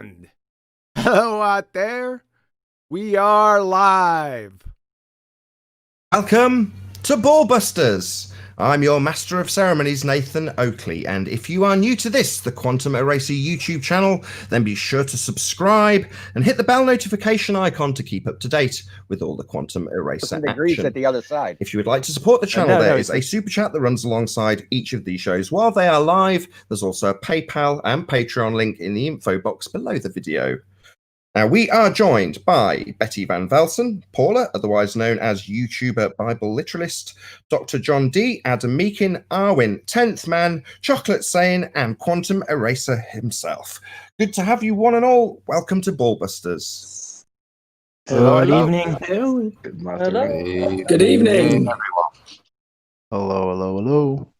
And hello out there. We are live. Welcome to BALLBUSTERS. I'm your Master of Ceremonies, Nathan Oakley, and if you are new to this, the Quantum Eraser YouTube channel, then be sure to subscribe and hit the bell notification icon to keep up to date with all the Quantum Eraser action. At the other side. If you would like to support the channel, there is a super chat that runs alongside each of these shows while they are live. There's also a PayPal and Patreon link in the info box below the video. Now, we are joined by Betty Van Velsen, Paula, otherwise known as YouTuber Bible Literalist, Dr. John D, Adam Meakin, Arwin, 10th Man, Chocolate Sane, and Quantum Eraser himself. Good to have you one and all. Welcome to BALLBUSTERS. Good evening. Hello. Good evening. Hello.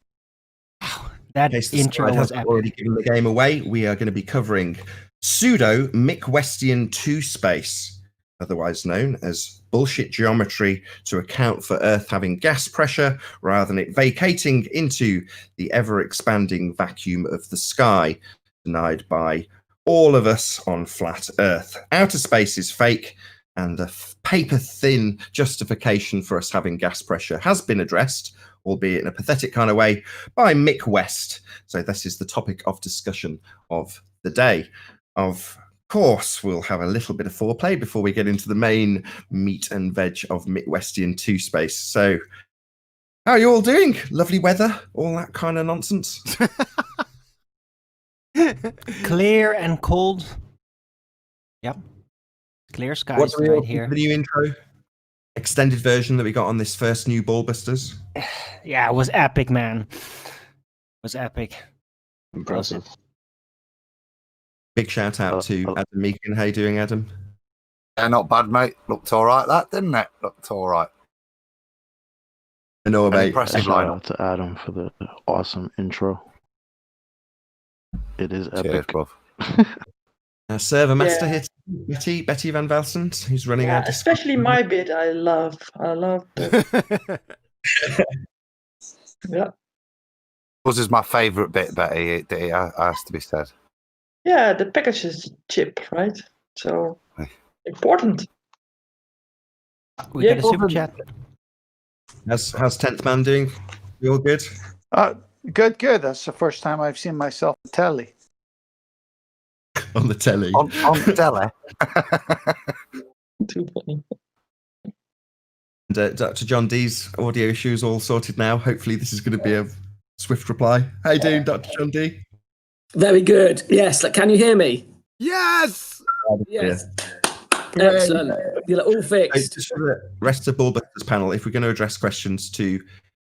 That In case the intro slide was hasn't already epic. given the game away, we are going to be covering Pseudo Mick Westian 2 space, otherwise known as bullshit geometry to account for Earth having gas pressure rather than it vacating into the ever-expanding vacuum of the sky, denied by all of us on flat Earth. Outer space is fake, and a paper-thin justification for us having gas pressure has been addressed, albeit in a pathetic kind of way, by Mick West. So this is the topic of discussion of the day. Of course, we'll have a little bit of foreplay before we get into the main meat and veg of Mick Westian 2 space. So, how are you all doing? Lovely weather, all that kind of nonsense. Clear and cold. Yep. Clear skies What do we all right think here. of the new intro? Extended version that we got on this first new BALLBUSTERS. Yeah, it was epic, man. It was epic. Impressive. Big shout out to Adam Meakin. How you doing, Adam? Yeah, not bad, mate. Looked all right, that, didn't it? Looked all right. I know, mate. Impressive Shout lineup. out to Adam for the awesome intro. It is Cheers, epic. bruv. Server master here, Betty Van Velsen, who's running our Discord. Especially my bit, I love the yeah, Yours is my favourite bit, Betty. It has to be said. yeah. The package is chip, right? So Aye. important. We Yeah, got a super over- chat. How's 10th Man doing? You all good? Good. That's the first time I've seen myself on telly. On the telly. On telly. Too funny. And Dr. John D's audio issues all sorted now. Hopefully this is going to be a swift reply. How you doing, Dr. John D? Very good. Yes. Can you hear me? Yes. Yes. Excellent. You're all So fixed. just for the rest of BALLBUSTERS panel, if we're going to address questions to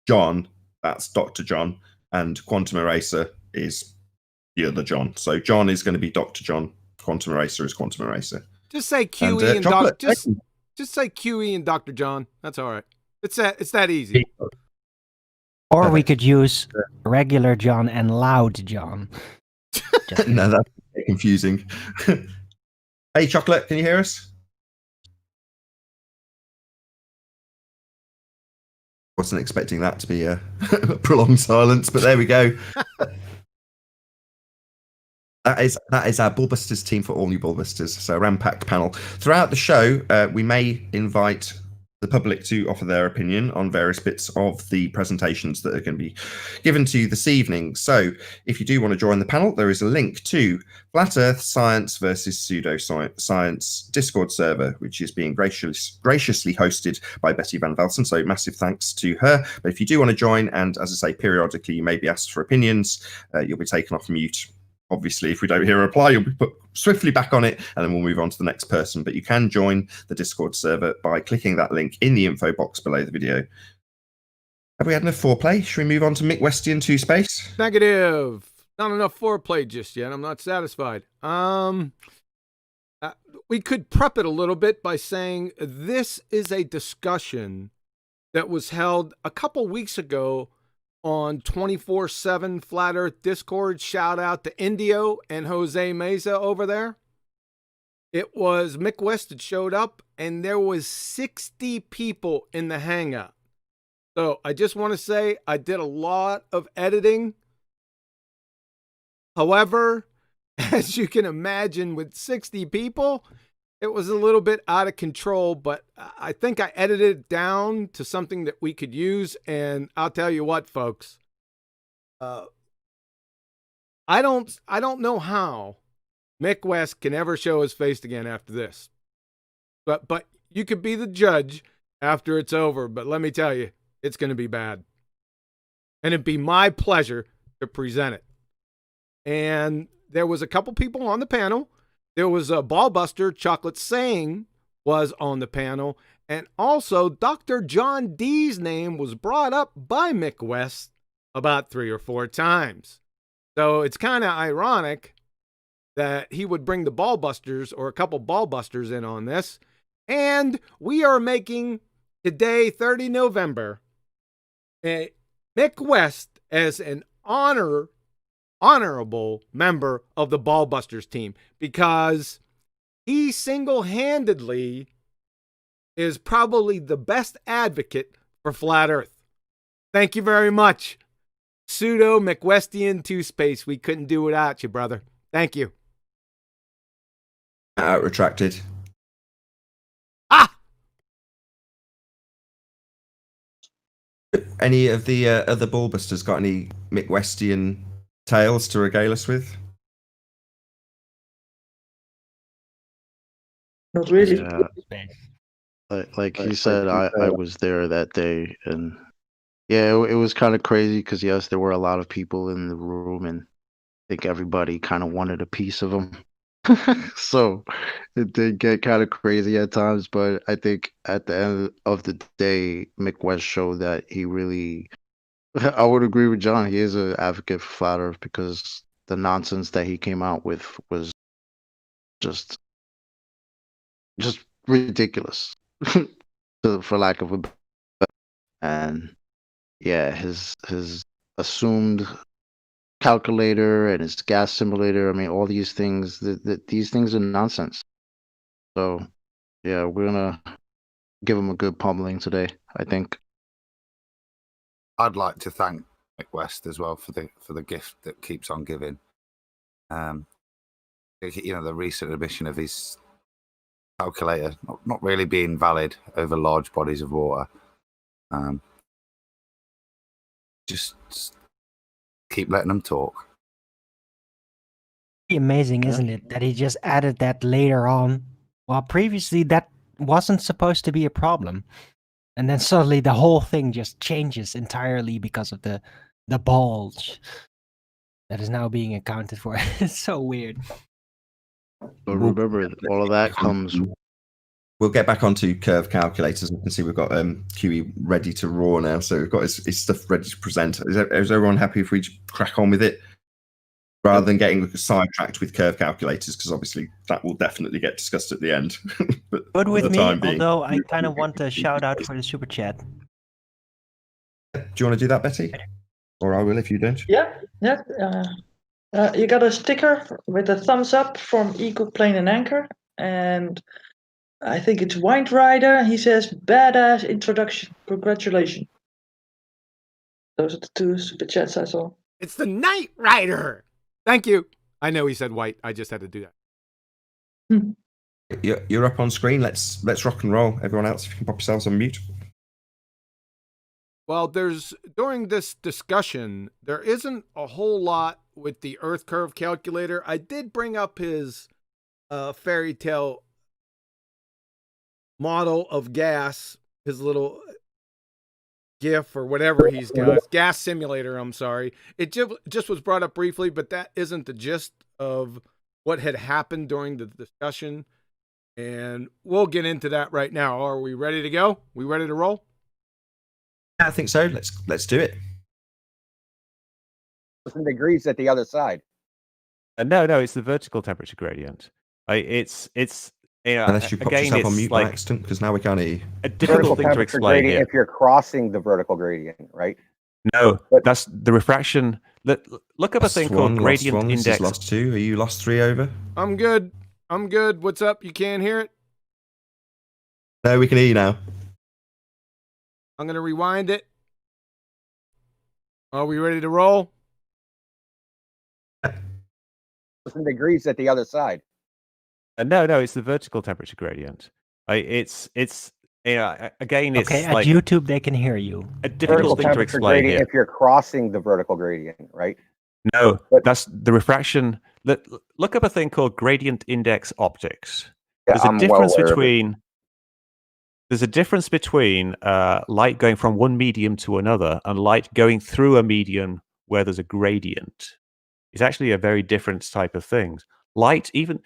John, that's Dr. John, and Quantum Eraser is the other John. So John is going to be Dr. John. Quantum Eraser is Quantum Eraser. Just say QE and Chocolate, just say QE and Dr. John. That's all right. It's that easy. Or we could use regular John and loud John. Just No, that's a bit confusing. Hey, Chocolate, can you hear us? Wasn't expecting that to be a prolonged silence, but there we go. That is our BALLBUSTERS team for all new BALLBUSTERS. So a ram-packed panel. Throughout the show, we may invite the public to offer their opinion on various bits of the presentations that are going to be given to you this evening. So if you do want to join the panel, there is a link to Flat Earth Science versus Pseudo Science Discord server, which is being graciously hosted by Betty Van Velsen. So massive thanks to her. But if you do want to join, and as I say, periodically you may be asked for opinions, you'll be taken off mute. Obviously, if we don't hear a reply, you'll be put swiftly back on it, and then we'll move on to the next person. But you can join the Discord server by clicking that link in the info box below the video. Have we had enough foreplay? Should we move on to Mick Westian 2 space? Negative. Not enough foreplay just yet. I'm not satisfied. We could prep it a little bit by saying this is a discussion that was held a couple weeks ago on 24/7 Flat Earth Discord. Shout out to Indio and Jose Meza over there. It was Mick West that showed up, and there was 60 people in the hangout. So I just want to say I did a lot of editing. However, As you can imagine, with 60 people, it was a little bit out of control, but I think I edited it down to something that we could use. And I'll tell you what, folks, I don't know how Mick West can ever show his face again after this. But you could be the judge after it's over. But let me tell you, it's going to be bad. And it'd be my pleasure to present it. And there was a couple people on the panel. There was a Ballbuster, Chocolate Saying, was on the panel. And also, Dr. John D's name was brought up by Mick West about 3 or 4 times. So it's kind of ironic that he would bring the Ballbusters or a couple Ballbusters in on this. And we are making today, 30 November, Mick West as an honorable member of the Ballbusters team, because he single-handedly is probably the best advocate for Flat Earth. Thank you very much. Pseudo McWestian 2 Space. We couldn't do without you, brother. Thank you. Retracted. Ah! Any of the other Ballbusters got any Mick Westian tales to regale us with? Not really. Yeah, like he said, I was there that day, and yeah, it was kind of crazy because yes, there were a lot of people in the room, and I think everybody kind of wanted a piece of him. So it did get kind of crazy at times, but I think at the end of the day, Mick West showed that he really, I would agree with John. He is an advocate for Flat Earth because the nonsense that he came out with was just ridiculous, for lack of a better. And yeah, his assumed calculator and his gas simulator. I mean, all these things. These things are nonsense. So yeah, we're gonna give him a good pummeling today, I think. I'd like to thank Mick West as well for the gift that keeps on giving. The recent admission of his calculator not really being valid over large bodies of water. Just keep letting them talk. Amazing, isn't it, that he just added that later on, while previously that wasn't supposed to be a problem, and then suddenly the whole thing just changes entirely because of the bulge that is now being accounted for. It's so weird. But remember, all of that comes. We'll get back onto curve calculators. You can see we've got QE ready to raw now, so we've got his stuff ready to present. Is everyone happy if we crack on with it? Rather than getting sidetracked with curve calculators, because obviously that will definitely get discussed at the end. But Good with for the me, time being, although I kind of want a shout out for the super chat. do you want to do that, Betty? Or I will if you don't. Yeah. You got a sticker with a thumbs up from Eco Plane and Anchor, and I think it's Wind Rider. He says, "Badass introduction. Congratulations." Those are the 2 super chats I saw. It's the Knight Rider. Thank you. I know he said white. I just had to do that. You're up on screen. Let's rock and roll. Everyone else, if you can pop yourselves on mute. Well, during this discussion, there isn't a whole lot with the Earth curve calculator. I did bring up his fairy tale model of gas, his little GIF or whatever he's got, gas simulator. I'm sorry. It just was brought up briefly, but that isn't the gist of what had happened during the discussion. And we'll get into that right now. Are we ready to go? We ready to roll? I think so. Let's do it. Degrees at the other side. No, it's the vertical temperature gradient. It's Unless you pop again, yourself on it's mute by like accident, because now we can't hear you. a difficult thing to explain here. If you're crossing the vertical gradient, right? No, that's the refraction. Look up a thing called gradient index. This is lost 2. Are you lost 3 over? I'm good. What's up? You can't hear it? No, we can hear you now. I'm going to rewind it. Are we ready to roll? degrees at the other side. No, it's the vertical temperature gradient. It's again, it's Okay, at like YouTube they can hear you. a difficult thing to temperature explain gradient here. if you're crossing the vertical gradient, right? No, But- that's the refraction. Look up a thing called gradient index optics. Yeah, There's a I'm well difference aware of it. between light going from one medium to another and light going through a medium where there's a gradient. It's actually a very different type of thing. Light, even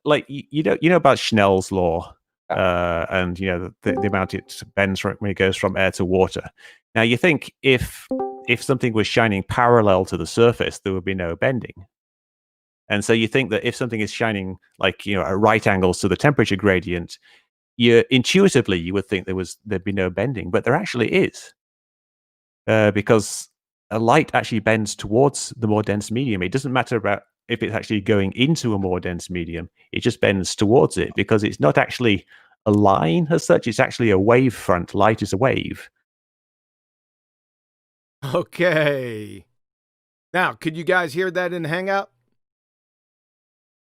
like you know about Snell's law, and the amount it bends when it goes from air to water. Now you think if something was shining parallel to the surface, there would be no bending. And so you think that if something is shining like at right angles to the temperature gradient, intuitively you would think there'd be no bending, but there actually is, because a light actually bends towards the more dense medium. It doesn't matter about if it's actually going into a more dense medium; it just bends towards it because it's not actually a line as such. It's actually a wave front. Light is a wave. Okay. Now, could you guys hear that in Hangout?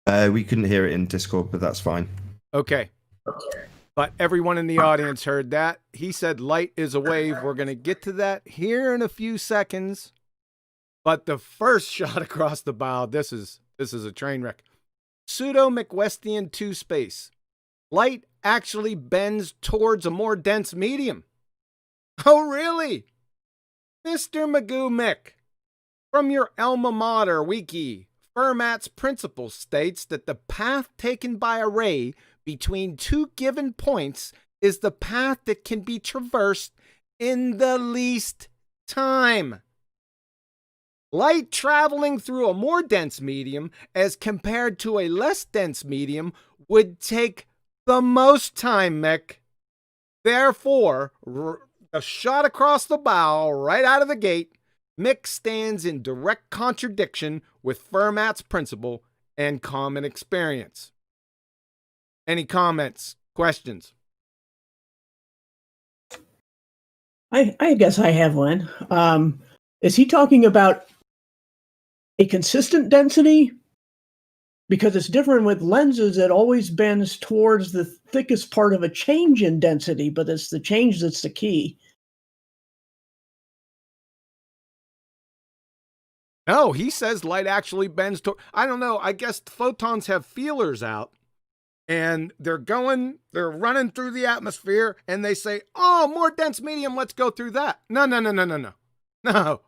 We couldn't hear it in Discord, but that's fine. Okay. But everyone in the audience heard that. He said light is a wave. We're going to get to that here in a few seconds. But the first shot across the bow, this is a train wreck. Pseudo Westian 2 space. Light actually bends towards a more dense medium. Oh, really? Mr. Magoo Mick, from your alma mater wiki, Fermat's principle states that the path taken by a ray between two given points is the path that can be traversed in the least time. Light traveling through a more dense medium as compared to a less dense medium would take the most time, Mick. Therefore, a shot across the bow right out of the gate, Mick stands in direct contradiction with Fermat's principle and common experience. Any comments, questions? I guess I have one. Is he talking about a consistent density? Because it's different with lenses. It always bends towards the thickest part of a change in density, but it's the change that's the key. No, he says light actually bends toward. I don't know. I guess photons have feelers out and they're running through the atmosphere and they say, oh, more dense medium. Let's go through that. No. No.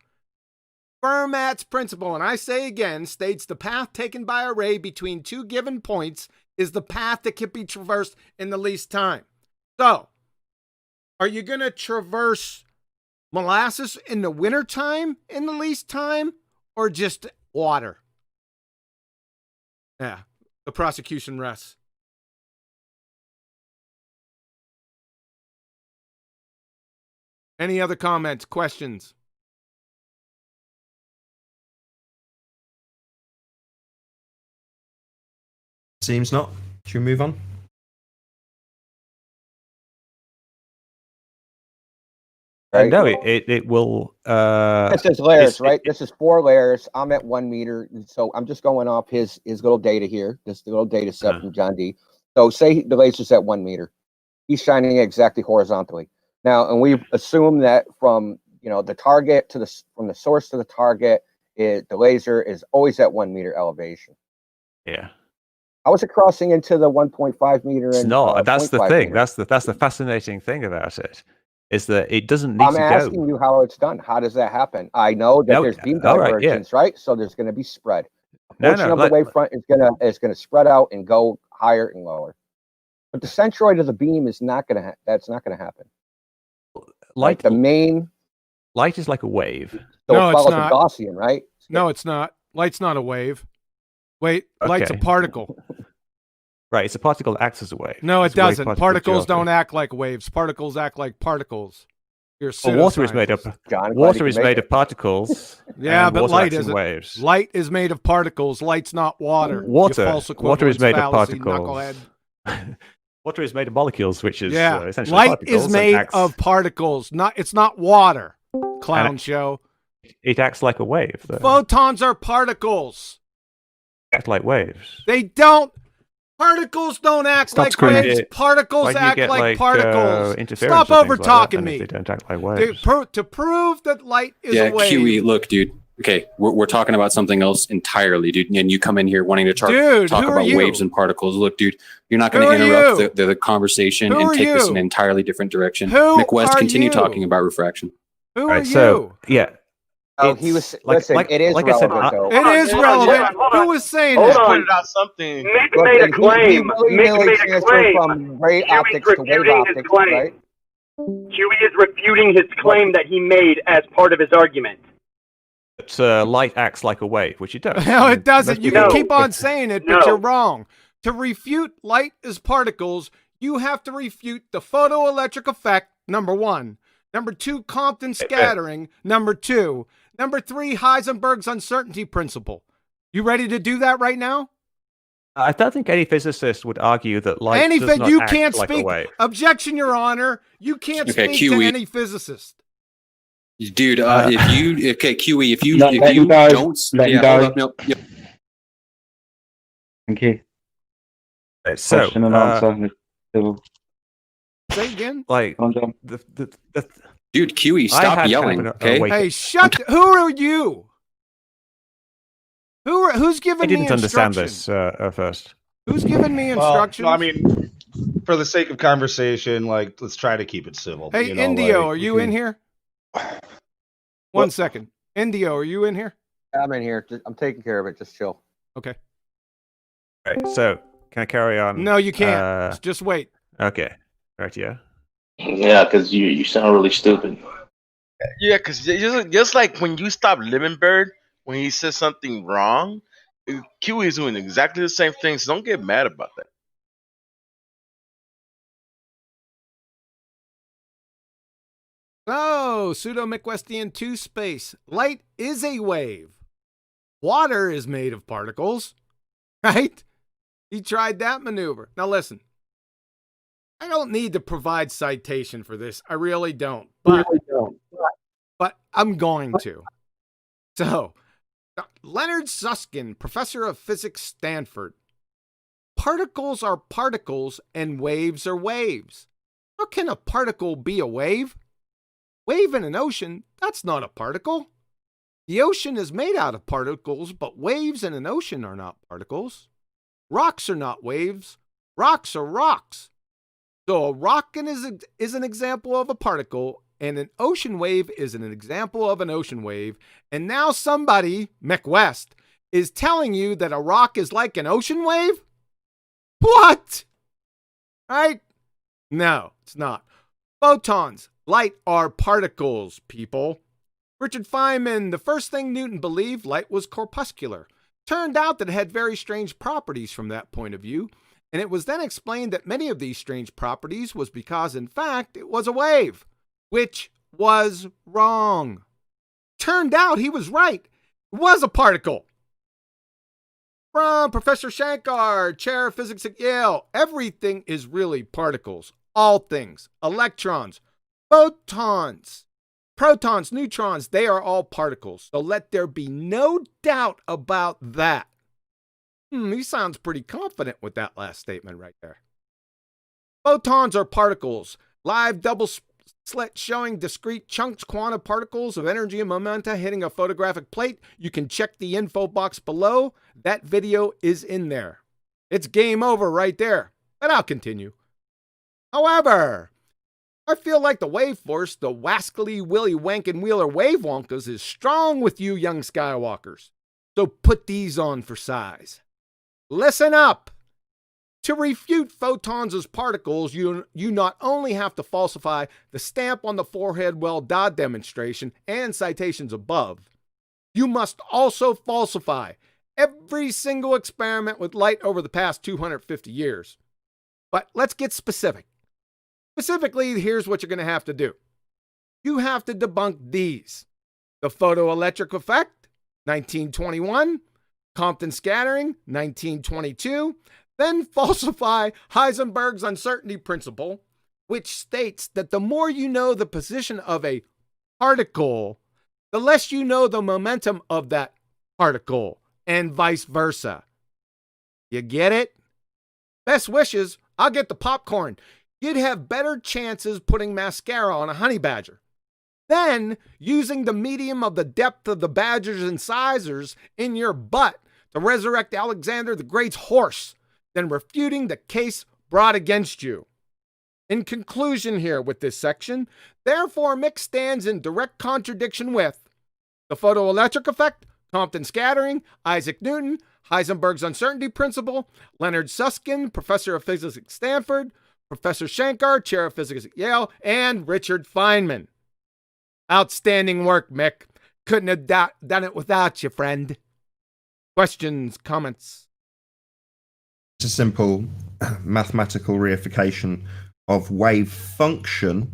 Fermat's principle, and I say again, states the path taken by a ray between two given points is the path that can be traversed in the least time. So, are you going to traverse molasses in the wintertime in the least time or just water? Yeah, the prosecution rests. Any other comments, questions? Seems not. Should we move on? Right? No, it will. This is layers, right? This is 4 layers. I'm at 1 meter, so I'm just going off his little data here. This little data set from John D. So say the laser's at 1 meter. He's shining exactly horizontally. Now, and we assume that from the target to from the source to the target, the laser is always at 1 meter elevation. Yeah. How is it crossing into the 1.5 meter? It's not. That's the 0.5 thing. meter? That's the fascinating thing about it. Is that it doesn't need I'm to asking go. you how it's done. How does that happen? I know that there's beam divergence, right? So there's going to be spread. A portion of the wavefront is going to spread out and go higher and lower. But the centroid of the beam is not going to. That's not going to happen. Light, the main light is like a wave. So no, it follows it's not. a Gaussian, right? No, it's not. Light's not a wave. Wait, light's a Okay. particle. Right, it's a particle that acts as a wave. No, it It's a wave doesn't. particle Particles geometry. don't act like waves. Particles act like particles. You're Well, water is made up. John, Water is made of particles. Yeah, and but water light acts in isn't. waves. Light is made of particles. Light's not water. You Water false is equivalence made of fallacy, particles. knucklehead. Water is made of molecules, which is Yeah, essentially light particles. is and made acts- of particles. It's not water. Clown show. It acts like a wave. Though. Photons are particles. act like waves. They don't. Particles don't act Stop like screaming. waves. Particles Why do you act get, like particles. interference Stop or things over like that talking then if me. They don't act like waves. To prove that light is a wave. QE, look, dude. Okay, we're talking about something else entirely, dude. And you come in here wanting to talk about waves and particles. Look, dude, you're not going to interrupt the conversation and take this in an entirely different direction. Mick West, continue talking about refraction. Who are you? So, yeah. Oh, he was. Listen, it is relevant, though. It is relevant. Who was saying that? Pointed out something. Mick made a claim. Mick made a claim. From ray optics to wave optics, right? QE is refuting his claim that he made as part of his argument. But light acts like a wave, which it does. No, it doesn't. You can No. keep on saying it, but you're wrong. To refute light as particles, you have to refute the photoelectric effect, number one. Number two, Compton scattering, number two. Number three, Heisenberg's uncertainty principle. You ready to do that right now? I don't think any physicist would argue that light does not you act can't like speak. a wave. Objection, Your Honor. You can't speak to any physicist. Dude, if you QE, if you Let him don't, go. hold up, no, yep. Thank you. So, Question and answer. Say again. Like dude, QE, stop yelling. Okay. Hey, shut. Who are you? Who's giving I me didn't understand instructions? this at first. Who's giving me instructions? Well, I mean, for the sake of conversation, like, let's try to keep it civil. Hey, you know, Indio, like, are you in here? One second. Indio, are you in here? I'm in here. I'm taking care of it. Just chill. Okay. Right. So, can I carry on? No, you can't. Just wait. Okay. Right. Yeah. Yeah, because you sound really stupid. Yeah, because just like when you stop Living Bird, when he says something wrong, QE is doing exactly the same thing, so don't get mad about that. Oh, Pseudo Westian 2 space. Light is a wave. Water is made of particles. Right? He tried that maneuver. Now listen. I don't need to provide citation for this. I really don't. But I'm going to. So, Leonard Susskind, professor of physics, Stanford. Particles are particles and waves are waves. How can a particle be a wave? Wave in an ocean, that's not a particle. The ocean is made out of particles, but waves in an ocean are not particles. Rocks are not waves. Rocks are rocks. So a rock is an example of a particle, and an ocean wave is an example of an ocean wave. And now somebody, Mick West, is telling you that a rock is like an ocean wave? What? Right? No, it's not. Photons, light are particles, people. Richard Feynman, the first thing Newton believed, light was corpuscular. Turned out that it had very strange properties from that point of view, and it was then explained that many of these strange properties was because, in fact, it was a wave, which was wrong. Turned out he was right. It was a particle. From Professor Shankar, Chair of Physics at Yale, everything is really particles. All things. Electrons, photons, protons, neutrons, they are all particles. So let there be no doubt about that. He sounds pretty confident with that last statement right there. Photons are particles. Live double slit showing discrete chunks, quantum particles of energy and momenta hitting a photographic plate. You can check the info box below. That video is in there. It's game over right there. But I'll continue. However, I feel like the wave force, the wascally Willy Wankin Wheeler wave wonkas, is strong with you young Skywalkers. So put these on for size. Listen up. To refute photons as particles, you not only have to falsify the stamp on the forehead well dot demonstration and citations above, you must also falsify every single experiment with light over the past 250 years. But let's get specific. Specifically, here's what you're going to have to do. You have to debunk these. The photoelectric effect, 1921. Compton scattering, 1922. Then falsify Heisenberg's uncertainty principle, which states that the more you know the position of a particle, the less you know the momentum of that particle, and vice versa. You get it? Best wishes, I'll get the popcorn. You'd have better chances putting mascara on a honey badger. Then, using the medium of the depth of the badger's incisors in your butt to resurrect Alexander the Great's horse, then refuting the case brought against you. In conclusion here with this section, therefore Mick stands in direct contradiction with the photoelectric effect, Compton scattering, Isaac Newton, Heisenberg's uncertainty principle, Leonard Susskind, professor of physics at Stanford, Professor Shankar, chair of physics at Yale, and Richard Feynman. Outstanding work, Mick. Couldn't have done it without you, friend. Questions, comments? It's a simple mathematical reification of wave function,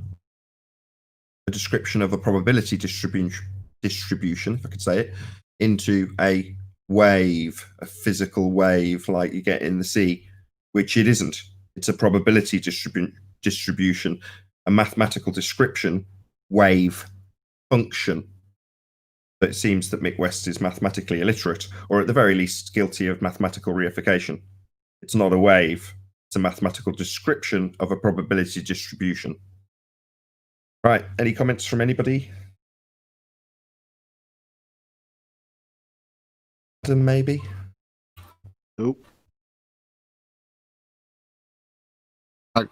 a description of a probability distribution, if I could say it, into a wave, a physical wave like you get in the sea, which it isn't. It's a probability distribution, a mathematical description, wave function. But it seems that Mick West is mathematically illiterate, or at the very least guilty of mathematical reification. It's not a wave. It's a mathematical description of a probability distribution. Right, any comments from anybody? Adam, maybe? Nope.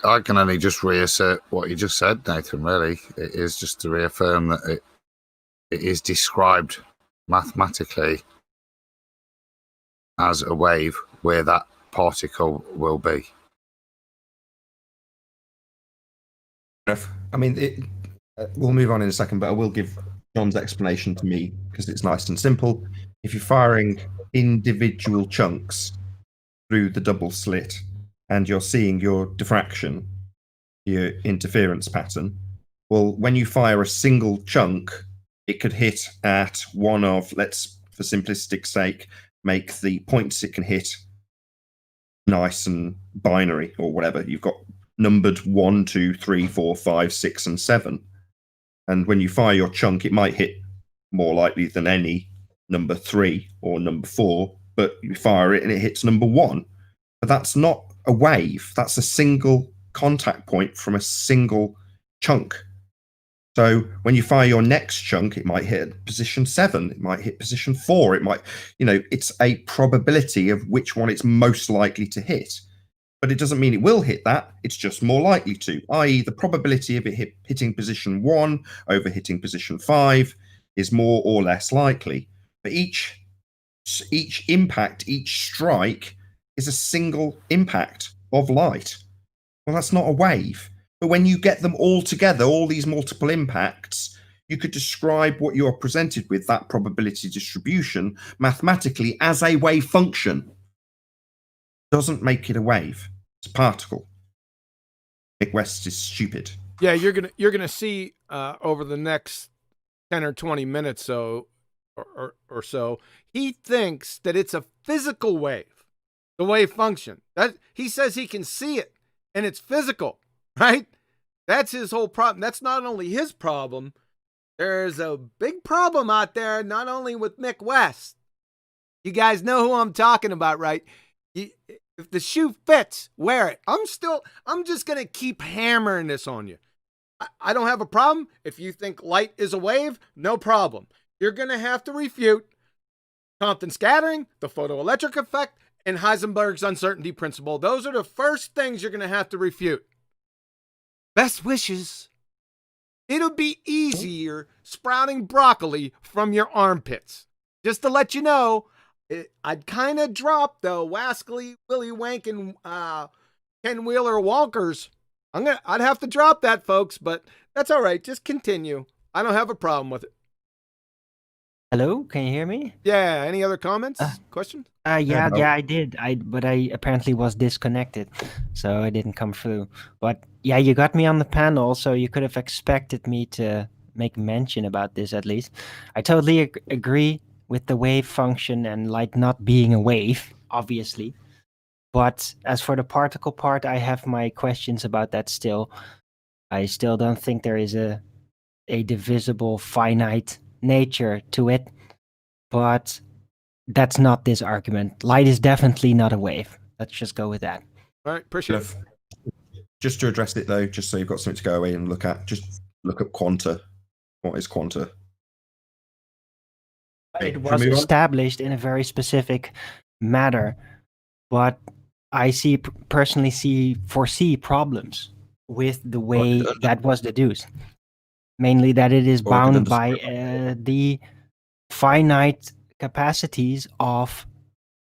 I can only just reassert what you just said, Nathan, really. It is just to reaffirm that it is described mathematically as a wave where that particle will be. I mean, we'll move on in a second, but I will give John's explanation to me because it's nice and simple. If you're firing individual chunks through the double slit and you're seeing your diffraction, your interference pattern, well, when you fire a single chunk, it could hit at one of, let's, for simplistic sake, make the points it can hit nice and binary or whatever. You've got numbered 1, 2, 3, 4, 5, 6, and 7. And when you fire your chunk, it might hit more likely than any number 3 or number 4, but you fire it and it hits number 1. But that's not a wave. That's a single contact point from a single chunk. So when you fire your next chunk, it might hit position 7, it might hit position 4, it might, it's a probability of which one it's most likely to hit. But it doesn't mean it will hit that, it's just more likely to, i.e. the probability of it hitting position 1 over hitting position 5 is more or less likely. But each impact, each strike is a single impact of light. Well, that's not a wave. But when you get them all together, all these multiple impacts, you could describe what you're presented with, that probability distribution, mathematically as a wave function. Doesn't make it a wave. It's a particle. Mick West is stupid. Yeah, you're gonna see over the next 10 or 20 minutes or so, he thinks that it's a physical wave, the wave function. That he says he can see it and it's physical, right? That's his whole problem. That's not only his problem. There's a big problem out there, not only with Mick West. You guys know who I'm talking about, right? If the shoe fits, wear it. I'm just going to keep hammering this on you. I don't have a problem. If you think light is a wave, no problem. You're going to have to refute Compton scattering, the photoelectric effect, and Heisenberg's uncertainty principle. Those are the first things you're going to have to refute. Best wishes. It'll be easier sprouting broccoli from your armpits. Just to let you know, I'd kind of drop the Wascally, Willy Wank, and Ken Wheeler Walkers. I'd have to drop that, folks, but that's all right. Just continue. I don't have a problem with it. Hello, can you hear me? Yeah. Any other comments? Questions? Yeah, I did. But I apparently was disconnected, so I didn't come through. But yeah, you got me on the panel, so you could have expected me to make mention about this at least. I totally agree with the wave function and light not being a wave, obviously. But as for the particle part, I have my questions about that still. I still don't think there is a divisible, finite nature to it. But that's not this argument. Light is definitely not a wave. Let's just go with that. All right, appreciate it. Just to address it though, just so you've got something to go away and look at, just look up quanta. What is quanta? It was established in a very specific matter, but I foresee problems with the way that was deduced. Mainly that it is bound by the finite capacities of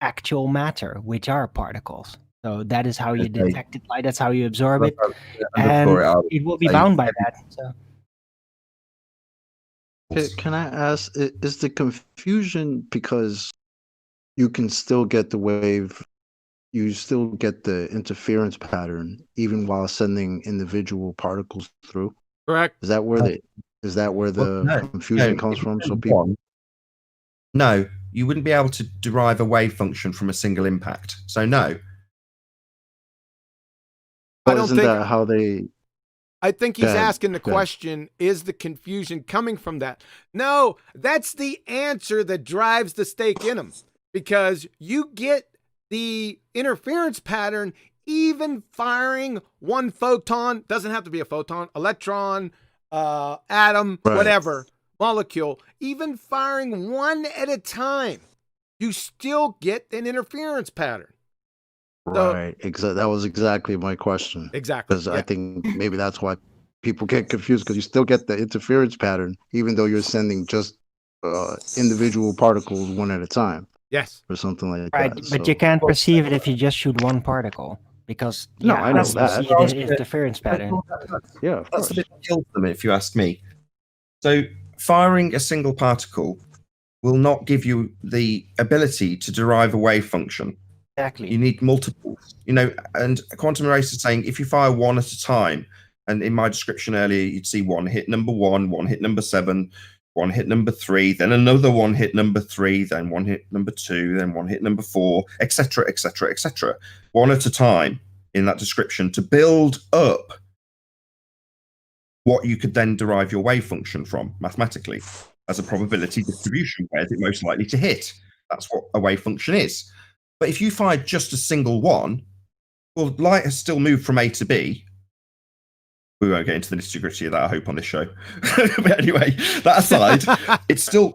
actual matter, which are particles. So that is how you detect it, light. That's how you absorb it, and it will be bound by that. So. Can I ask, is the confusion because you can still get the wave, you still get the interference pattern even while sending individual particles through? Correct. Is that where the confusion comes from? So people. No, you wouldn't be able to derive a wave function from a single impact. So no. Isn't that how they? I think he's asking the question, is the confusion coming from that? No, that's the answer that drives the stake in them, because you get the interference pattern even firing one photon, doesn't have to be a photon, electron, atom, whatever, molecule, even firing one at a time, you still get an interference pattern. Right. That was exactly my question. Exactly. Because I think maybe that's why people get confused, because you still get the interference pattern, even though you're sending just individual particles one at a time. Yes. Or something like right, that. But you can't perceive it if you just shoot one particle. Because I know that. You see the interference pattern. Yeah, that's a bit kills them, if you ask me. So firing a single particle will not give you the ability to derive a wave function. Exactly. You need multiples, and quantum erasers is saying if you fire one at a time, and in my description earlier, you'd see one hit number 1, one hit number 7, one hit number 3, then another one hit number 3, then one hit number 2, then one hit number 4, etc., etc., etc. One at a time in that description to build up what you could then derive your wave function from mathematically as a probability distribution. Where's it most likely to hit? That's what a wave function is. But if you fired just a single one, well, light has still moved from A to B. We won't get into the nitty-gritty of that, I hope, on this show. But anyway, that aside, it's still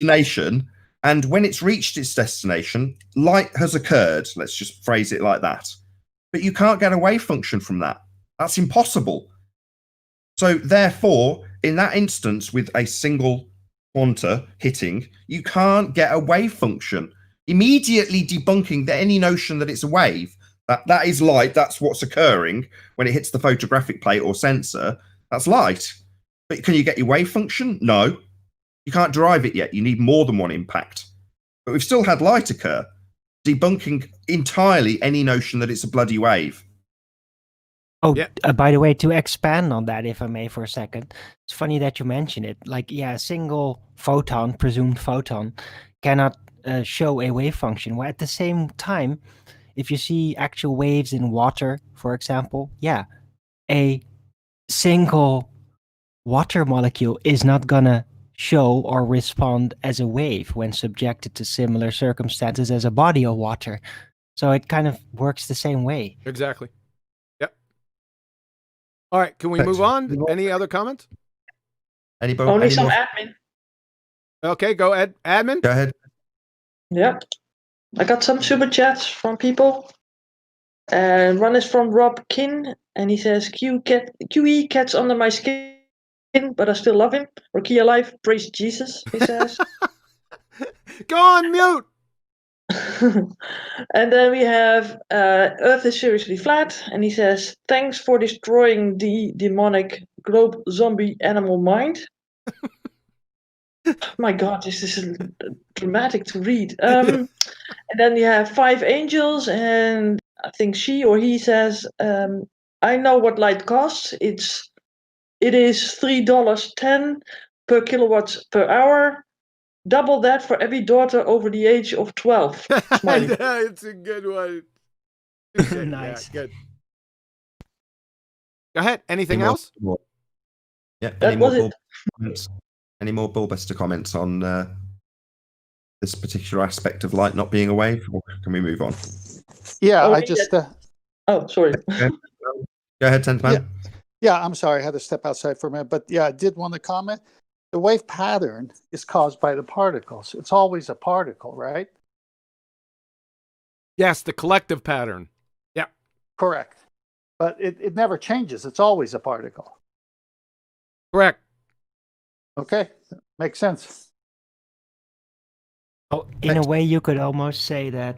destination, and when it's reached its destination, light has occurred. Let's just phrase it like that. But you can't get a wave function from that. That's impossible. So therefore, in that instance, with a single quanta hitting, you can't get a wave function, immediately debunking any notion that it's a wave. That is light. That's what's occurring when it hits the photographic plate or sensor. That's light. But can you get your wave function? No. You can't derive it yet. You need more than one impact. But we've still had light occur, debunking entirely any notion that it's a bloody wave. Oh, yeah. By the way, to expand on that, if I may, for a second, it's funny that you mention it. Like, a single photon, presumed photon, cannot show a wave function. Well, at the same time, if you see actual waves in water, for example, a single water molecule is not gonna show or respond as a wave when subjected to similar circumstances as a body of water. So it kind of works the same way. Exactly. Yep. All right, can we move on? Any other comments? Only some admin. Okay, go Ed. Admin? Go ahead. Yep. I got some super chats from people. And one is from Rob Kin, and he says, QE gets under my skin, but I still love him. Or key alive, praise Jesus, he says. Go on mute! And then we have Earth is seriously flat, and he says, thanks for destroying the demonic globe zombie animal mind. My God, this is dramatic to read. And then you have 5 angels, and I think she or he says, I know what light costs. It is $3.10 per kilowatts per hour. Double that for every daughter over the age of 12. It's a good one. Nice. Yeah, good. Go ahead. Anything else? Yeah. Any more Ballbuster comments on this particular aspect of light not being a wave, or can we move on? Yeah, Only I just. Oh, sorry. Go ahead, Tentman. Yeah, I'm sorry. I had to step outside for a minute. But yeah, I did want to comment. The wave pattern is caused by the particles. It's always a particle, right? Yes, the collective pattern. Yeah. Correct. But it never changes. It's always a particle. Correct. Okay. Makes sense. Oh, in a way, you could almost say that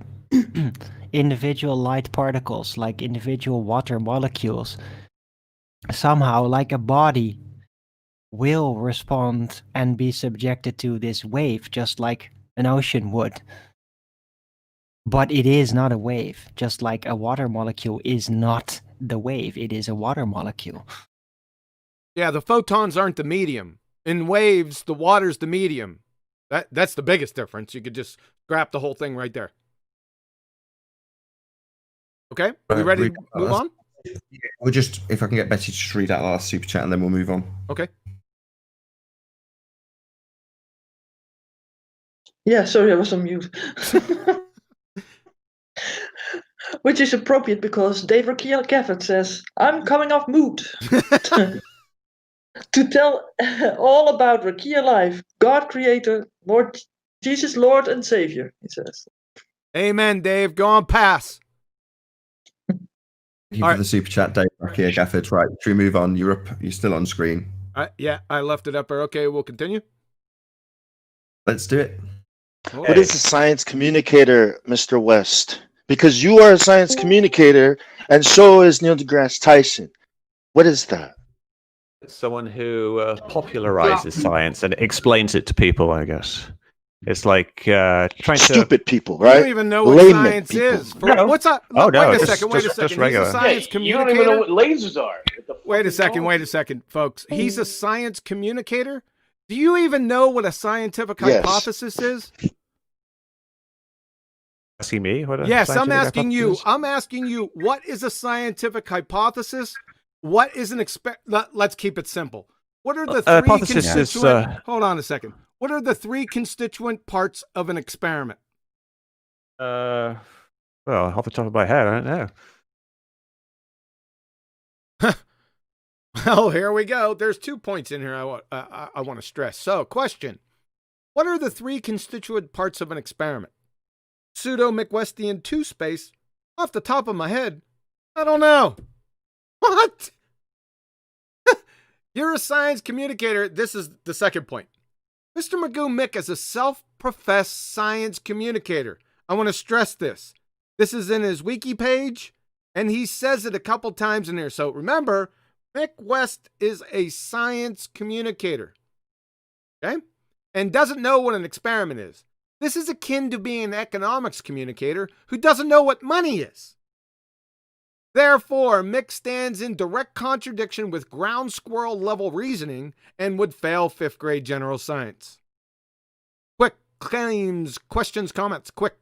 individual light particles, like individual water molecules, somehow, like a body, will respond and be subjected to this wave, just like an ocean would. But it is not a wave, just like a water molecule is not the wave. It is a water molecule. Yeah, the photons aren't the medium. In waves, the water's the medium. That's the biggest difference. You could just scrap the whole thing right there. Okay, we ready to move on? We'll just, if I can get Betty to just read out the last super chat and then we'll move on. Okay. Yeah, sorry, I was on mute. Which is appropriate because Dave Gafford says, I'm coming off mute to tell all about Rakia life, God creator, Lord Jesus, Lord and Savior, he says. Amen, Dave. Go on, pass. Thank you for the super chat, Dave Rakia Gafford. Right, should we move on? You're still on screen. Yeah, I left it up there. Okay, we'll continue. Let's do it. What is a science communicator, Mr. West? Because you are a science communicator, and so is Neil deGrasse Tyson. What is that? Someone who popularizes science and explains it to people, I guess. It's like trying to... Stupid people, right? You don't even know what Layman science people. is. What's up? Oh, no, wait a just second. He's regular. a science You communicator. don't even know what lasers are. Wait a second, folks. He's a science communicator? Do you even know what a scientific hypothesis is? Asking me? What Yes, I'm asking you. I'm asking you, what is a scientific hypothesis? What is an Let's keep it simple. What are the three constituent... Hold on a second. What are the three constituent parts of an experiment? Well, off the top of my head, I don't know. Well, here we go. There's 2 points in here I want to stress. So, question. What are the three constituent parts of an experiment? Pseudo Mick Westian 2 space. Off the top of my head, I don't know. What? You're a science communicator. This is the second point. Mr. Magoo Mick is a self-professed science communicator. I want to stress this. This is in his wiki page, and he says it a couple times in there. So remember, Mick West is a science communicator, okay? And doesn't know what an experiment is. This is akin to being an economics communicator who doesn't know what money is. Therefore, Mick stands in direct contradiction with ground squirrel level reasoning and would fail 5th grade general science. Quick, claims, questions, comments, quick.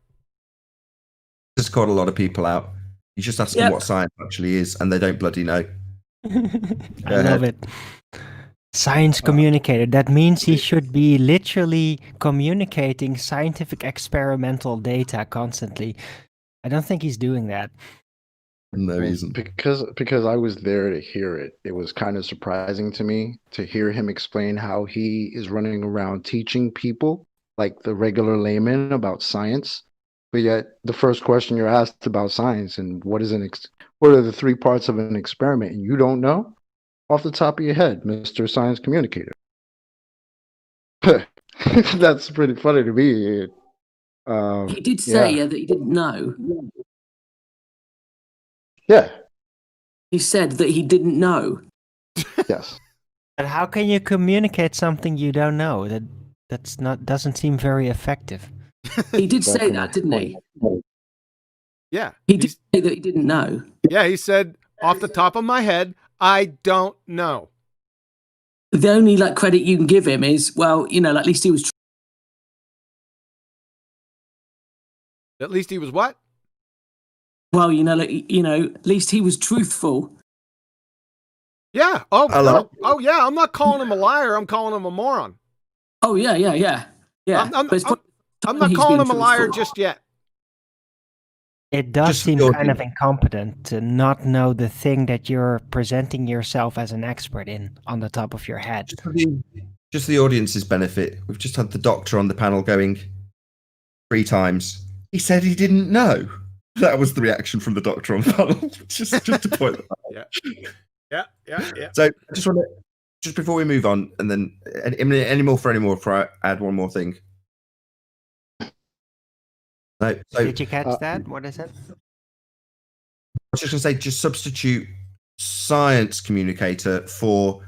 This has caught a lot of people out. You just ask them what science actually is, and they don't bloody know. I love it. Science communicator. That means he should be literally communicating scientific experimental data constantly. I don't think he's doing that. No reason. Because I was there to hear it. It was kind of surprising to me to hear him explain how he is running around teaching people, like the regular layman, about science. But yet, the first question you're asked about science and what are the three parts of an experiment, and you don't know off the top of your head, Mr. Science Communicator. That's pretty funny to me. He did say that he didn't know. Yeah. He said that he didn't know. Yes. But how can you communicate something you don't know? Doesn't seem very effective. He did say that, didn't he? Yeah. He did say that he didn't know. Yeah, he said, off the top of my head, I don't know. The only credit you can give him is, well, at least he was. At least he was what? Well, at least he was truthful. Yeah. Oh, yeah. I'm not calling him a liar. I'm calling him a moron. Oh, yeah. I'm not calling him a liar just yet. It does Just for seem the kind of audience. incompetent to not know the thing that you're presenting yourself as an expert in on the top of your head. Just for the audience's benefit, we've just had the doctor on the panel going 3 times. He said he didn't know. That was the reaction from the doctor on the panel. just to point that out. Yeah. So I just want to, just before we move on, and then any more before I add one more thing. No, so, Did you catch that? What is it? I was just going to say, just substitute science communicator for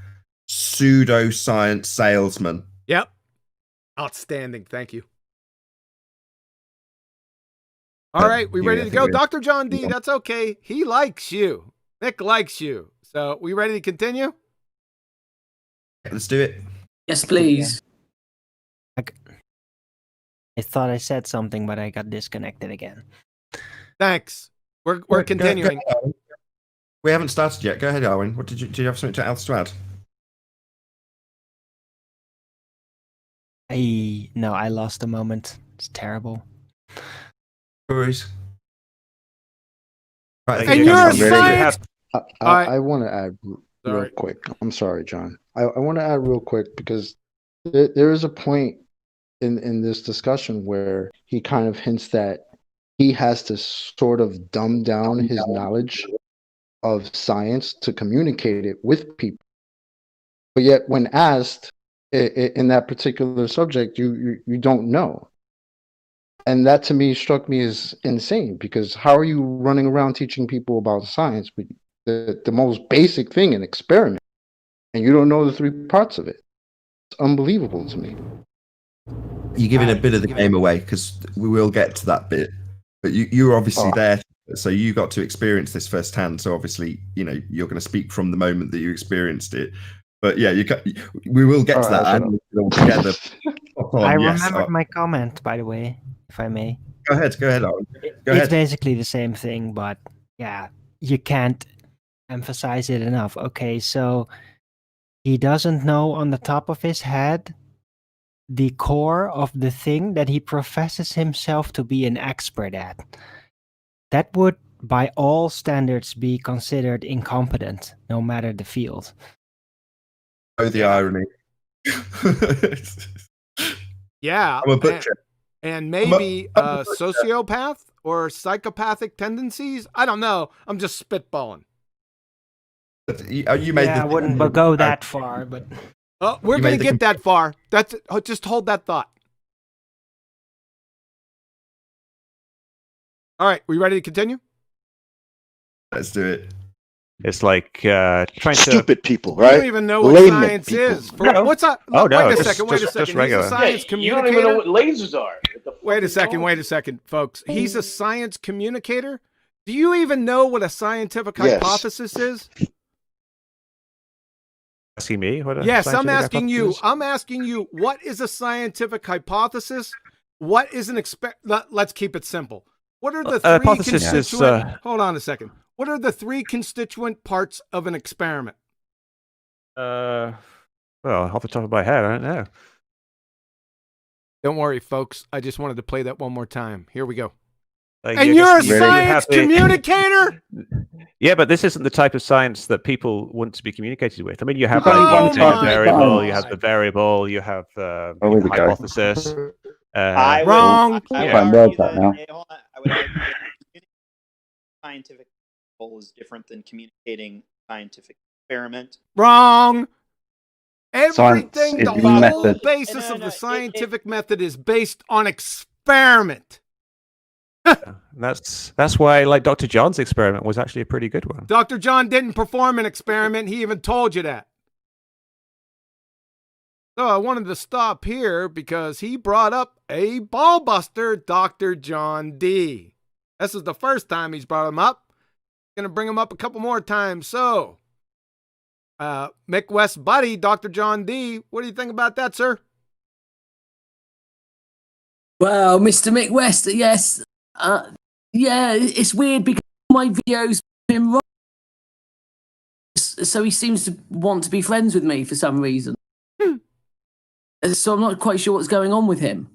pseudo-science salesman. Yep. Outstanding. Thank you. All right, we ready to go? Dr. John D, that's okay. He likes you. Mick likes you. So we ready to continue? Let's do it. Yes, please. I thought I said something, but I got disconnected again. Thanks. We're continuing. Go ahead, we haven't started yet. Go ahead, Arwen. What did you have something else to add? No, I lost a moment. It's terrible. Worries. Right, and you're a science. I want to add real quick. I'm sorry, John. I want to add real quick because there is a point in this discussion where he kind of hints that he has to sort of dumb down his knowledge of science to communicate it with people. But yet, when asked in that particular subject, you don't know. And that to me struck me as insane, because how are you running around teaching people about science with the most basic thing, an experiment, and you don't know the 3 parts of it? It's unbelievable to me. You're giving a bit of the game away, because we will get to that bit. But you were obviously there, so you got to experience this firsthand. So obviously, you're going to speak from the moment that you experienced it. But yeah, we will get to that. And together. I remembered my comment, by the way, if I may. Go ahead, Aaron. It's basically the same thing, but yeah, you can't emphasize it enough. Okay, so he doesn't know on the top of his head the core of the thing that he professes himself to be an expert at. That would, by all standards, be considered incompetent, no matter the field. Oh, the irony. Yeah. I'm a butcher. And maybe a sociopath or psychopathic tendencies. I don't know. I'm just spitballing. You made I wouldn't go that far, but we're going to get that far. Just hold that thought. All right, we ready to continue? Let's do it. It's like trying stupid people, right? You don't even know what science is. What's up? Oh, no, wait a second. Just He's regular. a science communicator. You don't even know what lasers are. Wait a second, folks. He's a science communicator. Do you even know what a scientific hypothesis is? Asking me? Yes, I'm asking you. I'm asking you, what is a scientific hypothesis? What is an Let's keep it simple. What are the 3 constituent... Hold on a second. What are the 3 constituent parts of an experiment? Well, off the top of my head, I don't know. Don't worry, folks. I just wanted to play that one more time. Here we go. And you're a science communicator? Yeah, but this isn't the type of science that people want to be communicated with. I mean, you have the variable, you have the variable, you have the hypothesis. Wrong. I would argue scientific goal is different than communicating scientific experiment. Wrong. Everything, the whole method. basis of the scientific method is based on experiment. That's why, like, Dr. John's experiment was actually a pretty good one. Dr. John didn't perform an experiment. He even told you that. So I wanted to stop here because he brought up a ballbuster, Dr. John D. This is the first time he's brought him up. Going to bring him up a couple more times. So, Mick West's buddy, Dr. John D. What do you think about that, sir? Well, Mr. Mick West, yes. Yeah, it's weird because my videos been wrong. So he seems to want to be friends with me for some reason. So I'm not quite sure what's going on with him.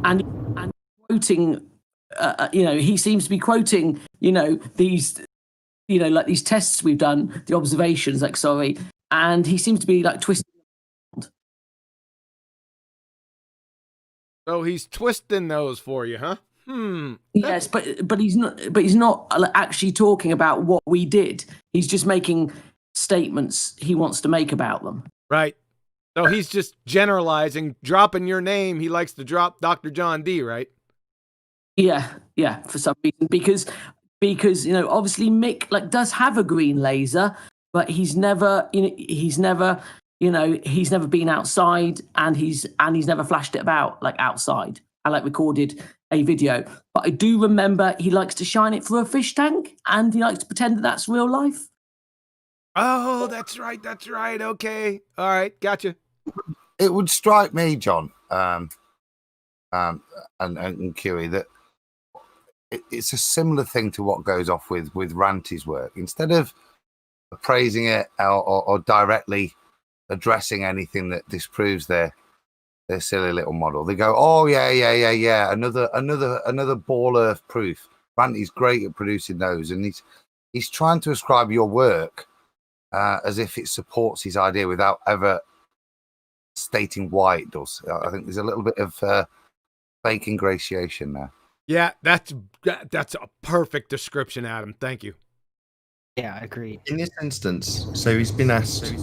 And quoting, he seems to be quoting, these, like these tests we've done, the observations, and he seems to be like twisting. So he's twisting those for you, huh? Yes, but he's not actually talking about what we did. He's just making statements he wants to make about them. Right. So he's just generalizing, dropping your name. He likes to drop Dr. John D, right? Yeah, for some reason. Because obviously Mick does have a green laser, but he's never been outside, and he's never flashed it about outside and recorded a video. But I do remember he likes to shine it for a fish tank, and he likes to pretend that that's real life. Oh, that's right. Okay. All right. Gotcha. It would strike me, John, and QE, that it's a similar thing to what goes off with Ranty's work. Instead of praising it or directly addressing anything that disproves their silly little model, they go, "Oh yeah, another ball earth proof." Ranty's great at producing those, and he's trying to ascribe your work as if it supports his idea without ever stating why it does. I think there's a little bit of fake ingratiation there. Yeah, that's a perfect description, Adam. Thank you. Yeah, I agree. In this instance, so he's been asked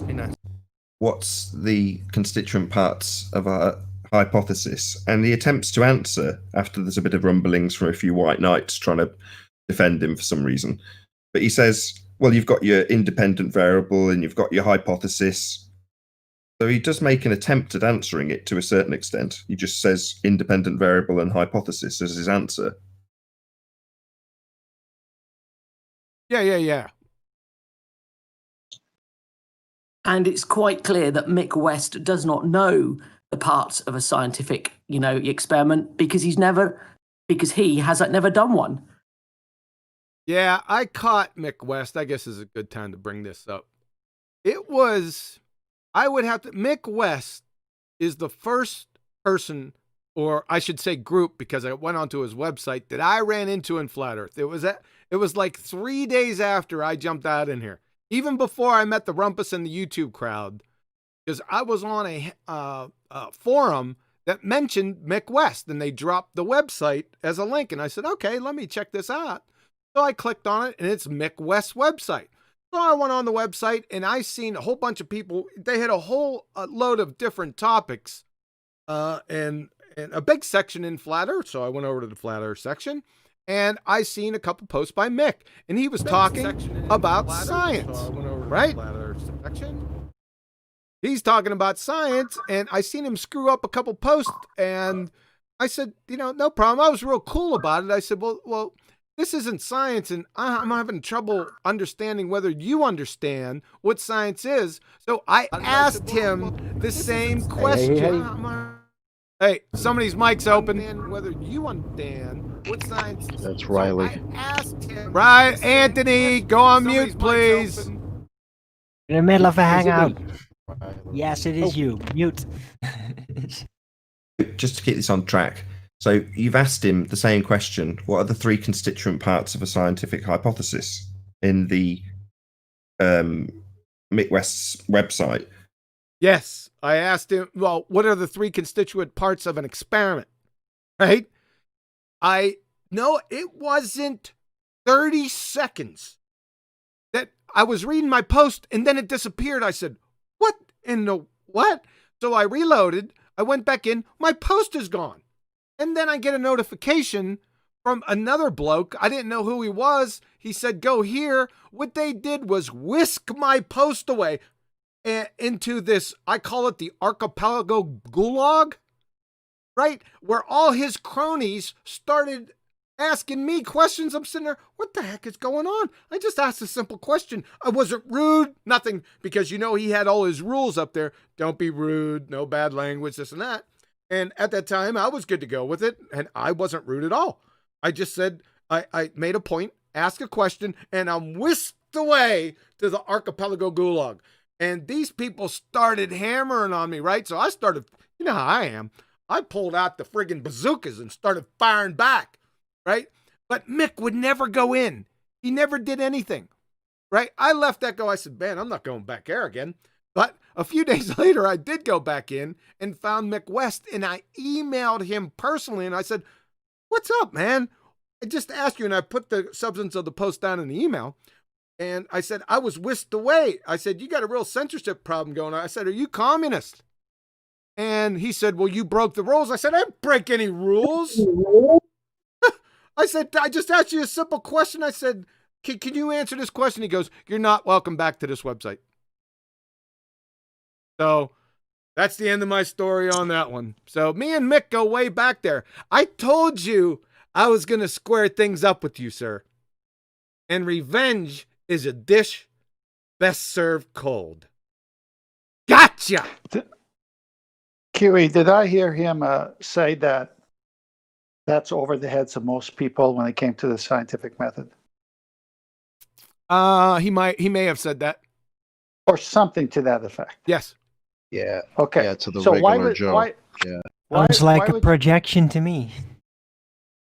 what's the constituent parts of our hypothesis, and he attempts to answer after there's a bit of rumblings from a few white knights trying to defend him for some reason. But he says, well, you've got your independent variable and you've got your hypothesis. So he does make an attempt at answering it to a certain extent. He just says independent variable and hypothesis as his answer. Yeah. And it's quite clear that Mick West does not know the parts of a scientific, experiment because he has never done one. Yeah, I caught Mick West. I guess is a good time to bring this up. Mick West is the first person, or I should say group, because I went onto his website, that I ran into in Flat Earth. It was like 3 days after I jumped out in here, even before I met the Rumpus and the YouTube crowd, because I was on a forum that mentioned Mick West, and they dropped the website as a link, and I said, okay, let me check this out. So I clicked on it, and it's Mick West's website. So I went on the website, and I seen a whole bunch of people. They had a whole load of different topics, and a big section in Flat Earth. So I went over to the Flat Earth section, and I seen a couple posts by Mick, and he was talking about science, right? He's talking about science, and I seen him screw up a couple posts, and I said, no problem. I was real cool about it. I said, well, this isn't science, and I'm having trouble understanding whether you understand what science is. So I asked him the same question. Hey, somebody's mic's open. Whether you understand what science is. That's Riley. So I asked him. Right, Anthony, go on mute, please. In the middle of a hangout. Yes, it is you. Mute. Just to keep this on track. So you've asked him the same question. What are the three constituent parts of a scientific hypothesis in the Mick West's website? Yes, I asked him, well, what are the three constituent parts of an experiment, right? It wasn't 30 seconds that I was reading my post and then it disappeared. I said, what in the what? So I reloaded. I went back in. My post is gone. And then I get a notification from another bloke. I didn't know who he was. He said, go here. What they did was whisk my post away into this, I call it the archipelago gulag, right? Where all his cronies started asking me questions. I'm sitting there, what the heck is going on? I just asked a simple question. I wasn't rude, nothing, because he had all his rules up there. Don't be rude, no bad language, this and that. And at that time, I was good to go with it, and I wasn't rude at all. I just said, I made a point, asked a question, and I'm whisked away to the archipelago gulag. And these people started hammering on me, right? So I started, you know how I am. I pulled out the friggin' bazookas and started firing back, right? But Mick would never go in. He never did anything, right? I left that go. I said, man, I'm not going back there again. But a few days later, I did go back in and found Mick West, and I emailed him personally, and I said, what's up, man? I just asked you, and I put the substance of the post down in the email, and I said, I was whisked away. I said, you got a real censorship problem going on. I said, are you communist? And he said, well, you broke the rules. I said, I didn't break any rules. I said, I just asked you a simple question. I said, can you answer this question? He goes, you're not welcome back to this website. So that's the end of my story on that one. So me and Mick go way back there. I told you I was going to square things up with you, sir. And revenge is a dish best served cold. Gotcha! Kiwi, did I hear him say that that's over the heads of most people when it came to the scientific method? He may have said that. Or something to that effect. Yes. Yeah. Okay. Yeah, to the So why regular would- Joe. why- yeah. Sounds like a projection to me.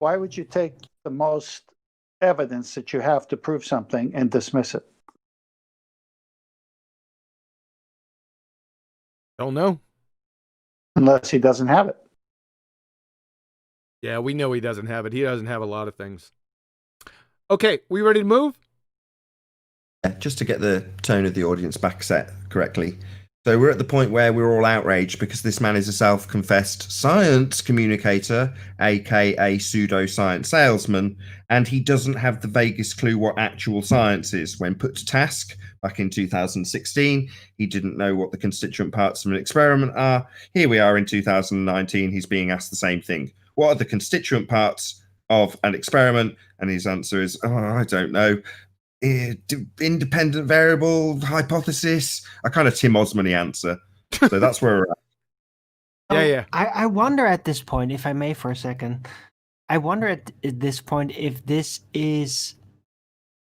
Why would you take the most evidence that you have to prove something and dismiss it? Don't know. Unless he doesn't have it. Yeah, we know he doesn't have it. He doesn't have a lot of things. Okay, we ready to move? Just to get the tone of the audience back set correctly. So we're at the point where we're all outraged because this man is a self-confessed science communicator, aka pseudo-science salesman, and he doesn't have the vaguest clue what actual science is. When put to task back in 2016, he didn't know what the constituent parts of an experiment are. Here we are in 2019, he's being asked the same thing. What are the constituent parts of an experiment? And his answer is, oh, I don't know. Independent variable hypothesis, a kind of Tim Osmond answer. So that's where we're at. Yeah. I wonder at this point, if I may for a second, I wonder at this point if this is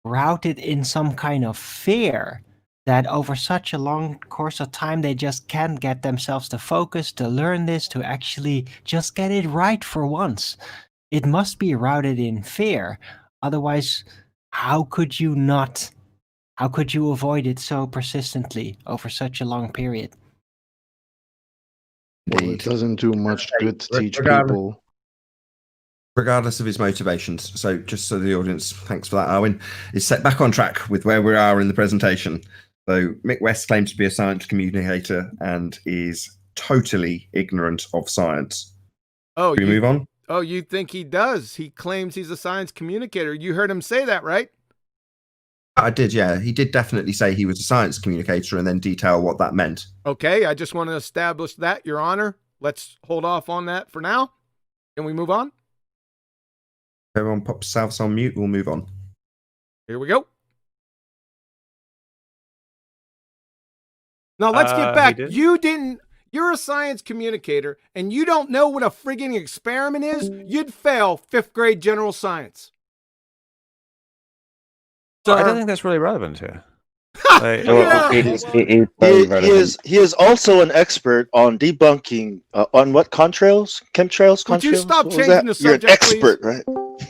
routed in some kind of fear that over such a long course of time they just can't get themselves to focus, to learn this, to actually just get it right for once. It must be routed in fear. Otherwise, how could you avoid it so persistently over such a long period? Well, it doesn't do much good to teach people. Regardless of his motivations. So just so the audience, thanks for that, Arwin, is set back on track with where we are in the presentation. So Mick West claims to be a science communicator and is totally ignorant of science. Oh, Can we move on? Oh, you think he does? He claims he's a science communicator. You heard him say that, right? I did, yeah. He did definitely say he was a science communicator and then detail what that meant. Okay, I just want to establish that, Your Honor. Let's hold off on that for now. Can we move on? Everyone pop yourselves on mute. We'll move on. Here we go. Now, let's get back. You're a science communicator, and you don't know what a frigging experiment is? You'd fail 5th grade general science. I don't think that's really relevant here. He is also an expert on debunking on what contrails, chemtrails. Would you contrails? stop What was changing that? the You're an subject, expert, please? right?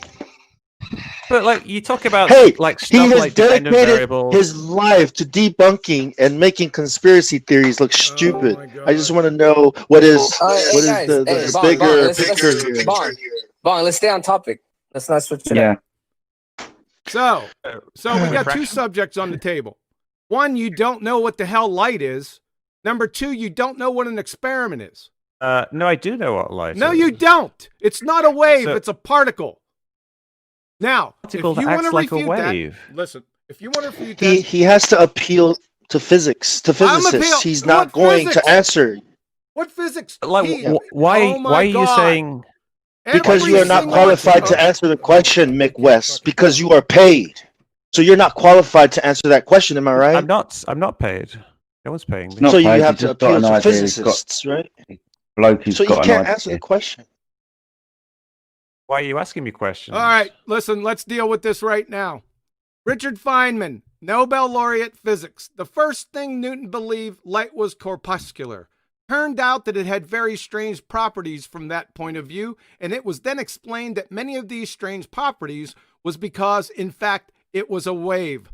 But like you talk about, like He stuff has like dependent dedicated variables. his life to debunking and making conspiracy theories look stupid. I just want to know what is the bigger picture here. Bong, let's stay on topic. Let's not switch it up. So we got two subjects on the table. One, you don't know what the hell light is. Number two, you don't know what an experiment is. No, I do know what light No, is. you don't. It's not a wave. So- It's a particle. Now, if you Particle that want acts to like a refute wave. that, listen. If you want to refute that, He has to appeal to physics, to physicists. He's not going to answer. What physics? Like, Oh why my are you God. saying? Because you are not qualified to answer the question, Mick West, because you are paid. So you're not qualified to answer that question, am I right? I'm not paid. No one's paying me. So you have to appeal to physicists, right? So you can't answer the question. Why are you asking me questions? All right, listen, let's deal with this right now. Richard Feynman, Nobel laureate physics. The first thing Newton believed, light was corpuscular. Turned out that it had very strange properties from that point of view, and it was then explained that many of these strange properties was because, in fact, it was a wave,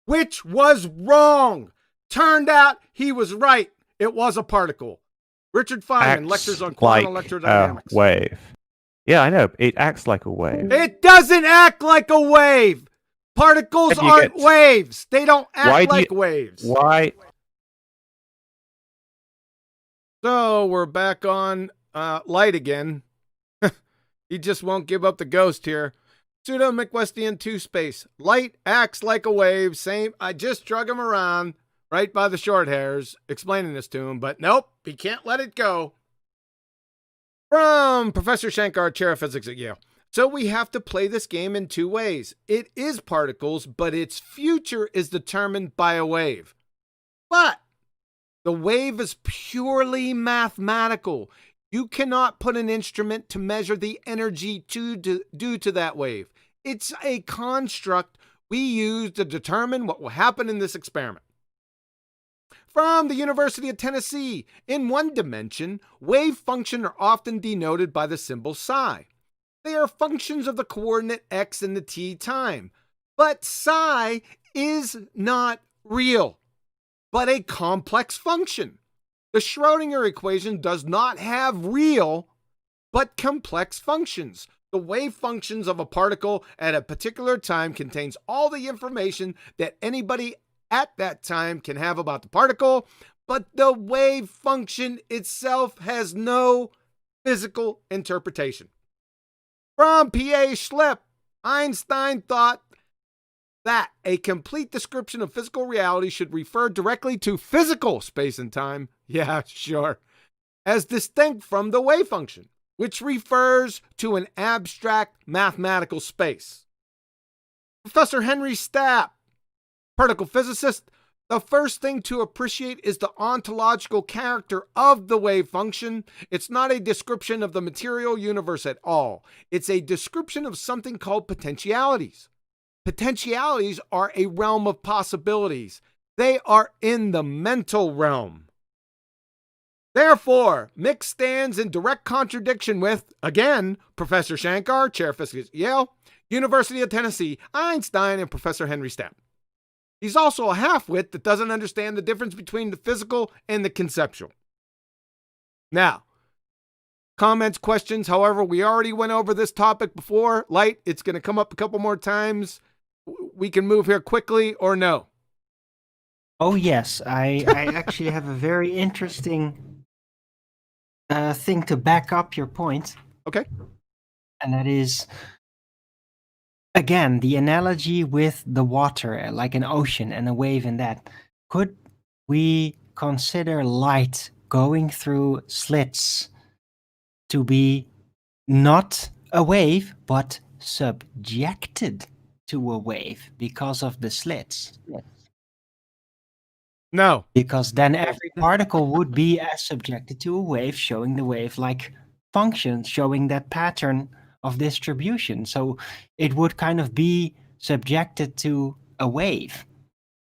which was wrong. Turned out he was right. It was a particle. Richard Feynman lectures on quantum electrodynamics. Wave. Yeah, I know. It acts like a wave. It doesn't act like a wave. Particles aren't waves. They don't act like waves. Why? So we're back on Lite again. He just won't give up the ghost here. Pseudo Mick Westian 2 space. Lite acts like a wave. Same. I just drug him around right by the short hairs, explaining this to him, but nope, he can't let it go. From Professor Shankar, Chair of Physics at Yale. So we have to play this game in two ways. It is particles, but its future is determined by a wave. But the wave is purely mathematical. You cannot put an instrument to measure the energy due to that wave. It's a construct we use to determine what will happen in this experiment. From the University of Tennessee, in one dimension, wave functions are often denoted by the symbol psi. They are functions of the coordinate x and the t time. But psi is not real, but a complex function. The Schrödinger equation does not have real, but complex functions. The wave functions of a particle at a particular time contains all the information that anybody at that time can have about the particle, but the wave function itself has no physical interpretation. From P.A. Schlipp, Einstein thought that a complete description of physical reality should refer directly to physical space and time, yeah, sure, as distinct from the wave function, which refers to an abstract mathematical space. Professor Henry Stapp, particle physicist, the first thing to appreciate is the ontological character of the wave function. It's not a description of the material universe at all. It's a description of something called potentialities. Potentialities are a realm of possibilities. They are in the mental realm. Therefore, Mick stands in direct contradiction with, again, Professor Shankar, Chair of Physics at Yale, University of Tennessee, Einstein, and Professor Henry Stapp. He's also a half-wit that doesn't understand the difference between the physical and the conceptual. Now, comments, questions, however, we already went over this topic before. Lite, it's going to come up a couple more times. We can move here quickly or no? Oh, yes. I actually have a very interesting thing to back up your point. Okay. And that is, again, the analogy with the water, like an ocean and a wave in that. Could we consider light going through slits to be not a wave, but subjected to a wave because of the slits? No. Because then every particle would be as subjected to a wave, showing the wave-like function, showing that pattern of distribution. So it would kind of be subjected to a wave.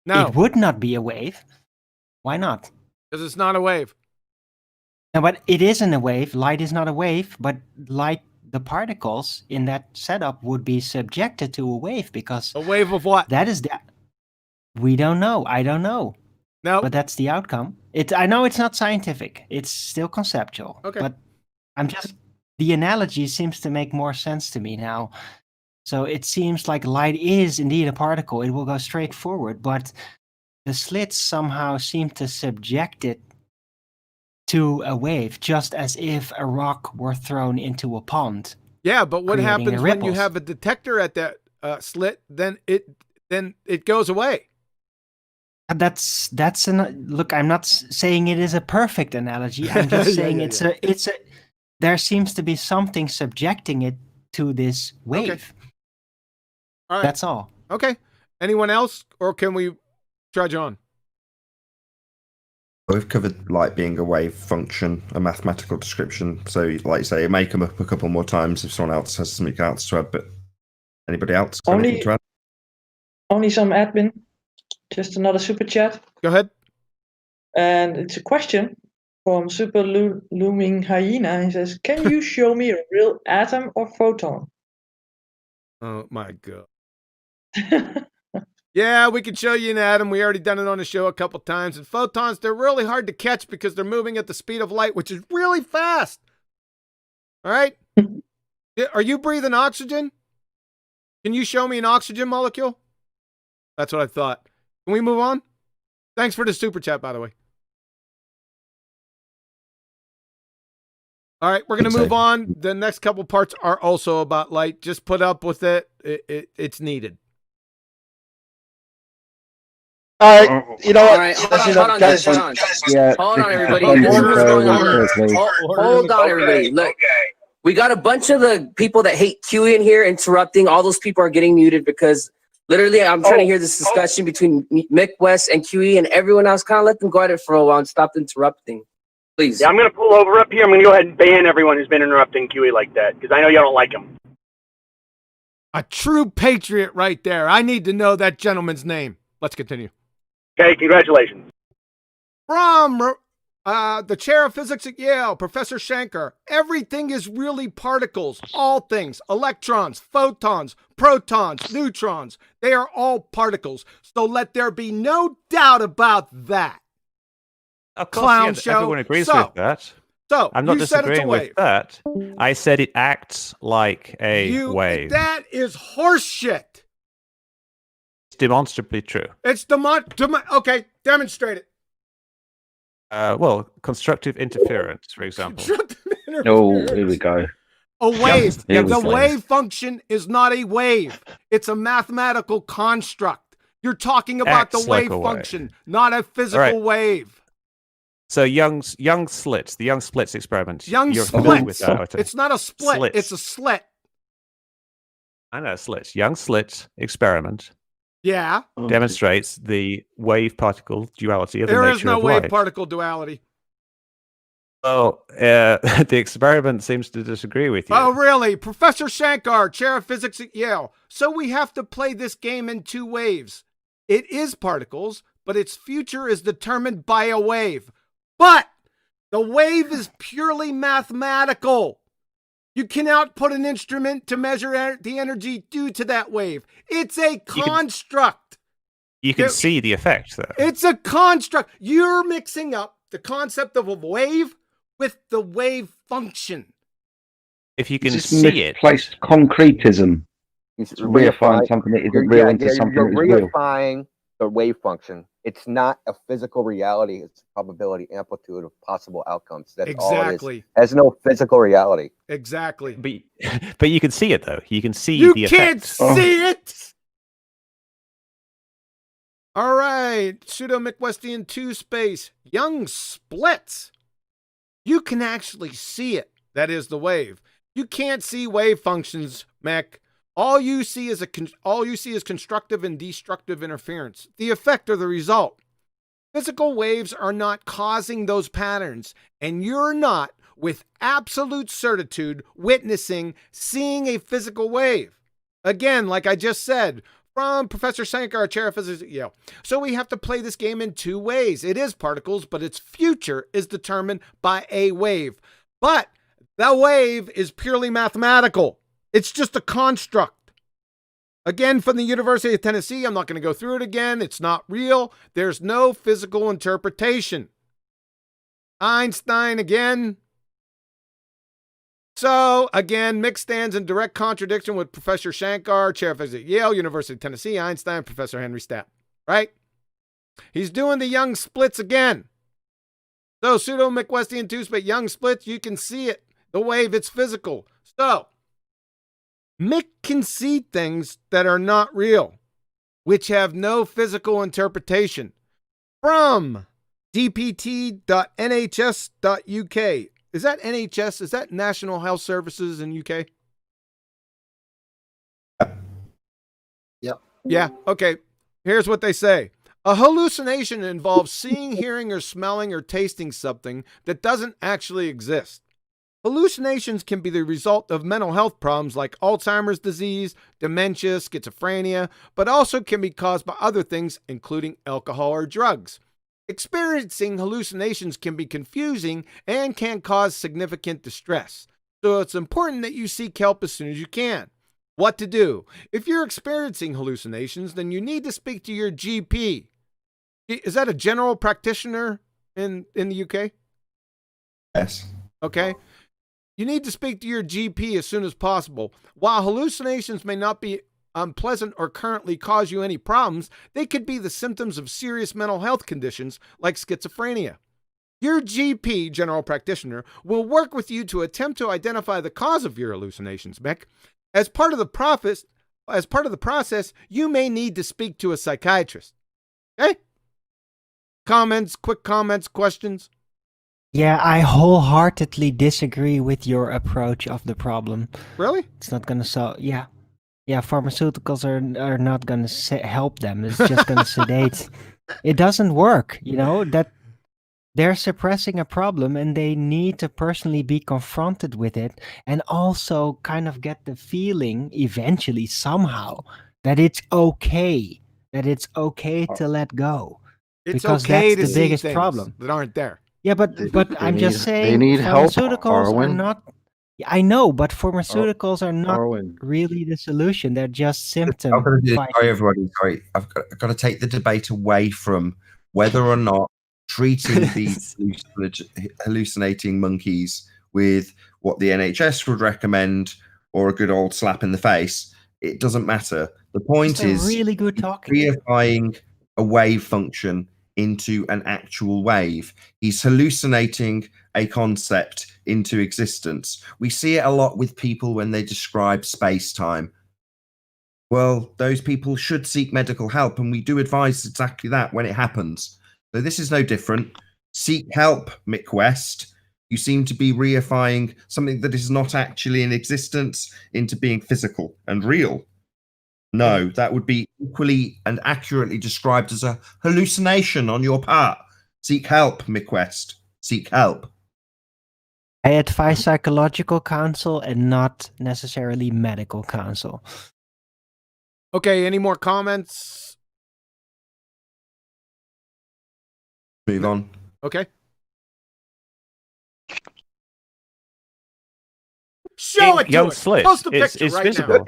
No. It would not be a wave. Why not? Because it's not a wave. No, but it isn't a wave. Light is not a wave, but light, the particles in that setup would be subjected to a wave because... A wave of what? That is that. We don't know. I don't know. No. But that's the outcome. I know it's not scientific. It's still conceptual. Okay. But the analogy seems to make more sense to me now. So it seems like light is indeed a particle. It will go straight forward, but the slits somehow seem to subject it to a wave, just as if a rock were thrown into a pond. Yeah, but what happens when you ripples. have a detector at that slit? Then it goes away. Look. I'm not saying it is a perfect analogy. I'm just saying there seems to be something subjecting it to this wave. Okay. All right. That's all. Okay. Anyone else, or can we trudge on? We've covered light being a wave function, a mathematical description. So, like you say, it may come up a couple more times if someone else has something else to add. But anybody else got anything to add? Only some admin. Just another super chat. Go ahead. And it's a question from Super Looming Hyena. He says, "Can you show me a real atom or photon?" Oh my god. Yeah, we can show you an atom. We already done it on the show a couple times. And photons, they're really hard to catch because they're moving at the speed of light, which is really fast. All right? Are you breathing oxygen? Can you show me an oxygen molecule? That's what I thought. Can we move on? Thanks for the super chat, by the way. All right, we're going to move on. The next couple parts are also about light. Just put up with it. It's needed. All right, you know what? All right, hold on, guys. Hold on. Yeah, Hold on, everybody. This is what's going on here. Hold on, everybody. Look, we got a bunch of the people that hate QE in here interrupting. All those people are getting muted because literally I'm trying to hear this discussion between Mick, West, and QE, and everyone else. Kind of let them go at it for a while and stop interrupting. Please. Yeah, I'm going to pull over up here. I'm going to go ahead and ban everyone who's been interrupting QE like that because I know y'all don't like him. A true patriot right there. I need to know that gentleman's name. Let's continue. Okay, congratulations. From the chair of physics at Yale, Professor Shankar, everything is really particles. All things, electrons, photons, protons, neutrons, they are all particles. So let there be no doubt about that. Of course, Clown yeah, show. everyone agrees with that. So I'm not you said it's a disagreeing wave. with that. I said it acts like a wave. That is horseshit. It's demonstrably true. It's okay, demonstrate it. Well, constructive interference, for example. Oh, here we go. A wave. Here we The go. wave function is not a wave. It's a mathematical construct. You're talking about the Acts like wave a wave. function, not a physical All right. wave. So young slits, the young splits experiment. Young You're familiar with splits. that, It's not a split. Slits. It's a slit. I know slits. Young slits experiment Yeah. demonstrates the wave-particle duality of the There nature is no of wave light. particle duality. Well, the experiment seems to disagree with you. Oh, really? Professor Shankar, chair of physics at Yale. So we have to play this game in two waves. It is particles, but its future is determined by a wave. But the wave is purely mathematical. You cannot put an instrument to measure the energy due to that wave. It's a construct. You can see the effect, though. It's a construct. You're mixing up the concept of a wave with the wave function. If you can It's see it. misplaced concretism. It's reifying something that isn't real into something you're that is real. reifying the wave function. It's not a physical reality. It's a probability amplitude of possible outcomes. That's all it Exactly. is. It has no physical reality. Exactly. But you can see it, though. You can see You the can't effect. see it. All right. Pseudo Westian 2 space. Young splits. You can actually see it. That is the wave. You can't see wave functions, Mac. All you see is constructive and destructive interference. The effect or the result. Physical waves are not causing those patterns, and you're not, with absolute certitude, witnessing, seeing a physical wave. Again, like I just said, from Professor Shankar, chair of physics at Yale. So we have to play this game in two ways. It is particles, but its future is determined by a wave. But the wave is purely mathematical. It's just a construct. Again, from the University of Tennessee, I'm not going to go through it again. It's not real. There's no physical interpretation. Einstein again. So, again, Mick stands in direct contradiction with Professor Shankar, chair of physics at Yale, University of Tennessee, Einstein, Professor Henry Stapp. Right? He's doing the young splits again. So, pseudo Westian 2 space, young splits, you can see it. The wave, it's physical. So, Mick can see things that are not real, which have no physical interpretation. From dpt.nhs.uk. Is that NHS? Is that National Health Services in UK? Yep. Yeah, okay. Here's what they say. A hallucination involves seeing, hearing, or smelling or tasting something that doesn't actually exist. Hallucinations can be the result of mental health problems like Alzheimer's disease, dementia, schizophrenia, but also can be caused by other things, including alcohol or drugs. Experiencing hallucinations can be confusing and can cause significant distress. So it's important that you seek help as soon as you can. What to do? If you're experiencing hallucinations, then you need to speak to your GP. Is that a general practitioner in the UK? Yes. Okay. You need to speak to your GP as soon as possible. While hallucinations may not be unpleasant or currently cause you any problems, they could be the symptoms of serious mental health conditions like schizophrenia. Your GP, general practitioner, will work with you to attempt to identify the cause of your hallucinations, Mick. As part of the process, you may need to speak to a psychiatrist. Okay? Comments, quick comments, questions? Yeah, I wholeheartedly disagree with your approach of the problem. Really? It's not going to solve. Yeah. Yeah, pharmaceuticals are not going to help them. It's just going to sedate. It doesn't work, that they're suppressing a problem and they need to personally be confronted with it and also kind of get the feeling eventually somehow that it's okay, to let go. It's because okay that's to the biggest see things problem. that aren't there. Yeah, but I'm just saying they need help, pharmaceuticals are Arwen. not. I know, but pharmaceuticals are not Arwen. really the solution. They're just I'm symptom going to do fighting. sorry, everybody. Sorry, I've got to take the debate away from whether or not treating these hallucinating monkeys with what the NHS would recommend or a good old slap in the face. It doesn't matter. The point Just a is really good talking. reifying a wave function into an actual wave. He's hallucinating a concept into existence. We see it a lot with people when they describe space-time. Well, those people should seek medical help, and we do advise exactly that when it happens. So this is no different. Seek help, Mick West. You seem to be reifying something that is not actually in existence into being physical and real. No, that would be equally and accurately described as a hallucination on your part. Seek help, Mick West. Seek help. I advise psychological counsel and not necessarily medical counsel. Okay, any more comments? Move on. Okay. Show it to Young us. Slit. Post a It's picture right visible.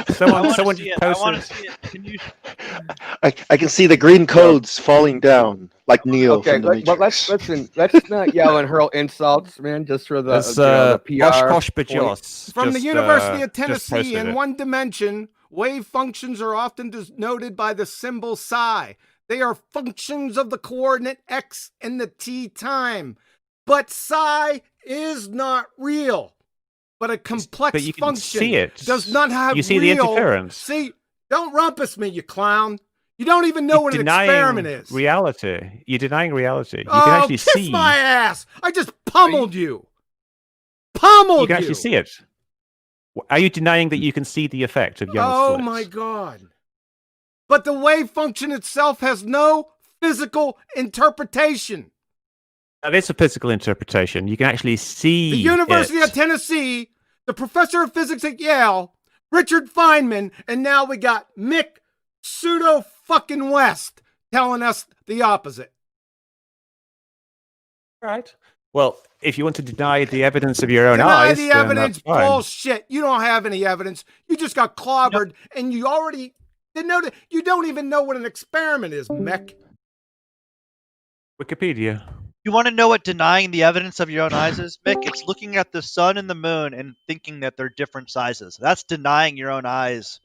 Someone I posted. want to see it. Can you? I can see the green codes falling down like Neo Okay, from the but Matrix. let's not yell and hurl insults, man, just for the, It's the PR. Posh point. Bajos. From the just, University of just Tennessee, posted in it. one dimension, wave functions are often denoted by the symbol psi. They are functions of the coordinate x and the t time. But psi is not real. But a complex But you can function see it. does not have You see real... the interference. See, don't rumpus me, you clown. You don't even know what an experiment is. Reality. You're denying reality. You Oh, can actually kiss see. my ass! I just pummeled you. Pummeled You can actually see it. Are you denying that you can see the effect of young Oh Slit? my God. But the wave function itself has no physical interpretation. That is a physical interpretation. You can actually see The University it. of Tennessee, the professor of physics at Yale, Richard Feynman, and now we got Mick Pseudo fucking West telling us the opposite. Right. Well, if you want to deny the evidence of your own Deny eyes, the then evidence, that's fine. bullshit. You don't have any evidence. You just got clobbered, and you already denoted. You don't even know what an experiment is, Mick. Wikipedia. You want to know what denying the evidence of your own eyes is, Mick? It's looking at the sun and the moon and thinking that they're different sizes. That's denying your own eyes.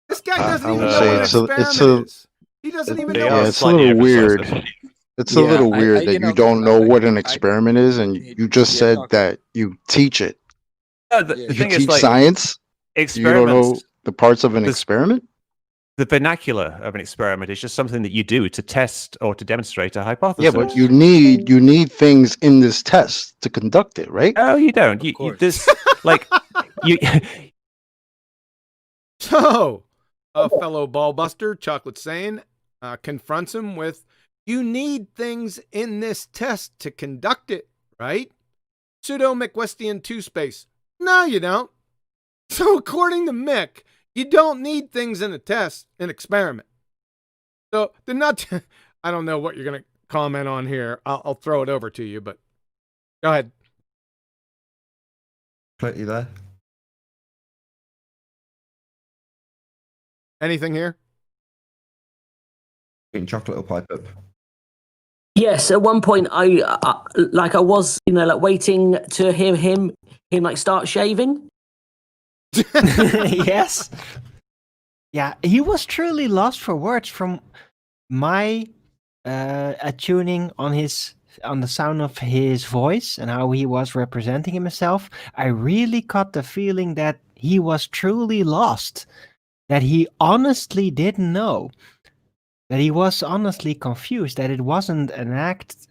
This guy doesn't even would know say what an it's a- experiment it's a- is. He doesn't even Yeah, know what it's a little weird. It's a little weird that you don't know what an experiment is, and you just said that you teach it. The You thing is, teach like, science. You don't know experiments- the parts of an experiment. The vernacular of an experiment is just something that you do to test or to demonstrate a hypothesis. Yeah, but you need things in this test to conduct it, right? Oh, you don't. You this like you. So, a fellow ballbuster, Chocolate Sane, confronts him with, "You need things in this test to conduct it, right?" Pseudo Westian 2 space. No, you don't. So, according to Mick, you don't need things in a test, an experiment. So, they're not. I don't know what you're going to comment on here. I'll throw it over to you, but go ahead. Clint, you there? Anything here? Eating chocolate will pipe up. Yes, at one point I was, like waiting to hear him like start shaving. Yes. Yeah, he was truly lost for words from my attuning on the sound of his voice and how he was representing himself. I really caught the feeling that he was truly lost, that he honestly didn't know, that he was honestly confused, that it wasn't an act,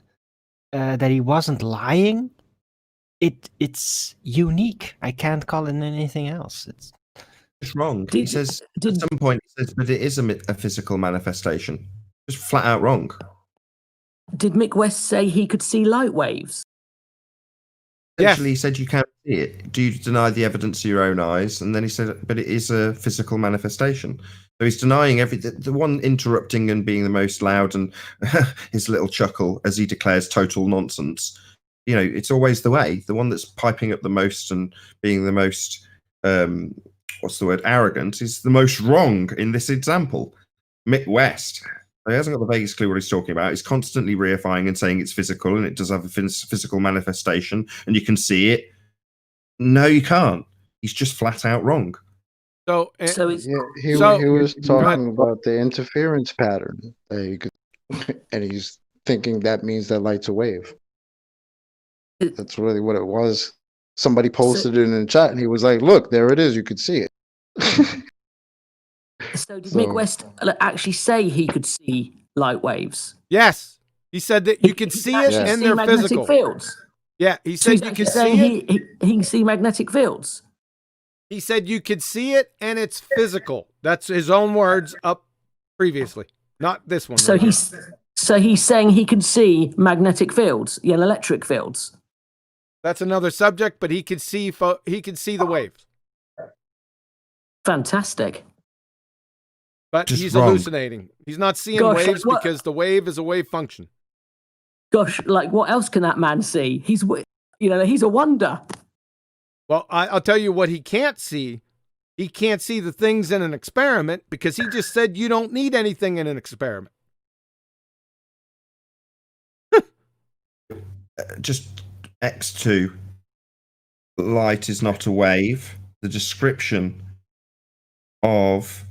that he wasn't lying. It's unique. I can't call it anything else. It's wrong. He says at some point, he says, but it is a physical manifestation. Just flat out wrong. Did Mick West say he could see light waves? Actually, he said you can't see it. Do you deny the evidence of your own eyes? And then he said, but it is a physical manifestation. So he's denying everything. The one interrupting and being the most loud and his little chuckle as he declares total nonsense. You know, it's always the way. The one that's piping up the most and being the most, arrogant is the most wrong in this example. Mick West. He hasn't got the vaguest clue what he's talking about. He's constantly reifying and saying it's physical and it does have a physical manifestation and you can see it. No, you can't. He's just flat out wrong. So he was talking about the interference pattern. And he's thinking that means that light's a wave. That's really what it was. Somebody posted it in the chat and he was like, look, there it is. You could see it. So did Mick West actually say he could see light waves? Yes. He said that you could see it and they're magnetic physical. Fields. Yeah, he said you could see it. He can see magnetic fields. He said you could see it and it's physical. That's his own words up previously, not this one. So he's saying he can see magnetic fields, electric fields. That's another subject, but he could see the waves. Fantastic. But Just he's wrong. hallucinating. He's not seeing waves because the wave is a wave function. Gosh, like what else can that man see? He's a wonder. Well, I'll tell you what he can't see. He can't see the things in an experiment because he just said you don't need anything in an experiment. Just X2. Light is not a wave. The description of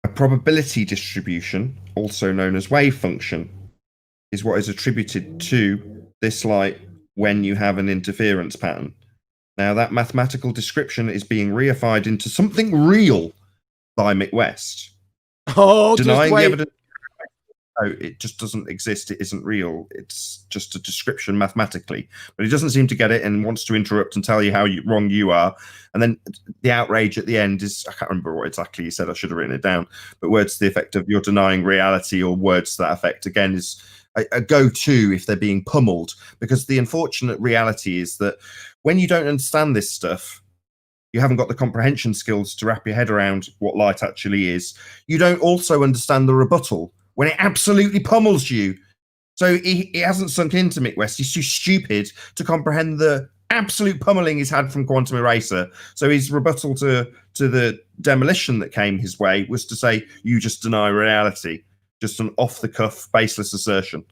a probability distribution, also known as wave function, is what is attributed to this light when you have an interference pattern. Now, that mathematical description is being reified into something real by Mick West. Oh, denying just wait. the evidence. No, it just doesn't exist. It isn't real. It's just a description mathematically. But he doesn't seem to get it and wants to interrupt and tell you how wrong you are. And then the outrage at the end is, I can't remember what exactly he said. I should have written it down. But words to the effect of you're denying reality, or words to that effect, again, is a go-to if they're being pummeled. Because the unfortunate reality is that when you don't understand this stuff, you haven't got the comprehension skills to wrap your head around what light actually is. You don't also understand the rebuttal when it absolutely pummels you. So he hasn't sunk into Mick West. He's too stupid to comprehend the absolute pummeling he's had from Quantum Eraser. So his rebuttal to the demolition that came his way was to say, you just deny reality. Just an off-the-cuff, baseless assertion.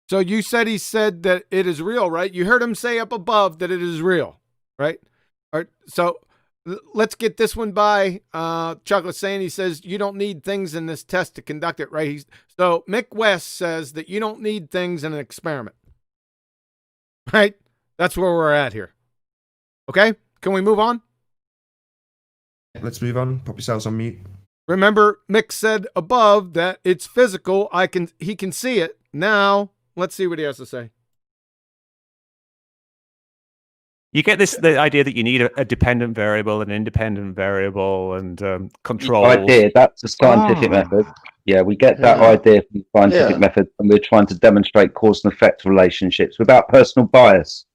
So you said he said that it is real, right? You heard him say up above that it is real, right? All right, so let's get this one by Chocolate saying he says you don't need things in this test to conduct it, right? So Mick West says that you don't need things in an experiment, right? That's where we're at here. Okay, can we move on? Let's move on. Pop yourselves on mute. Remember, Mick said above that it's physical. He can see it. Now, let's see what he has to say. You get the idea that you need a dependent variable, an independent variable, and control. Idea, that's the scientific method. Yeah, we get that idea from the scientific method, and we're trying to demonstrate cause and effect relationships without personal bias.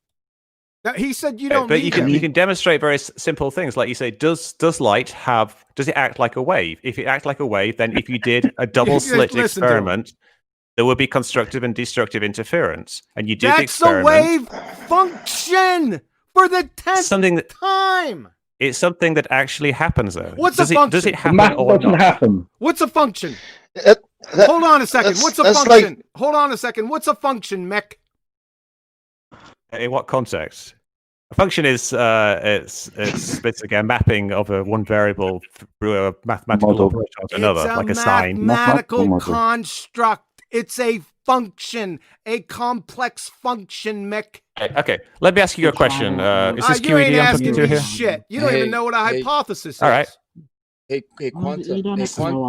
Now, he said you don't but need you can demonstrate very simple things, like you say, does light does it act like a wave? If it acts like a wave, then if you did a double slit listen to him. experiment, there would be constructive and destructive interference, and you did the That's the experiment. wave function for the 10th time. It's something that actually happens, though. What's a function? Does it The happen math or doesn't not? happen. What's a function? Hold on a second. What's a function? Hold on a second. What's a function, Mick? In what context? A function is it's basically a mapping of one variable through a mathematical Model. operation to another, It's like a sign. mathematical model. construct. It's a function, a complex function, Mick. Okay, let me ask you a question. Is this You ain't QED I'm asking talking to me here? shit. You don't even know what a hypothesis is. All right. Hey, Quantum. Quantum.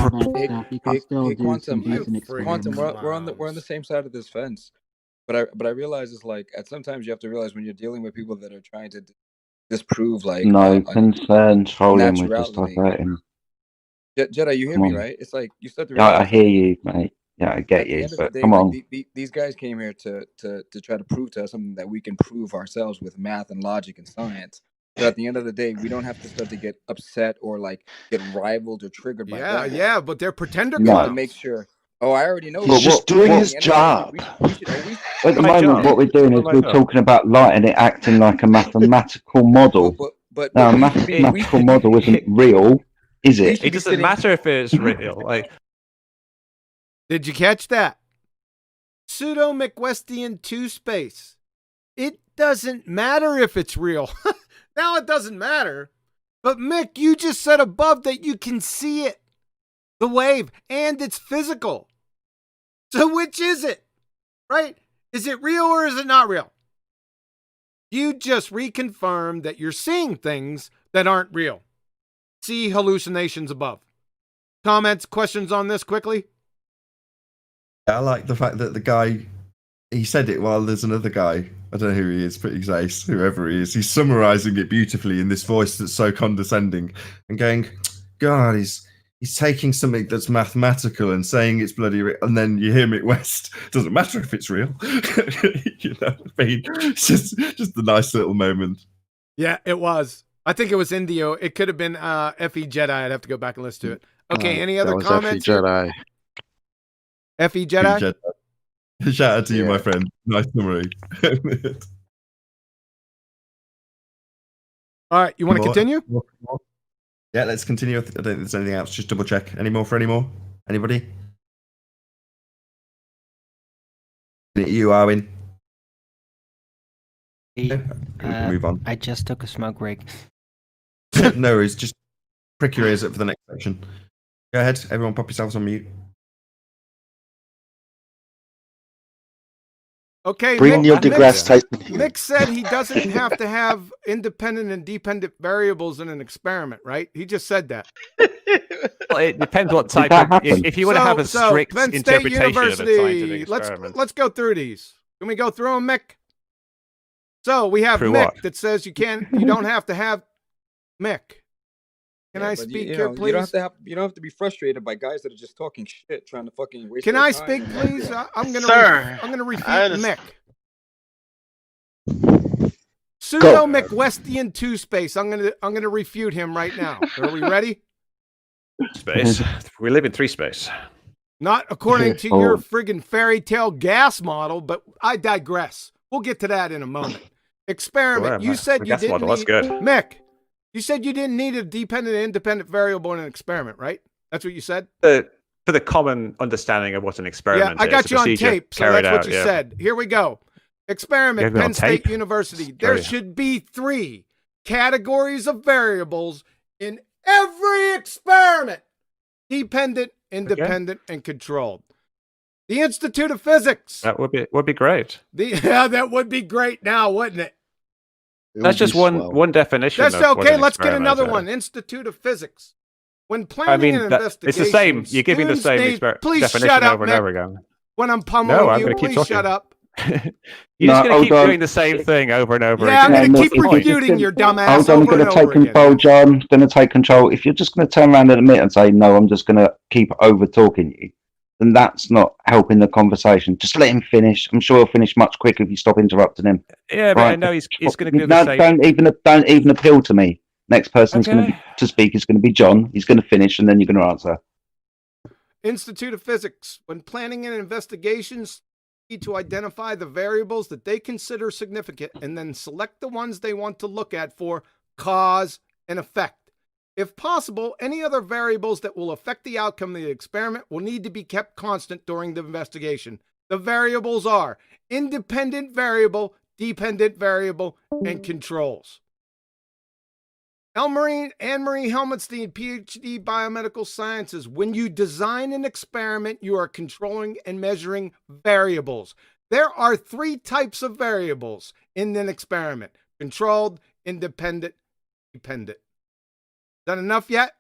We're on the same side of this fence. But I realize it's like sometimes you have to realize when you're dealing with people that are trying to disprove like No controlling with just naturality. diverting. Jedi, you hear Come me on. right? It's like you start to Yeah, I realize. hear you, mate. Yeah, I get At the you. end of the But day, come like on. these guys came here to try to prove to us something that we can prove ourselves with math and logic and science. So at the end of the day, we don't have to start to get upset or like get rivaled or triggered by that. Yeah, but they're pretender We have to clowns. make sure. Oh, I already know. He's just doing his job. At the moment, what we're doing is we're talking about light and it acting like a mathematical model. But now, a mathematical model isn't real, is it? It doesn't matter if it's real. Like, did you catch that? Pseudo McWestian 2 space. It doesn't matter if it's real. Now it doesn't matter. But Mick, you just said above that you can see it. The wave, and it's physical. So which is it? Right? Is it real or is it not real? You just reconfirmed that you're seeing things that aren't real. See hallucinations above. Comments, questions on this quickly? I like the fact that the guy, he said it while there's another guy, I don't know who he is, but he's ace, whoever he is, he's summarising it beautifully in this voice that's so condescending and going, God, he's taking something that's mathematical and saying it's bloody real, and then you hear Mick West. Doesn't matter if it's real. You know what I mean? It's just a nice little moment. Yeah, it was. I think it was Indio. It could have been FE Jedi. I'd have to go back and listen to it. Okay, any other comments? FE Jedi. FE Jedi? Shout out to you, my friend. Nice summary. All right, you want to More? continue? Yeah, let's continue. I don't think there's anything else. Just double check. Any more? Anybody? You, Arwin. Move on. I just took a smoke break. No worries. Just prick your ears up for the next section. Go ahead. Everyone pop yourselves on mute. Okay, Bring Neil deGrasse Tyson here. Mick said he doesn't have to have independent and dependent variables in an experiment, right? He just said that. Well, it depends what type of. If you want to have a strict Penn State interpretation of a University, scientific experiment, let's go through these. Can we go through them, Mick? So we have Through Mick what? that says you don't have to have Mick. Can I but speak you here, know, please? you don't have to be frustrated by guys that are just talking shit, trying to fucking waste. Can their I time. speak, please? I'm gonna Sir, I'm gonna refute I understand. Mick. Pseudo McWestian 2 space. I'm gonna refute him right now. Are we ready? space. We live in three space. Not according to your friggin' fairy tale gas model, but I digress. We'll get to that in a moment. Experiment. Sure, You said the you gas didn't model, that's need good. Mick. You said you didn't need a dependent and independent variable in an experiment, right? That's what you said? For the common understanding of what an experiment Yeah, I got is, you a on procedure tape, so carried that's what out, you yeah. said. Here we go. You Experiment, have me on Penn State tape? University. There Scary. should be 3 categories of variables in every experiment. Dependent, independent, and controlled. The Institute of Physics. That would be great. Yeah, that would be great now, wouldn't it? That's just one definition. That's of what okay. an Let's get experiment another is. one. Institute of Physics. When planning I mean, an it's investigation, the same. You're giving the same students please definition shut up, over and Mick. over again. When I'm pummeling No, I'm you, gonna keep please talking. shut up. You're just going to hold keep on. doing the same thing over and over Yeah, I'm again. going to keep refuting your dumb ass Hold on, I'm over going and to over take again. control, John. Going to take control. If you're just going to turn around in a minute and say, no, I'm just going to keep over talking you, then that's not helping the conversation. Just let him finish. I'm sure he'll finish much quicker if you stop interrupting him. Yeah, but I know he's going to do the No, same. don't even appeal to me. Next person to speak is going to be John. He's going to finish, and then you're going to answer. Institute of Physics. When planning an investigation, need to identify the variables that they consider significant and then select the ones they want to look at for cause and effect. If possible, any other variables that will affect the outcome of the experiment will need to be kept constant during the investigation. The variables are independent variable, dependent variable, and controls. Anne-Marie Helmutstein, PhD, Biomedical Sciences. When you design an experiment, you are controlling and measuring variables. There are 3 types of variables in an experiment: controlled, independent, dependent. Is that enough yet?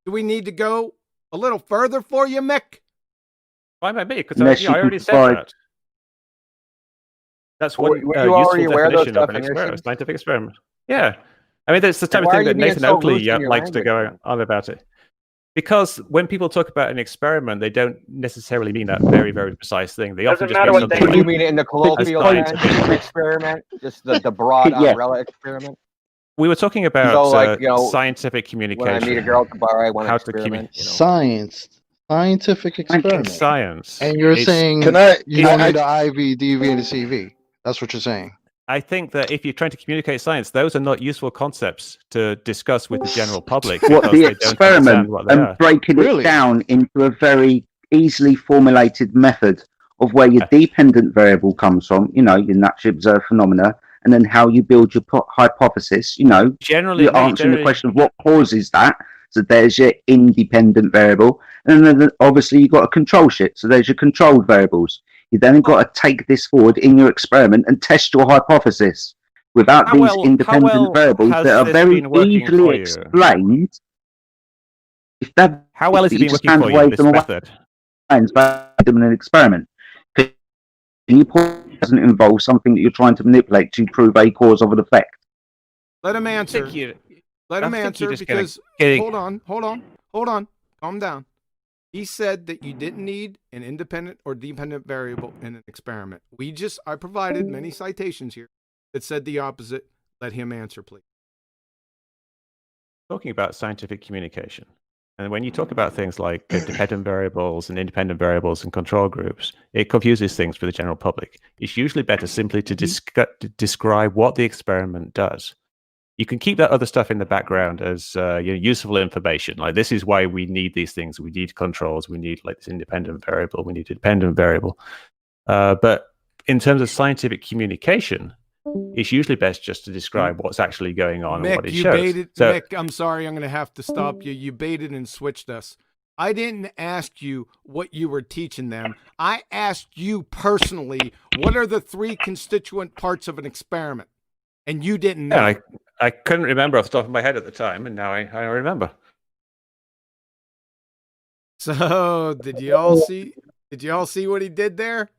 Do we need to go a little further for you, Mick? Why by me? Because I already said that. That's one useful definition of an experiment, scientific experiment. Yeah. I mean, that's the type of thing that Nathan Oakley likes to go on about it. Because when people talk about an experiment, they don't necessarily mean that very, very precise thing. They often just mean something like, you mean it in the colloquial sense, experiment, just the broad umbrella experiment. We were talking about scientific communication. When I meet a girl at the bar, I want to experiment. Scientific experiment. It's science. And you're saying you don't need an IV, DV, and a CV. That's what you're saying. I think that if you're trying to communicate science, those are not useful concepts to discuss with the general public. What the experiment and breaking it down into a very easily formulated method of where your dependent variable comes from, your naturally observed phenomena, and then how you build your hypothesis. Generally, you're answering the question of what causes that. So there's your independent variable, and then obviously you've got a control shit. So there's your controlled variables. You then got to take this forward in your experiment and test your hypothesis. Without these independent variables that are very easily explained, how well has it been working for you, this method? In an experiment, can you doesn't involve something that you're trying to manipulate to prove a cause of an effect? Let him answer. Let him answer because hold on, calm down. He said that you didn't need an independent or dependent variable in an experiment. I provided many citations here that said the opposite. Let him answer, please. Talking about scientific communication. And when you talk about things like dependent variables and independent variables and control groups, it confuses things for the general public. It's usually better simply to describe what the experiment does. You can keep that other stuff in the background as useful information. Like, this is why we need these things. We need controls. We need this independent variable. We need a dependent variable. But in terms of scientific communication, it's usually best just to describe what's actually going on and what it shows. Mick, I'm sorry, I'm going to have to stop you. You baited and switched us. I didn't ask you what you were teaching them. I asked you personally, what are the 3 constituent parts of an experiment? And you didn't know. Yeah, I couldn't remember off the top of my head at the time, and now I remember. So, did you all see what he did there?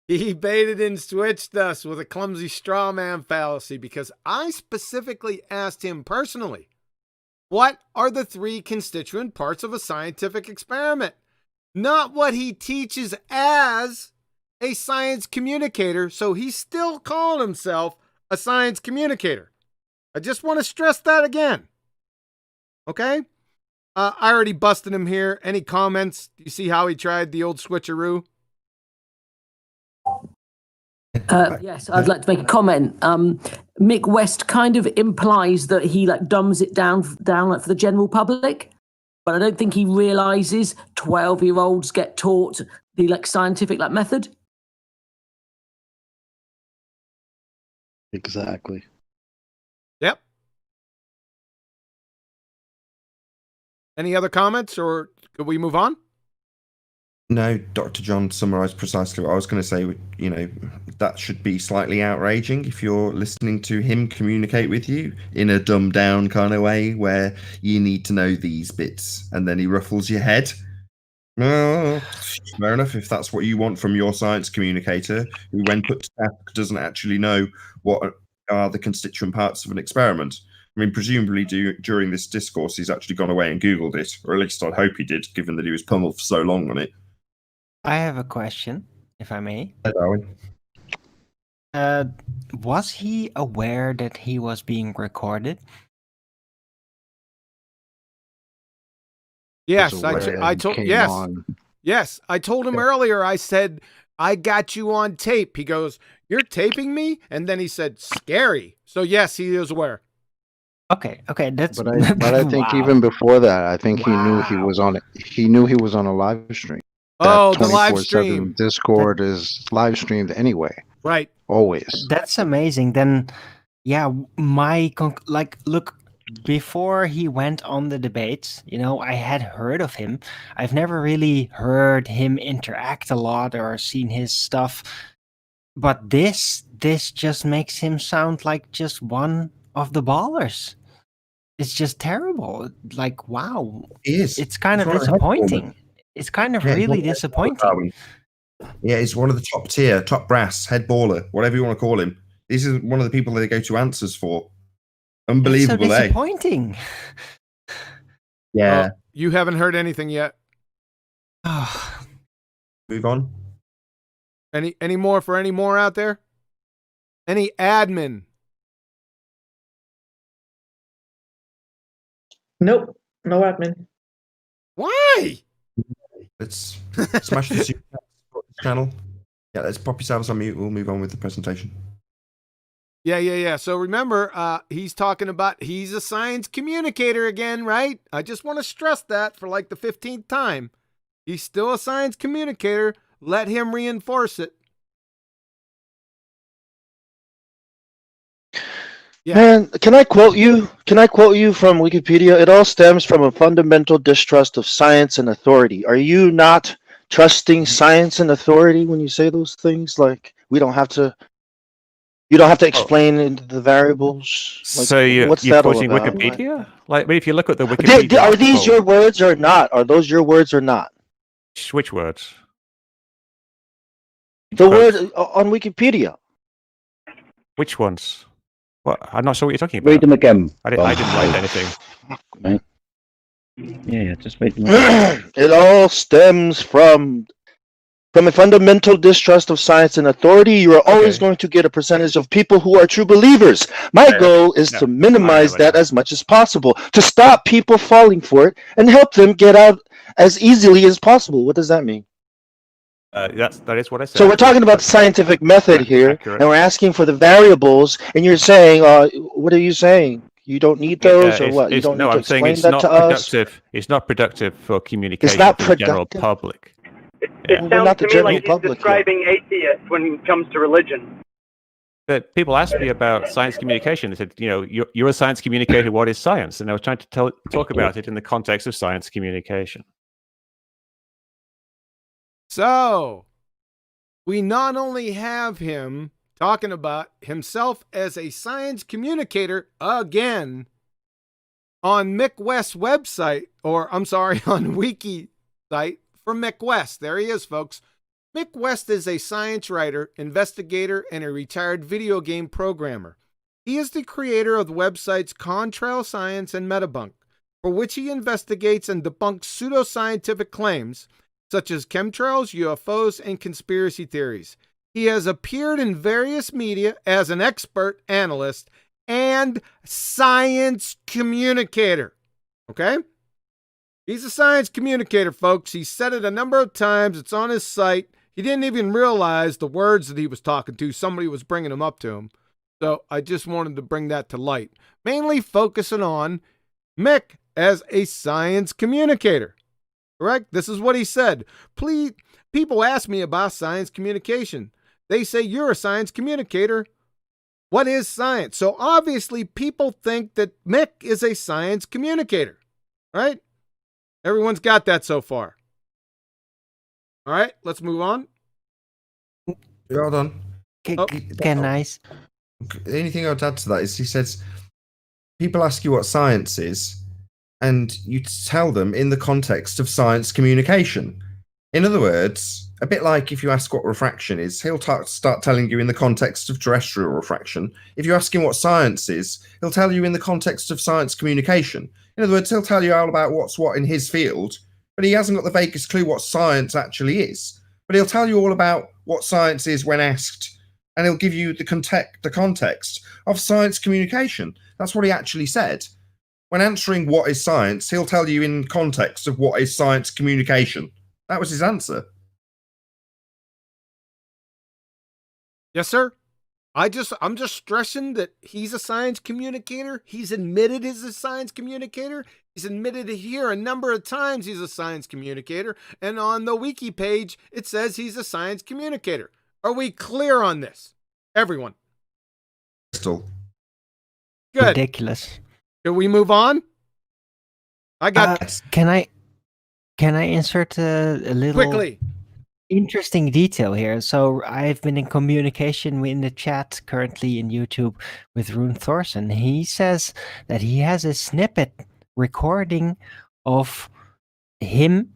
He baited and switched us with a clumsy straw man fallacy because I specifically asked him personally, what are the 3 constituent parts of a scientific experiment? Not what he teaches as a science communicator, so he's still calling himself a science communicator. I just want to stress that again. Okay? I already busted him here. Any comments? Do you see how he tried the old switcheroo? Yes, I'd like to make a comment. Mick West kind of implies that he dumbs it down for the general public, but I don't think he realizes 12-year-olds get taught the scientific method. Exactly. Yep. Any other comments, or could we move on? No, Dr. John summarized precisely what I was going to say. That should be slightly outraging if you're listening to him communicate with you in a dumbed down kind of way where you need to know these bits and then he ruffles your head. Well, fair enough if that's what you want from your science communicator, who when put to task doesn't actually know what are the constituent parts of an experiment. I mean, presumably during this discourse, he's actually gone away and Googled it, or at least I'd hope he did, given that he was pummeled for so long on it. I have a question, if I may. Hi, Darwin. Was he aware that he was being recorded? Yes, I told. Yes, yes, I told him earlier. I said, "I got you on tape." He goes, "You're taping me?" And then he said, "Scary." So yes, he is aware. Okay, that's. But I think Wow. even before that, I think he knew he was on it. He knew he was on a live stream. Oh, the live 24/7 stream. Discord is live streamed anyway. Right. Always. That's amazing. Then, yeah, look, before he went on the debates, I had heard of him. I've never really heard him interact a lot or seen his stuff. But this just makes him sound like just one of the ballers. It's just terrible. Like, wow. He is. It's kind He's of one of the head disappointing. ballers. It's kind of Yeah, he's really one of the head disappointing. Yeah, he's one of the top tier, top brass, head baller, whatever you want to call him. This is one of the people that they go to answers for. Unbelievable, It's so eh? disappointing. Yeah. You haven't heard anything yet. Move on. Any more for any more out there? Any admin? Nope, no admin. Why? Let's smash the super channel. Yeah, let's pop yourselves on mute. We'll move on with the presentation. Yeah. So remember, he's talking about he's a science communicator again, right? I just want to stress that for like the 15th time. He's still a science communicator. Let him reinforce it. Yeah. Man, can I quote you? Can I quote you from Wikipedia? It all stems from a fundamental distrust of science and authority. Are you not trusting science and authority when you say those things? Like, you don't have to explain into the variables. Like, So you're what's that all quoting about? Wikipedia? Like, if you look at the Wikipedia, Are these article- your words or not? Are those your words or not? Which words? The word on Wikipedia. Which ones? What? I'm not sure what you're talking about. Read them again. I didn't write anything. Right. Yeah, just read them. It all stems from a fundamental distrust of science and authority. You are always going to get a percentage of people who are true believers. My goal is to minimize that as much as possible, to stop people falling for it and help them get out as easily as possible. What does that mean? That is what I said. So we're talking about the scientific method here, Accurate. and we're asking for the variables, and you're saying, what are you saying? You don't need those, or what? You don't need to I'm saying explain it's that not to us? productive. It's not productive for communication not to the general productive? public. It We're sounds not the to me general like he's public here. describing atheists when it comes to religion. But people ask me about science communication. They said, you're a science communicator. What is science? And I was trying to talk about it in the context of science communication. So we not only have him talking about himself as a science communicator again on Mick West's website, or I'm sorry, on Wiki site for Mick West. There he is, folks. Mick West is a science writer, investigator, and a retired video game programmer. He is the creator of the websites Contrail Science and Metabunk, for which he investigates and debunks pseudoscientific claims such as chemtrails, UFOs, and conspiracy theories. He has appeared in various media as an expert analyst and science communicator. Okay? He's a science communicator, folks. He said it a number of times. It's on his site. He didn't even realize the words that he was talking to. Somebody was bringing them up to him. So I just wanted to bring that to light. Mainly focusing on Mick as a science communicator. Correct? This is what he said. Please, people ask me about science communication. They say, you're a science communicator. What is science? So obviously people think that Mick is a science communicator, right? Everyone's got that so far. All right, let's move on. Hold on. Nice. The only thing I'd add to that is he says, people ask you what science is, and you tell them in the context of science communication. In other words, a bit like if you ask what refraction is, he'll start telling you in the context of terrestrial refraction. If you ask him what science is, he'll tell you in the context of science communication. In other words, he'll tell you all about what's what in his field, but he hasn't got the vaguest clue what science actually is. but he'll tell you all about what science is when asked, and he'll give you the context of science communication. That's what he actually said. When answering what is science, he'll tell you in context of what is science communication. That was his answer. Yes, sir. I'm just stressing that he's a science communicator. He's admitted he's a science communicator. He's admitted here a number of times he's a science communicator. And on the wiki page, it says he's a science communicator. Are we clear on this? Everyone. Crystal. Good. Ridiculous. Can we move on? I got Can I insert a little quickly interesting detail here? So I've been in communication in the chat currently in YouTube with Rune Thorson. He says that he has a snippet recording of him,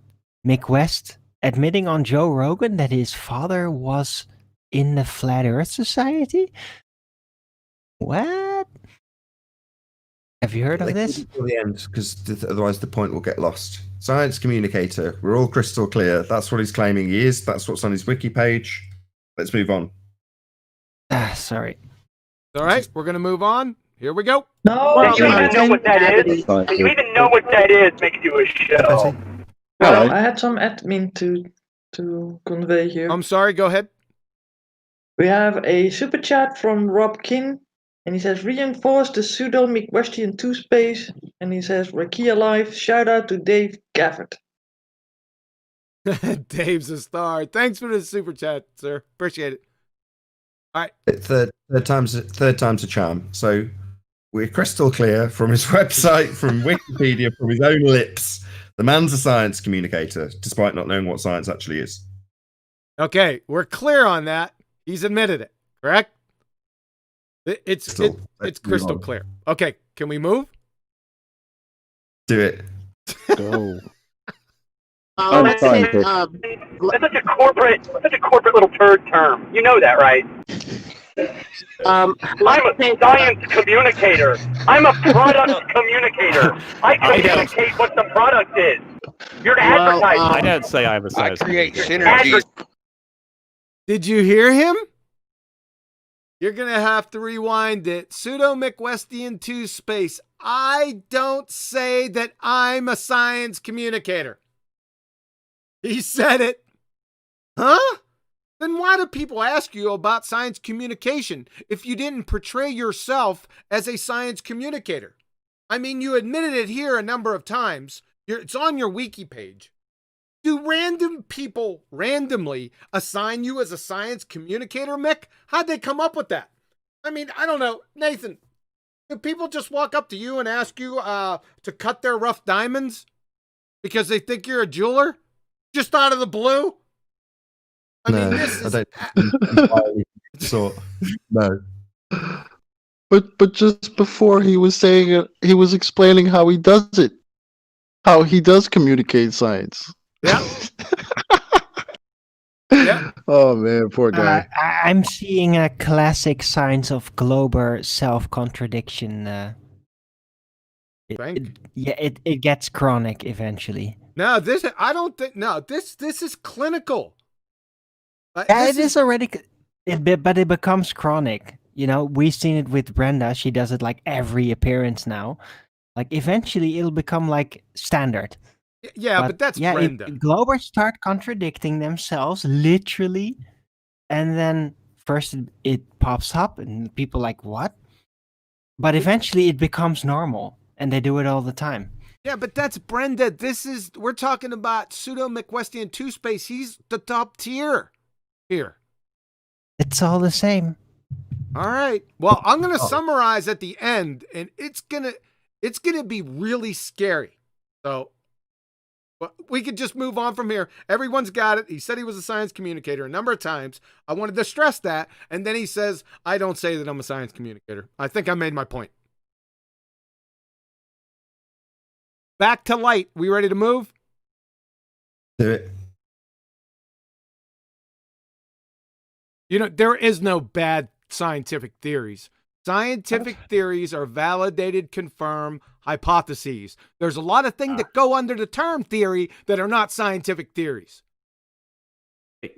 Mick West, admitting on Joe Rogan that his father was in the Flat Earth Society. What? Have you heard of this? Till the end, because otherwise the point will get lost. Science communicator. We're all crystal clear. That's what he's claiming he is. That's what's on his wiki page. Let's move on. Sorry. All right, we're going to move on. Here we go. No, well, do you even know what that is? Do you even know what that is? Makes you a show. Well, I had some admin to convey here. I'm sorry, go ahead. We have a super chat from Rob King, and he says, reinforce the pseudo Mick Westian 2 space, and he says, Rakia Live, shout out to Dave Gafford. Dave's a star. Thanks for the super chat, sir. Appreciate it. All right. Third time's a charm. So we're crystal clear from his website, from Wikipedia, from his own lips. The man's a science communicator, despite not knowing what science actually is. Okay, we're clear on that. He's admitted it, correct? It's crystal clear. Okay, can we move? Do it. Go. That's such a corporate little turd term. You know that, right? I'm a science communicator. I'm a product communicator. I communicate what the product is. You're an advertiser. I don't say I'm a science communicator. Did you hear him? You're going to have to rewind it. Pseudo Mick Westian 2 space. I don't say that I'm a science communicator. He said it. Huh? Then why do people ask you about science communication if you didn't portray yourself as a science communicator? I mean, you admitted it here a number of times. It's on your wiki page. Do random people randomly assign you as a science communicator, Mick? How'd they come up with that? I mean, I don't know. Nathan, do people just walk up to you and ask you to cut their rough diamonds because they think you're a jeweler? Just out of the blue? I mean, this is... So, no. But just before he was saying it, he was explaining how he does it. How he does communicate science. Yeah. Yeah. Oh man, poor guy. I'm seeing a classic signs of global self-contradiction. It gets chronic eventually. No, this I don't think. No, this is clinical. It is already, but it becomes chronic. You know, we've seen it with Brenda. She does it like every appearance now. Like eventually, it'll become like standard. Yeah, but that's Brenda. Globers start contradicting themselves literally, and then first it pops up, and people like what? But eventually, it becomes normal, and they do it all the time. Yeah, but that's Brenda. We're talking about Pseudo Mick Westian 2 space. He's the top tier here. It's all the same. All right. Well, I'm going to summarize at the end, and it's going to be really scary. So we could just move on from here. Everyone's got it. He said he was a science communicator a number of times. I wanted to stress that. And then he says, I don't say that I'm a science communicator. I think I made my point. Back to Lite. We ready to move? Do it. You know, there is no bad scientific theories. Scientific theories are validated, confirmed hypotheses. There's a lot of things that go under the term theory that are not scientific theories.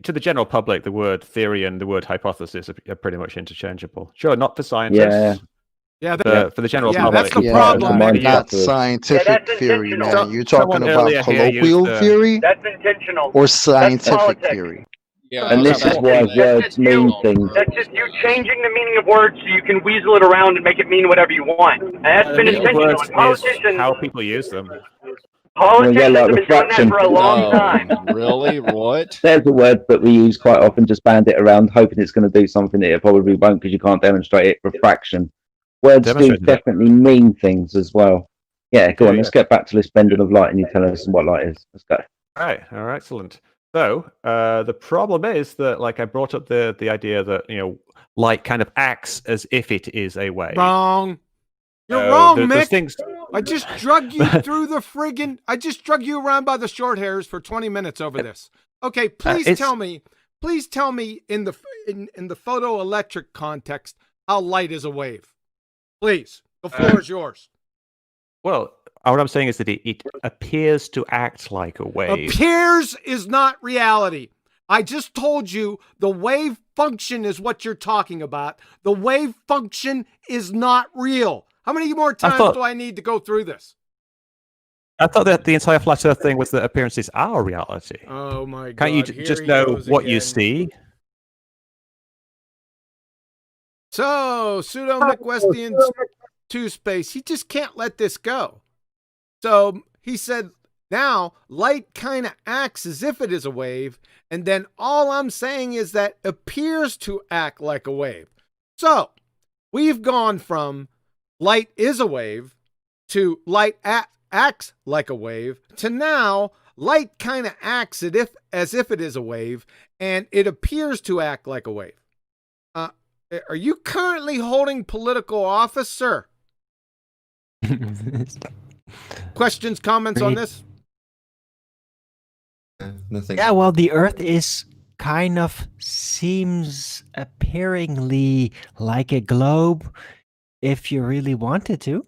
To the general public, the word theory and the word hypothesis are pretty much interchangeable. Sure, not for scientists. Yeah, for the general public. That's the problem. Not scientific theory, man. So- You're talking someone about earlier here colloquial used, theory That's intentional. or That's scientific politics. theory. And this is why words mean things. That's just you changing the meaning of words so you can weasel it around and make it mean whatever you want. And that's The been meaning of intentional. words And is politicians, how people use them. politicians have been doing that for a long time. Really? What? There's a word that we use quite often, just band it around, hoping it's going to do something that it probably won't because you can't demonstrate it. Refraction. Words do Demonstrate it. definitely mean things as well. Yeah, go on. Let's get back to this bending of light, and you tell us what light is. Let's go. All right, excellent. So the problem is that, like, I brought up the idea that light kind of acts as if it is a wave. Wrong. You're wrong, there's Mick. things. I just drug you through the friggin'. I just drug you around by the short hairs for 20 minutes over this. Okay, please tell me. Please tell me in the photoelectric context how light is a wave. Please, the floor is yours. Well, what I'm saying is that it appears to act like a wave. Appears is not reality. I just told you the wave function is what you're talking about. The wave function is not real. How many more times do I need to go through this? I thought that the entire flat Earth thing was that appearances are reality. Oh my God! Can't you just know what you see? So Pseudo Mick Westian's 2 space. He just can't let this go. So he said, now light kind of acts as if it is a wave, and then all I'm saying is that appears to act like a wave. So we've gone from light is a wave to light acts like a wave to now light kind of acts as if it is a wave, and it appears to act like a wave. Are you currently holding political office, sir? Questions, comments on this? Nothing. Yeah, well, the Earth is kind of seems appearingly like a globe if you really wanted to.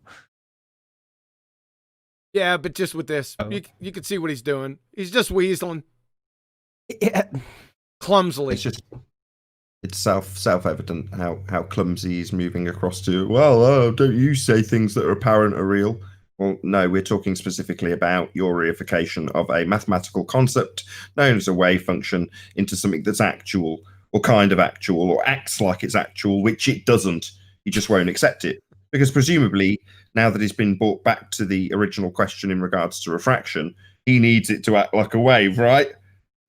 Yeah, but just with this, you can see what he's doing. He's just weaseling. Yeah. Clumsily. It's self-evident how clumsy he's moving across to. Well, don't you say things that are apparent are real? Well, no, we're talking specifically about your reification of a mathematical concept known as a wave function into something that's actual, or kind of actual, or acts like it's actual, which it doesn't. He just won't accept it. Because presumably, now that he's been brought back to the original question in regards to refraction, he needs it to act like a wave, right?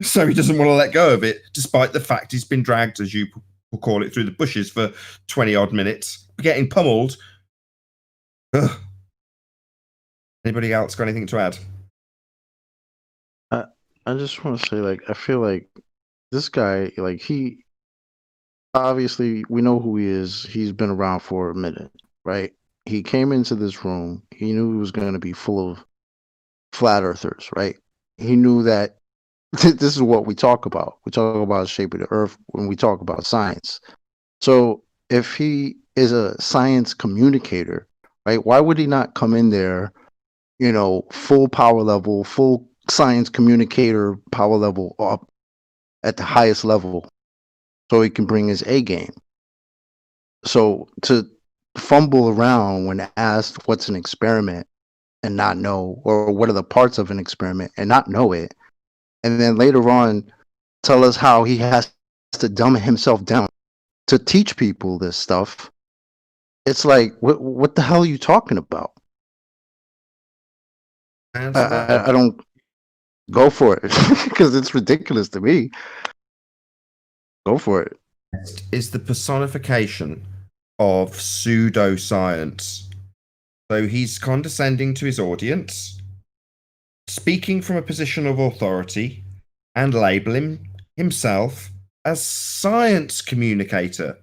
So he doesn't want to let go of it, despite the fact he's been dragged, as you will call it, through the bushes for 20-odd minutes, getting pummeled. Ugh. Anybody else got anything to add? I just want to say, like, I feel like this guy, like, he obviously, we know who he is. He's been around for a minute, right? He came into this room. He knew he was going to be full of flat earthers, right? He knew that this is what we talk about. We talk about the shape of the earth when we talk about science. So if he is a science communicator, right, why would he not come in there, full power level, full science communicator power level up at the highest level so he can bring his A game? So to fumble around when asked what's an experiment and not know, or what are the parts of an experiment and not know it, and then later on tell us how he has to dumb himself down to teach people this stuff. It's like, what the hell are you talking about? I don't go for it because it's ridiculous to me. Go for it. Is the personification of pseudoscience. So he's condescending to his audience, speaking from a position of authority, and labeling himself as science communicator.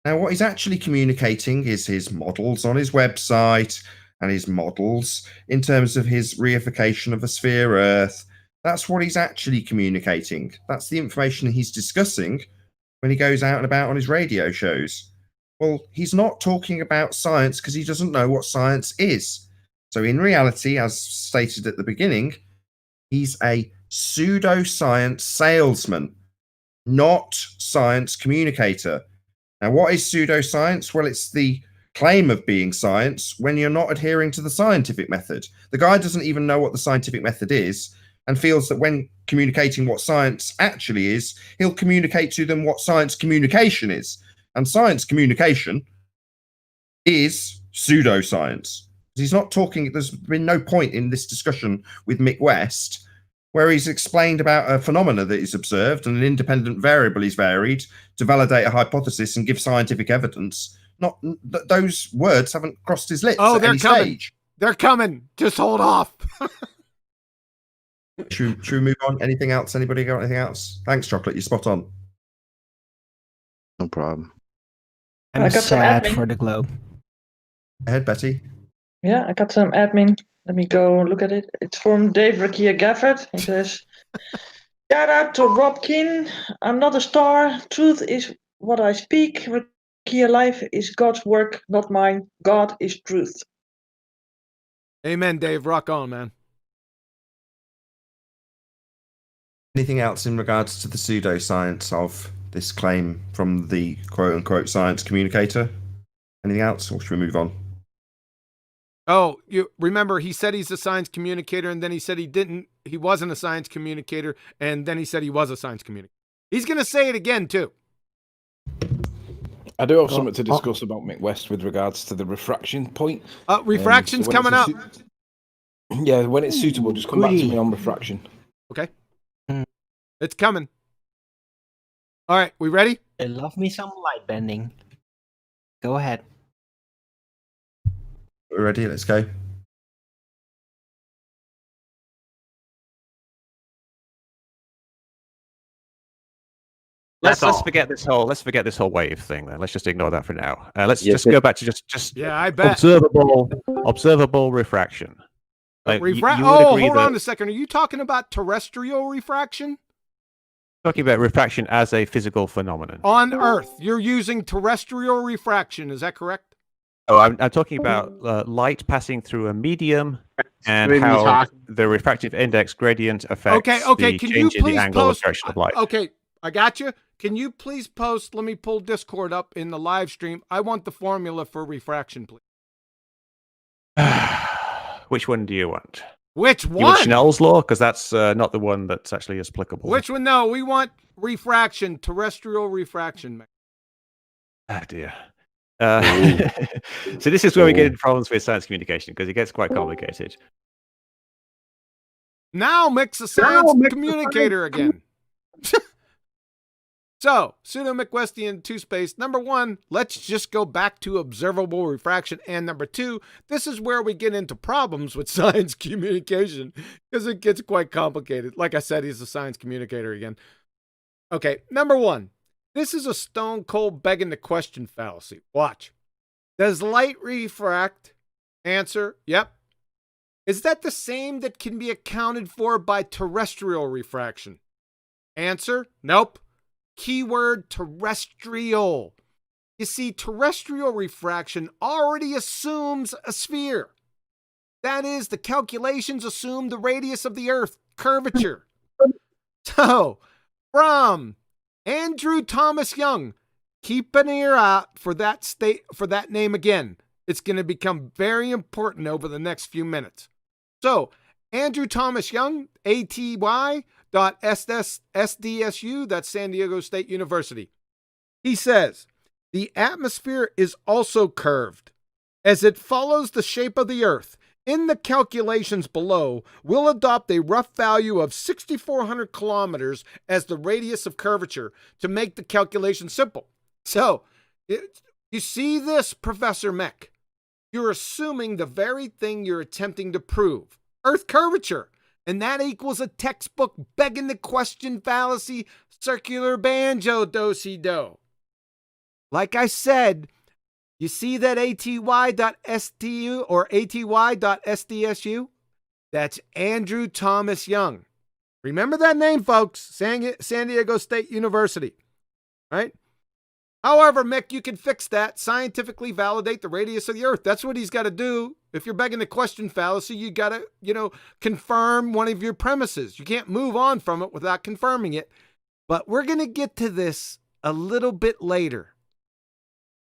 Now, what he's actually communicating is his models on his website and his models in terms of his reification of a sphere Earth. That's what he's actually communicating. That's the information he's discussing when he goes out and about on his radio shows. Well, he's not talking about science because he doesn't know what science is. So in reality, as stated at the beginning, he's a pseudoscience salesman. not science communicator. Now, what is pseudoscience? Well, it's the claim of being science when you're not adhering to the scientific method. The guy doesn't even know what the scientific method is and feels that when communicating what science actually is, he'll communicate to them what science communication is. And science communication is pseudoscience. He's not talking, there's been no point in this discussion with Mick West where he's explained about a phenomena that is observed and an independent variable is varied to validate a hypothesis and give scientific evidence. Not those words haven't crossed his lips. Oh, at they're any coming. Stage. They're coming. Just hold off. Should we move on? Anything else? Anybody got anything else? Thanks, Chocolate. You're spot on. No problem. I'm sad for the globe. Ahead, Betty. Yeah, I got some admin. Let me go look at it. It's from Dave Rakia Gafford. He says, shout out to Rob Keane. I'm not a star. Truth is what I speak. Rakia life is God's work, not mine. God is truth. Amen, Dave. Rock on, man. Anything else in regards to the pseudoscience of this claim from the quote-unquote science communicator? Anything else, or should we move on? Oh, you remember he said he's a science communicator, and then he said he wasn't a science communicator, and then he said he was a science communicator. He's going to say it again, too. I do have something to discuss about Mick West with regards to the refraction point. Refraction's coming up. Yeah, when it's suitable, just come back to me on refraction. Okay. It's coming. All right, we ready? I love me some light bending. Go ahead. We're ready, let's go. Let's forget this whole wave thing then. Let's just ignore that for now. Let's just go back to just yeah, I bet observable refraction. Like, hold on a second. Are you talking about terrestrial refraction? Talking about refraction as a physical phenomenon on Earth. You're using terrestrial refraction. Is that correct? Oh, I'm talking about light passing through a medium and how the refractive index gradient affects the change in the angle of direction of light. Okay, I got you. Can you please post? Let me pull Discord up in the live stream. I want the formula for refraction, please. Which one do you want? Which one? You want Schnell's law? Because that's not the one that's actually applicable. Which one? No, we want refraction, terrestrial refraction. Ah, dear. So this is where we get into problems with science communication, because it gets quite complicated. Now Mick's a science communicator again. So, Pseudo Mick Westian 2-space. Number one, let's just go back to observable refraction. And number two, this is where we get into problems with science communication, because it gets quite complicated. Like I said, he's a science communicator again. Okay, number one. This is a stone cold begging the question fallacy. Watch. Does light refract? Answer, yep. Is that the same that can be accounted for by terrestrial refraction? Answer, nope. Keyword terrestrial. You see, terrestrial refraction already assumes a sphere. That is, the calculations assume the radius of the Earth, curvature. So, from Andrew Thomas Young, keep an ear out for that name again. It's going to become very important over the next few minutes. So, Andrew Thomas Young, ATY.SDSU, that's San Diego State University. He says, the atmosphere is also curved. As it follows the shape of the Earth, in the calculations below, we'll adopt a rough value of 6,400 kilometers as the radius of curvature to make the calculation simple. So, you see this, Professor Mick? You're assuming the very thing you're attempting to prove, Earth curvature, and that equals a textbook begging the question fallacy, circular banjo do-si-do. Like I said, you see that ATY.STU or ATY.SDSU? That's Andrew Thomas Young. Remember that name, folks. San Diego State University. Right? However, Mick, you can fix that. Scientifically validate the radius of the Earth. That's what he's got to do. If you're begging the question fallacy, you got to, confirm one of your premises. You can't move on from it without confirming it. But we're going to get to this a little bit later.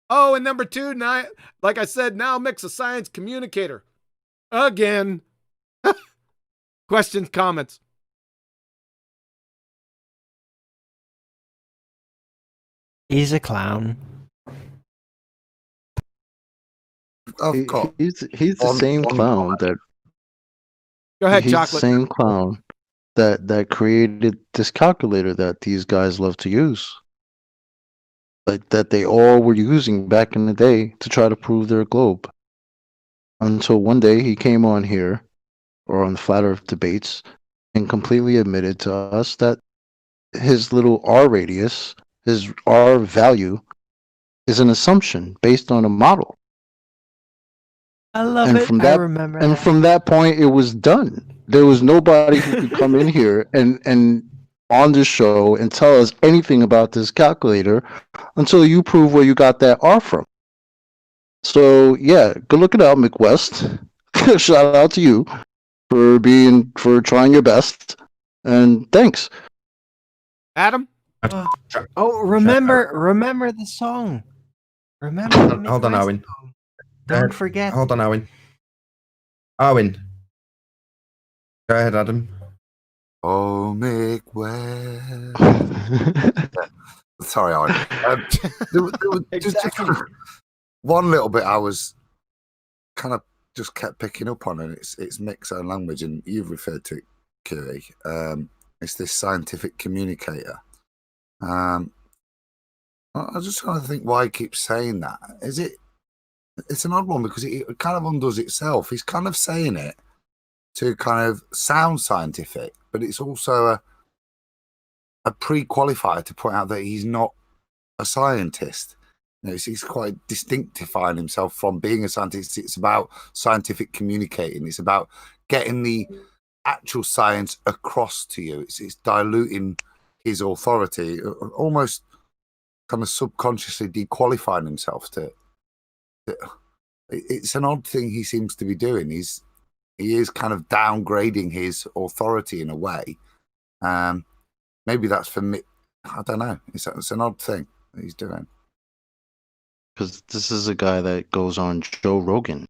Oh, and number 2, now, like I said, now Mick's a science communicator. Again. Questions, comments? He's a clown. He's the same clown that. Go ahead, he's Chocolate. the same clown that created this calculator that these guys love to use. Like that they all were using back in the day to try to prove their globe. Until one day he came on here, or on the Flat Earth debates, and completely admitted to us that his little R radius, his R value, is an assumption based on a model. I love And it. from I that, remember and that. from that point, it was done. There was nobody who could come in here and on the show and tell us anything about this calculator until you prove where you got that R from. So yeah, go look it out, Mick West. Shout out to you for trying your best, and thanks. Adam? Oh, remember the song. Remember the Hold on, Midwest Owen. song. Don't forget. Hold on, Owen. Owen. Go ahead, Adam. Oh, Mick West. Sorry, Owen. There was Exactly. just one little bit I was kind of just kept picking up on, and it's Mick's own language, and you've referred to it, Kiri. It's this scientific communicator. I was just trying to think why he keeps saying that. It's an odd one because it kind of undoes itself. He's kind of saying it to kind of sound scientific, but it's also a pre-qualifier to point out that he's not a scientist. You know, he's quite distinctifying himself from being a scientist. It's about scientific communicating. It's about getting the actual science across to you. It's diluting his authority, almost kind of subconsciously dequalifying himself to. It's an odd thing he seems to be doing. He is kind of downgrading his authority in a way. Maybe that's for me. I don't know. It's an odd thing that he's doing. Because this is a guy that goes on Joe Rogan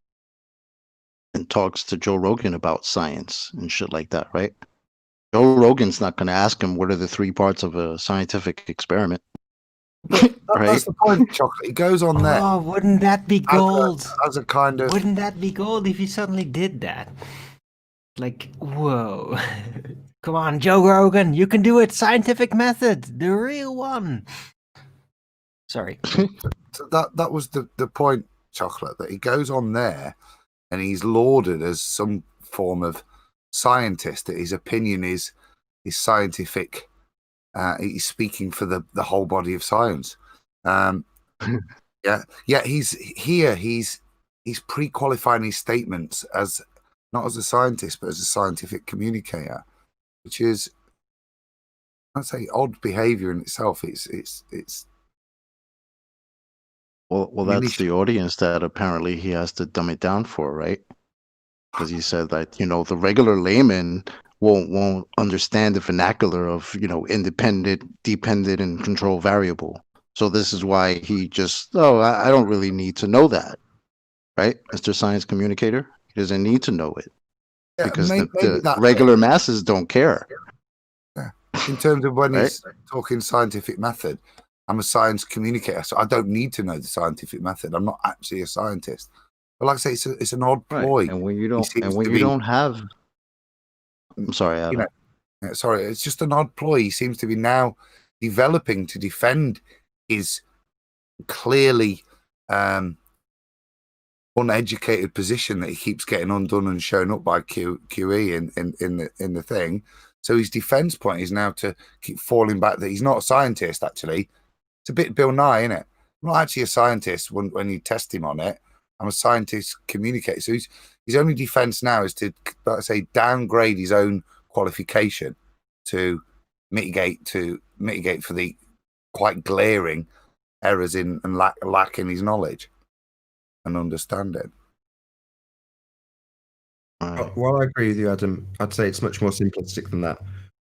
and talks to Joe Rogan about science and shit like that, right? Joe Rogan's not going to ask him what are the 3 parts of a scientific experiment. But right? That's the point, Chocolate. He goes on there. Oh, wouldn't that be gold? As a kind of. Wouldn't that be gold if you suddenly did that? Like, whoa. Come on, Joe Rogan, you can do it. Scientific method, the real one. Sorry. So that was the point, Chocolate, that he goes on there and he's lauded as some form of scientist, that his opinion is scientific. He's speaking for the whole body of science. He's pre-qualifying his statements as not as a scientist but as a scientific communicator, which is, I'd say, odd behavior in itself. It's Well, that's the audience that apparently he has to dumb it down for, right? Because he said that, the regular layman won't understand the vernacular of, independent, dependent, and control variable. So this is why he just, I don't really need to know that, right, Mr. Science Communicator? He doesn't need to know it because the regular masses don't care. Yeah. In terms of when right? he's talking scientific method, I'm a science communicator, so I don't need to know the scientific method. I'm not actually a scientist. But like I say, it's an odd ploy. And when you don't have, I'm sorry, Adam. Sorry, it's just an odd ploy. He seems to be now developing to defend his clearly uneducated position that he keeps getting undone and shown up by QE in the thing. So his defense point is now to keep falling back that he's not a scientist. Actually, it's a bit Bill Nye, isn't it? I'm not actually a scientist when you test him on it. I'm a scientist communicator. So his only defense now is to, like I say, downgrade his own qualification to mitigate for the quite glaring errors in and lack in his knowledge and understanding. While I agree with you, Adam, I'd say it's much more simplistic than that.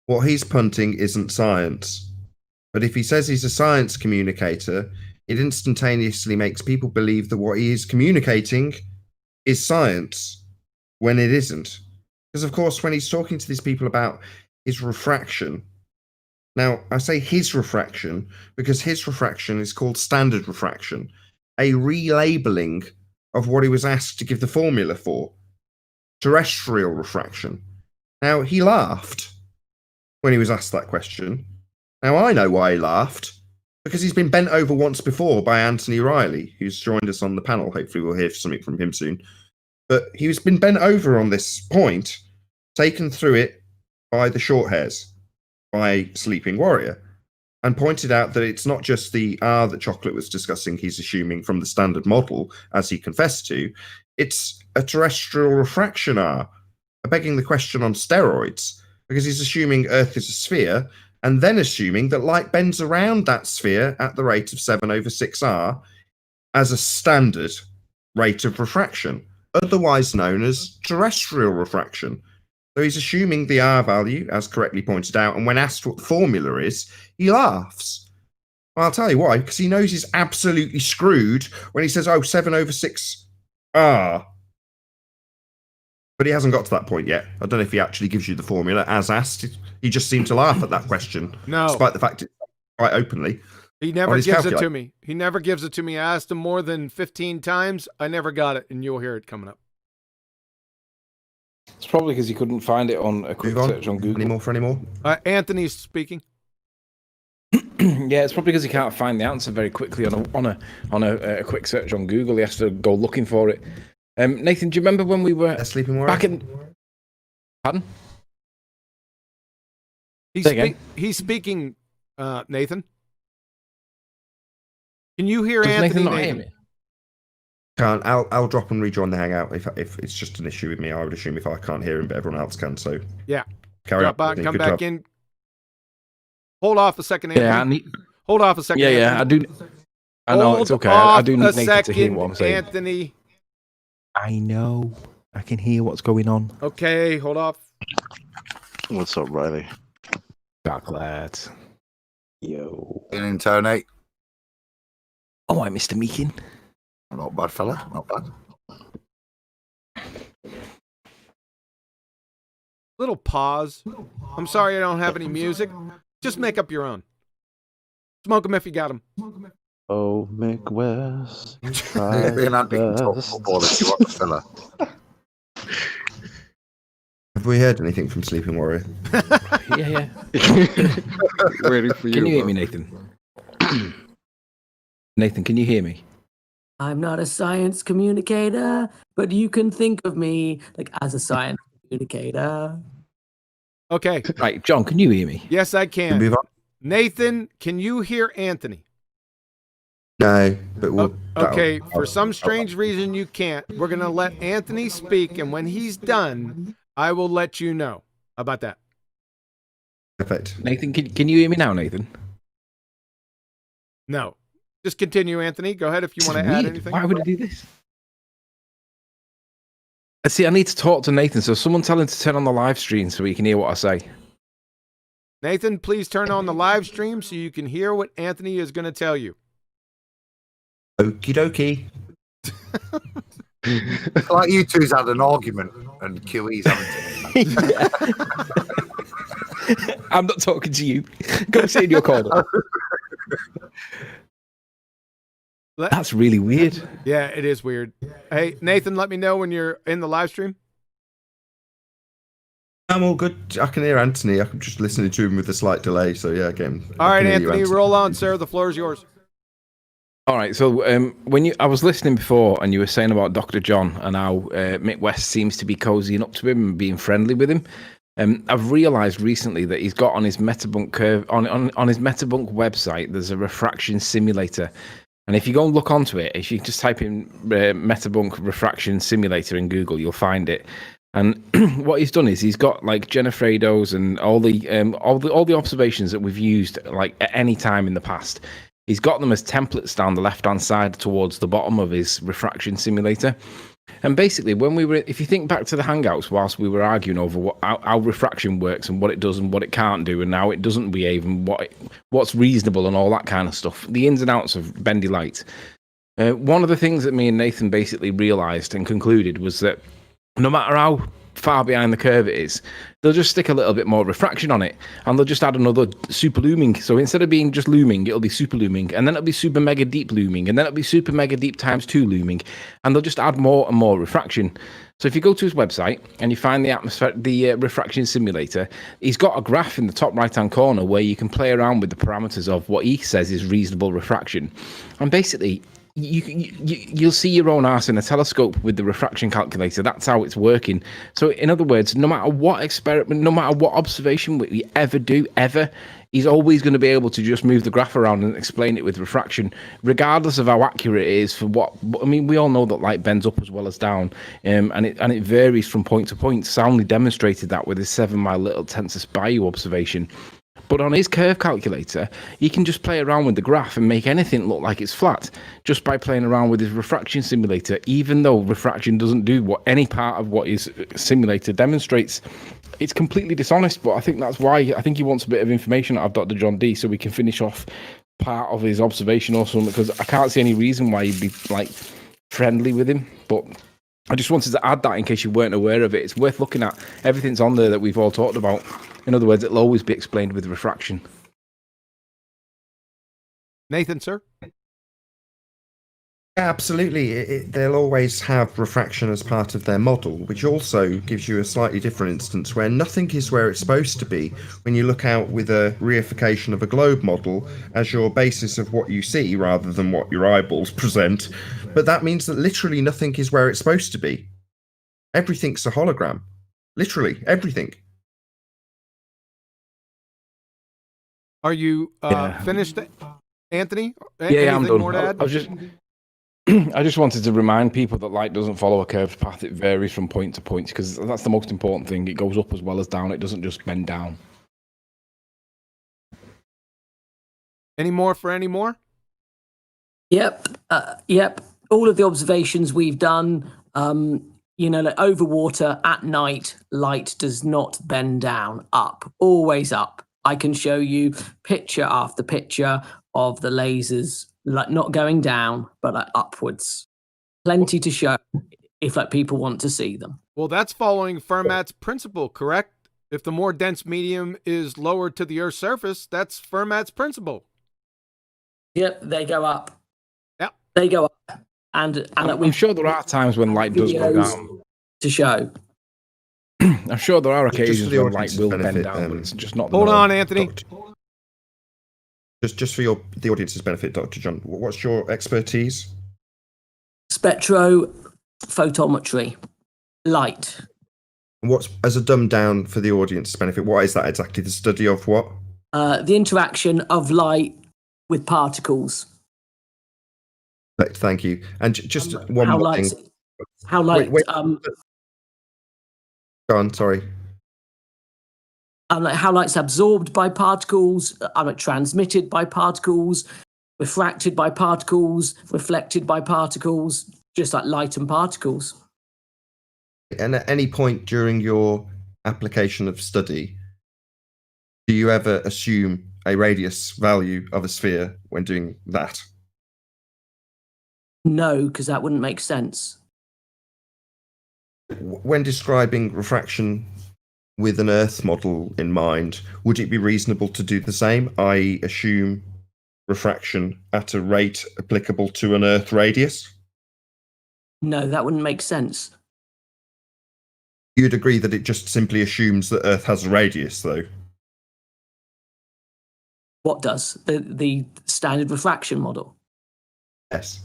What he's punting isn't science. But if he says he's a science communicator, it instantaneously makes people believe that what he is communicating is science when it isn't. Because, of course, when he's talking to these people about his refraction, now I say his refraction because his refraction is called standard refraction, a relabeling of what he was asked to give the formula for, terrestrial refraction. Now, he laughed when he was asked that question. Now, I know why he laughed, because he's been bent over once before by Anthony Riley, who's joined us on the panel. Hopefully we'll hear something from him soon. But he's been bent over on this point, taken through it by the short hairs, by Sleeping Warrior, and pointed out that it's not just the R that Chocolate was discussing he's assuming from the standard model, as he confessed to, it's a terrestrial refraction R, begging the question on steroids, because he's assuming Earth is a sphere, and then assuming that light bends around that sphere at the rate of 7/6R as a standard rate of refraction, otherwise known as terrestrial refraction. So he's assuming the R value, as correctly pointed out, and when asked what the formula is, he laughs. Well, I'll tell you why, because he knows he's absolutely screwed when he says, 7/6R. But he hasn't got to that point yet. I don't know if he actually gives you the formula as asked. He just seemed to laugh at that question. No. Despite the fact it's quite openly. He never gives it to me. He never gives it to me. I asked him more than 15 times. I never got it, and you'll hear it coming up. It's probably because he couldn't find it on a quick search on Google. Any more? Anthony's speaking. Yeah, it's probably because he can't find the answer very quickly on a quick search on Google. He has to go looking for it. Nathan, do you remember when we were Sleeping Warrior? back in? Pardon? He's speaking, Nathan. Can you hear Anthony? Nathan not hear me? Can't. I'll drop and rejoin the hangout if it's just an issue with me. I would assume if I can't hear him, but everyone else can. So yeah, carry drop on. out, come back in. Hold off a second, Anthony. Yeah, hold off a second. Yeah, Anthony. I do. I know it's okay. I do need Nathan to hear what I'm saying. Anthony. I know. I can hear what's going on. Okay, hold off. What's up, Riley? Chocolate. Yo. Intonate. Oh, I Mr. Meekin. Not bad, fella. Not bad. Little pause. I'm sorry I don't have any music. Just make up your own. Smoke them if you got them. Oh, Mick West. Fella. Have we heard anything from Sleeping Warrior? Yeah. Ready for you. Can you hear me, Nathan? Nathan, can you hear me? I'm not a science communicator, but you can think of me like as a science communicator. Okay. Right, John, can you hear me? Yes, I can. Move on. Nathan, can you hear Anthony? No, but we'll. Okay, for some strange reason you can't. We're going to let Anthony speak, and when he's done, I will let you know. How about that? Perfect. Nathan, can you hear me now, Nathan? No. Just continue, Anthony. Go ahead if you want to add anything. Why would he do this? See, I need to talk to Nathan, so someone tell him to turn on the live stream so he can hear what I say. Nathan, please turn on the live stream so you can hear what Anthony is going to tell you. Okie dokie. It's like you two's had an argument and QE's having to. I'm not talking to you. Go sit in your corner. That's really weird. Yeah, it is weird. Hey, Nathan, let me know when you're in the live stream. I'm all good. I can hear Anthony. I'm just listening to him with a slight delay. So yeah, again. All right, Anthony, roll on, sir. The floor is yours. All right. So I was listening before, and you were saying about Dr. John and how Mick West seems to be cozying up to him and being friendly with him. I've realised recently that he's got on his Metabunk curve on his Metabunk website. There's a refraction simulator. And if you go and look onto it, if you just type in Metabunk refraction simulator in Google, you'll find it. And what he's done is he's got like Genefredo's and all the observations that we've used like at any time in the past. He's got them as templates down the left-hand side towards the bottom of his refraction simulator. And basically, when we were, if you think back to the Hangouts, whilst we were arguing over how refraction works and what it does and what it can't do and how it doesn't behave and what's reasonable and all that kind of stuff, the ins and outs of bendy light. One of the things that me and Nathan basically realised and concluded was that no matter how far behind the curve it is, they'll just stick a little bit more refraction on it and they'll just add another super looming. So instead of being just looming, it'll be super looming, and then it'll be super mega deep looming, and then it'll be super mega deep times 2 looming, and they'll just add more and more refraction. So if you go to his website and you find the refraction simulator, he's got a graph in the top right hand corner where you can play around with the parameters of what he says is reasonable refraction. And basically you'll see your own arse in a telescope with the refraction calculator. That's how it's working. So in other words, no matter what experiment, no matter what observation we ever do, he's always going to be able to just move the graph around and explain it with refraction, regardless of how accurate it is for what. I mean, we all know that light bends up as well as down, and it varies from point to point. Soundly demonstrated that with his 7 mile little Tensus Bayou observation. But on his curve calculator, he can just play around with the graph and make anything look like it's flat just by playing around with his refraction simulator, even though refraction doesn't do what any part of what his simulator demonstrates. It's completely dishonest, but I think that's why I think he wants a bit of information out of Dr. John D so we can finish off part of his observation or something, because I can't see any reason why he'd be like friendly with him. But I just wanted to add that in case you weren't aware of it. It's worth looking at. Everything's on there that we've all talked about. In other words, it'll always be explained with refraction. Nathan, sir? Absolutely. They'll always have refraction as part of their model, which also gives you a slightly different instance where nothing is where it's supposed to be when you look out with a reification of a globe model as your basis of what you see rather than what your eyeballs present. But that means that literally nothing is where it's supposed to be. Everything's a hologram. Literally, everything. Are you finished, Anthony? Yeah, I'm done. More to add? I just wanted to remind people that light doesn't follow a curved path. It varies from point to point, because that's the most important thing. It goes up as well as down. It doesn't just bend down. Any more for any more? Yep. All of the observations we've done, like over water at night, light does not bend down, up, always up. I can show you picture after picture of the lasers, like not going down, but like upwards. Plenty to show if like people want to see them. Well, that's following Fermat's principle, correct? If the more dense medium is lower to the Earth's surface, that's Fermat's principle. Yep, they go up. Yep, they go up. And I'm sure there are times when light does go down. To show. I'm sure there are occasions when light will bend down, but it's just not. Hold on, Anthony. Just for the audience's benefit, Dr. John, what's your expertise? Spectrophotometry, light. What's, as a dumbed down for the audience's benefit, what is that exactly? The study of what? The interaction of light with particles. Thank you. And just one more thing. How light? Wait. Go on, sorry. How light's absorbed by particles, transmitted by particles, refracted by particles, reflected by particles, just like light and particles. And at any point during your application of study, do you ever assume a radius value of a sphere when doing that? No, because that wouldn't make sense. When describing refraction with an Earth model in mind, would it be reasonable to do the same? I assume refraction at a rate applicable to an Earth radius? No, that wouldn't make sense. You'd agree that it just simply assumes that Earth has a radius, though? What does? The standard refraction model? Yes.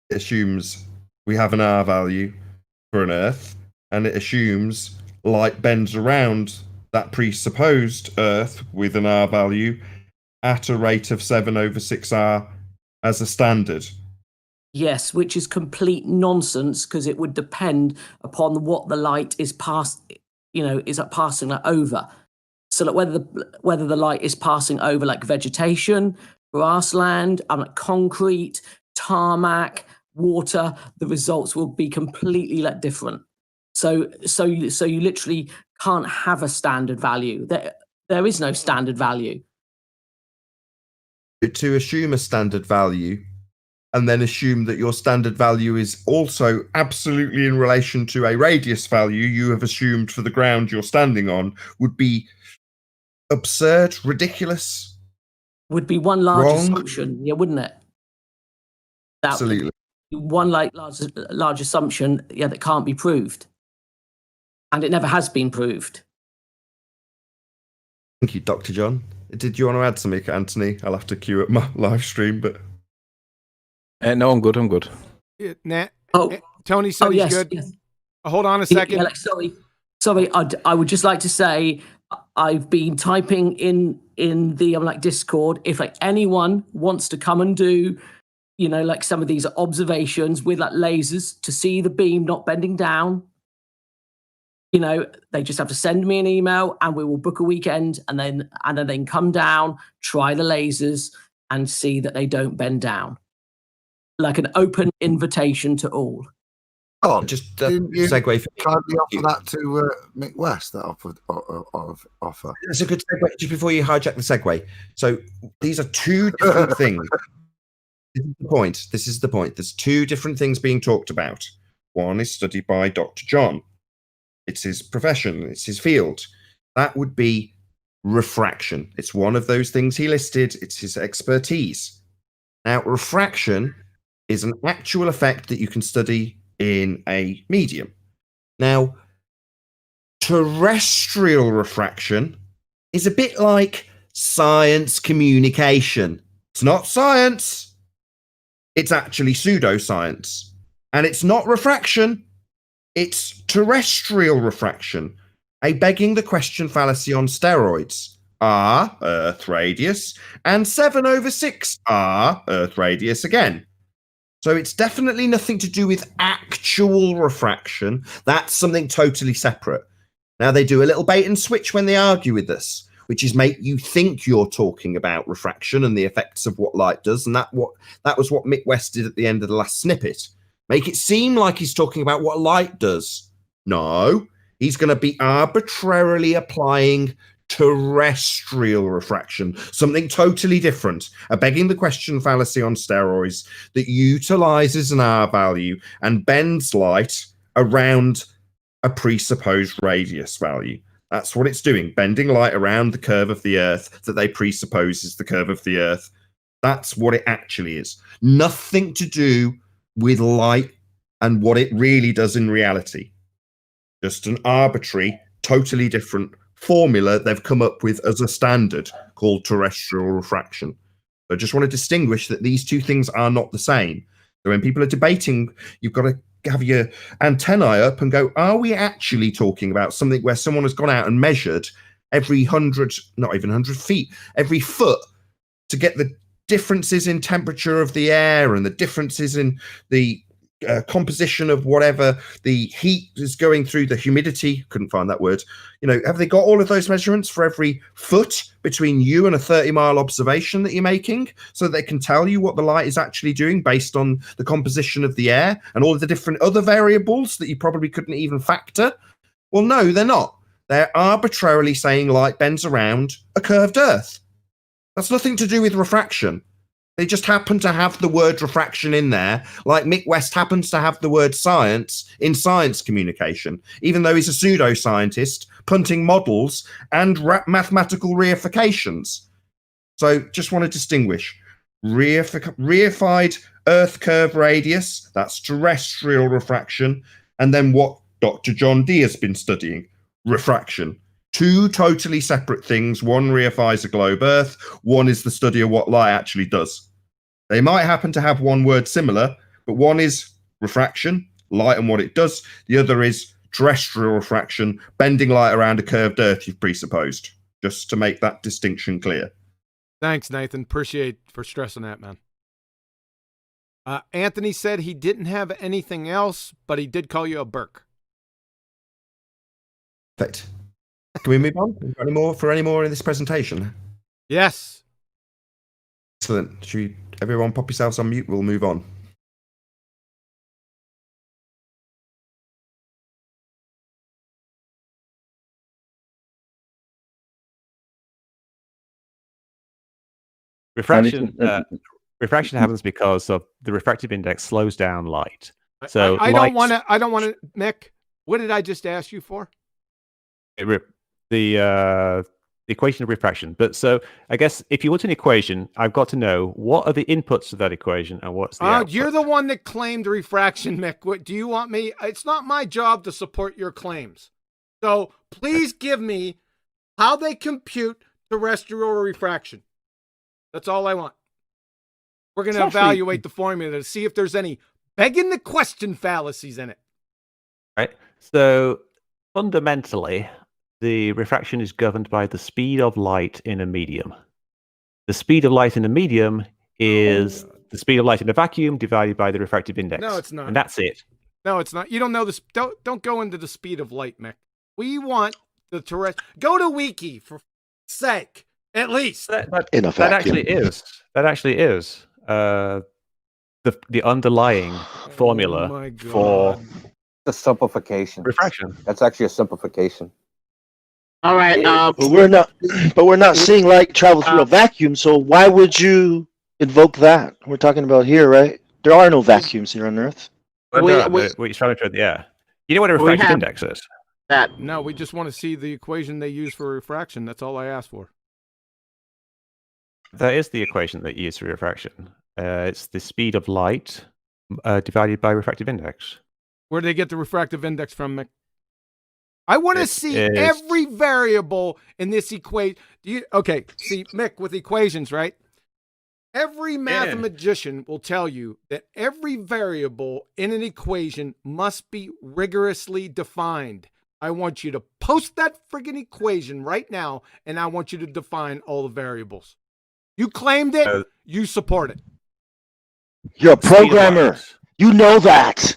It assumes we have an R value for an Earth, and it assumes light bends around that presupposed Earth with an R value at a rate of 7/6R as a standard. Yes, which is complete nonsense, because it would depend upon what the light is passing over. So like whether the light is passing over like vegetation, grassland, concrete, tarmac, water, the results will be completely different. So you literally can't have a standard value. There is no standard value. To assume a standard value and then assume that your standard value is also absolutely in relation to a radius value you have assumed for the ground you're standing on would be absurd, ridiculous. Would be one large Wrong. assumption, yeah, wouldn't it? Absolutely. One large assumption, yeah, that can't be proved. And it never has been proved. Thank you, Dr. John. Did you want to add something, Anthony? I'll have to queue up my live stream, but... No, I'm good. I'm good. Tony said he's good. Yes. Hold on a second. Sorry. I would just like to say I've been typing in the Discord. If anyone wants to come and do, some of these observations with lasers to see the beam not bending down, they just have to send me an email and we will book a weekend and then come down, try the lasers and see that they don't bend down. Like an open invitation to all. Oh, just segue. Kindly offer that to Mick West. That offer. It's a good segue. Just before you hijack the segue, so these are two different things. This is the point. There's two different things being talked about. One is studied by Dr. John. It's his profession. It's his field. That would be refraction. It's one of those things he listed. It's his expertise. Now, refraction is an actual effect that you can study in a medium. Now, terrestrial refraction is a bit like science communication. It's not science. It's actually pseudoscience. And it's not refraction. It's terrestrial refraction. A begging the question fallacy on steroids. R, Earth radius, and 7/6 R, Earth radius again. So it's definitely nothing to do with actual refraction. That's something totally separate. Now, they do a little bait and switch when they argue with us, which is make you think you're talking about refraction and the effects of what light does. And that was what Mick West did at the end of the last snippet. Make it seem like he's talking about what light does. No, he's going to be arbitrarily applying terrestrial refraction, something totally different, a begging the question fallacy on steroids that utilizes an R value and bends light around a presupposed radius value. That's what it's doing, bending light around the curve of the Earth that they presuppose is the curve of the Earth. That's what it actually is. Nothing to do with light and what it really does in reality. Just an arbitrary, totally different formula they've come up with as a standard called terrestrial refraction. So I just want to distinguish that these two things are not the same. So when people are debating, you've got to have your antennae up and go, are we actually talking about something where someone has gone out and measured every 100, not even 100 feet, every foot to get the differences in temperature of the air and the differences in the composition of whatever the heat is going through, the humidity, couldn't find that word. Have they got all of those measurements for every foot between you and a 30-mile observation that you're making so that they can tell you what the light is actually doing based on the composition of the air and all of the different other variables that you probably couldn't even factor? Well, no, they're not. They're arbitrarily saying light bends around a curved Earth. That's nothing to do with refraction. They just happen to have the word refraction in there, like Mick West happens to have the word science in science communication, even though he's a pseudoscientist punting models and mathematical reifications. So just want to distinguish. Reified Earth curve radius, that's terrestrial refraction, and then what Dr. John Dee has been studying, refraction. Two totally separate things. One reifies a globe Earth, one is the study of what light actually does. They might happen to have one word similar, but one is refraction, light and what it does. The other is terrestrial refraction, bending light around a curved Earth you've presupposed, just to make that distinction clear. Thanks, Nathan. Appreciate for stressing that, man. Anthony said he didn't have anything else, but he did call you a Burke. Perfect. Can we move on? Any more in this presentation? Yes. Excellent. Should everyone pop yourselves on mute? We'll move on. Refraction happens because of the refractive index slows down light. So I don't want to, Mick. What did I just ask you for? The equation of refraction. But so I guess if you want an equation, I've got to know what are the inputs to that equation and what's the output. You're the one that claimed refraction, Mick. What do you want me? It's not my job to support your claims. So please give me how they compute terrestrial refraction. That's all I want. We're going to evaluate the formula to see if there's any begging the question fallacies in it. Right. So fundamentally, the refraction is governed by the speed of light in a medium. The speed of light in a medium is the speed of light in a vacuum divided by the refractive index. No, it's not. And that's it. No, it's not. You don't know this. Don't go into the speed of light, Mick. We want the terrestrial. Go to Wiki for sake, at least. That actually is the underlying formula for the simplification. Refraction. That's actually a simplification. All right, but we're not seeing light travel through a vacuum. So why would you invoke that? We're talking about here, right? There are no vacuums here on Earth. What you're trying to yeah. You know what a refractive index is? No, we just want to see the equation they use for refraction. That's all I asked for. That is the equation that you use for refraction. It's the speed of light divided by refractive index. Where do they get the refractive index from, Mick? I want to see every variable in this equation. Okay, see, Mick, with equations, right? Every mathematician will tell you that every variable in an equation must be rigorously defined. I want you to post that friggin' equation right now, and I want you to define all the variables. You claimed it, you support it. You're a programmer. You know that.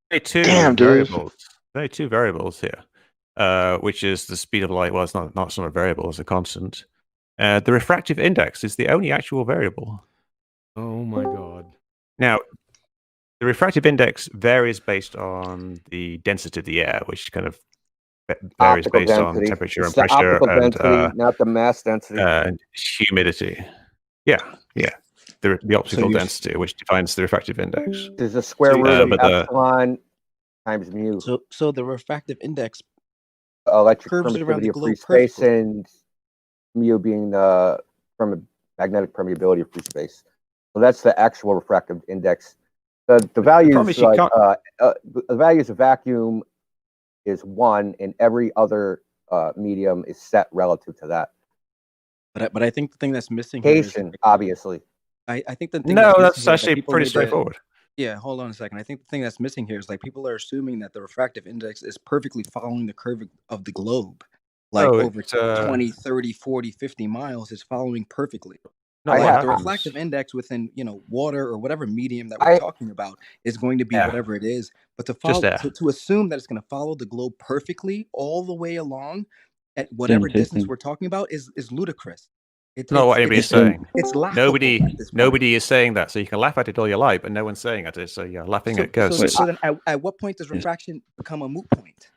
Damn, variables. There are two variables here, which is the speed of light. Well, it's not a variable, it's a constant. The refractive index is the only actual variable. Oh my God. Now, the refractive index varies based on the density of the air, which kind of varies Optical based on density. temperature It's and the pressure optical and density, not the mass density. and humidity. Yeah. The optical density, which defines the refractive index. There's a square root of epsilon times mu. So the refractive index electric curves it around permittivity the of free globe space, perfectly. and mu being the magnetic permeability of free space. So that's the actual refractive index. The values the values of vacuum is 1, and every other medium is set relative to that. But I think the thing that's missing here is obviously. I think the thing that's actually pretty straightforward. Yeah, hold on a second. I think the thing that's missing here is like people are assuming that the refractive index is perfectly following the curve of the globe. Like over 20, 30, 40, 50 miles is following perfectly. The refractive index within, water or whatever medium that we're talking about is going to be whatever it is. But to follow, to assume that it's going to follow the globe perfectly all the way along at whatever distance we're talking about is ludicrous. It's not what anybody's saying. It's laughable. Nobody is saying that. So you can laugh at it all you like, but no one's saying it. So you're laughing at ghosts. So then at what point does refraction become a moot point?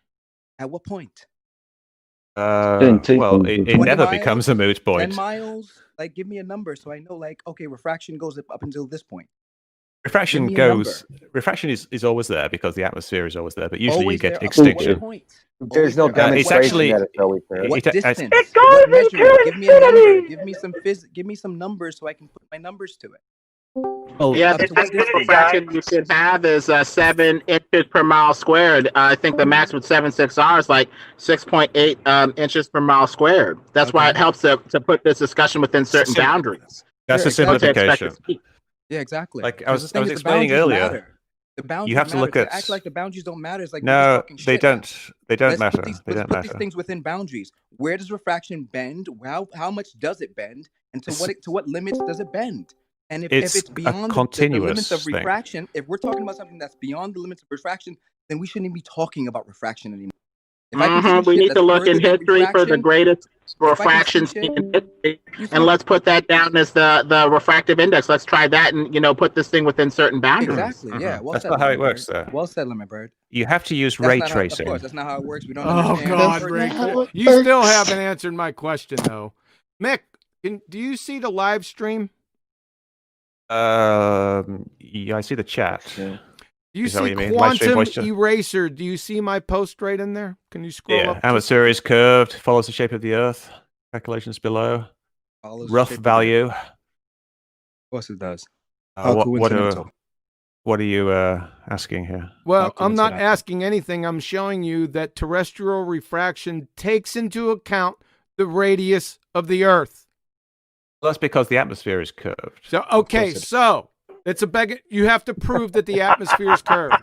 At what point? Well, it never becomes a moot point. 10 miles? Like, give me a number so I know, like, okay, refraction goes up until this point. Refraction is always there because the atmosphere is always there, but usually you get extinction. There's no demonstration that it's always there. What distance? It What goes into measurement? Give me a number. infinity. Give me some numbers so I can put my numbers to it. Yeah, Up the to what fastest distance? refraction you should have is 7 inches per mile squared. I think the max with 7.6R is like 6.8 inches per mile squared. That's why it helps to put this discussion within certain boundaries. That's a simplification. Yeah, exactly. Like I was explaining earlier. The boundaries you have to look matter. at. To act like the boundaries don't matter is like No, they don't. They don't Let's matter. put these, They let's don't put these matter. things within boundaries. Where does refraction bend? How much does it bend? And to what limits does it bend? And if It's it's a beyond the continuous limits of thing. refraction, if we're talking about something that's beyond the limits of refraction, then we shouldn't even be talking about refraction anymore. If I can see We shit need to that's look in further than history for the refraction, greatest refraction and let's put that down as the refractive index. Let's try that and put this thing within certain boundaries. Exactly. Yeah. Well That's said, not how Lemon it works, Bird. though. Well said, Lemon Bird. You have to use That's ray not how- tracing. Of course, that's not how it works. We don't Oh understand. God, Bird. Rick, you still haven't answered my question though. Mick, do you see the live stream? Yeah, I see the chat. Do you Is that what see you mean? Live stream quantum voice chat? eraser? Do you see my post right in there? Can you scroll Yeah, up? atmosphere is curved, follows the shape of the Earth. Calculations below. Follows the Rough shape of the value. Of course it does. What coincidental. are you asking here? Well, I'm not asking anything. I'm showing you that terrestrial refraction takes into account the radius of the Earth. Well, that's because the atmosphere is curved. So, okay, so it's a beg. You have to prove that the atmosphere is curved.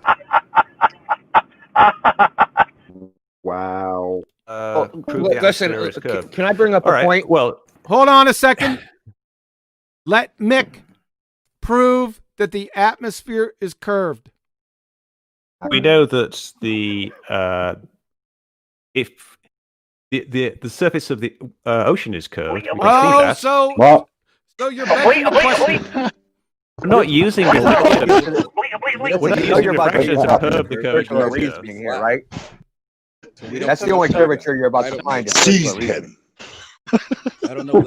Wow. Prove the Listen, atmosphere is curved. can I bring up All a right, point? Well, hold on a second. Let Mick prove that the atmosphere is curved. we know that the if the surface of the ocean is curved, we can see that. So you're begging the question. We're not using refraction. We're not using refraction to curve the curvature of the Earth. Here, right? That's the only curvature you're about to find. Seized him. I don't know.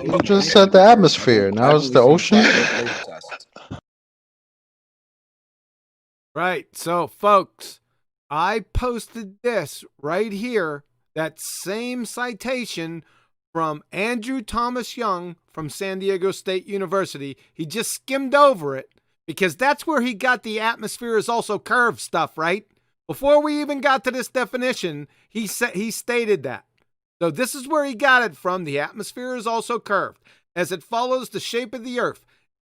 You just said the atmosphere. Now it's the ocean. Right. So, folks, I posted this right here, that same citation from Andrew Thomas Young from San Diego State University. He just skimmed over it because that's where he got the atmosphere is also curved stuff, right? Before we even got to this definition, he stated that. So this is where he got it from. The atmosphere is also curved as it follows the shape of the Earth.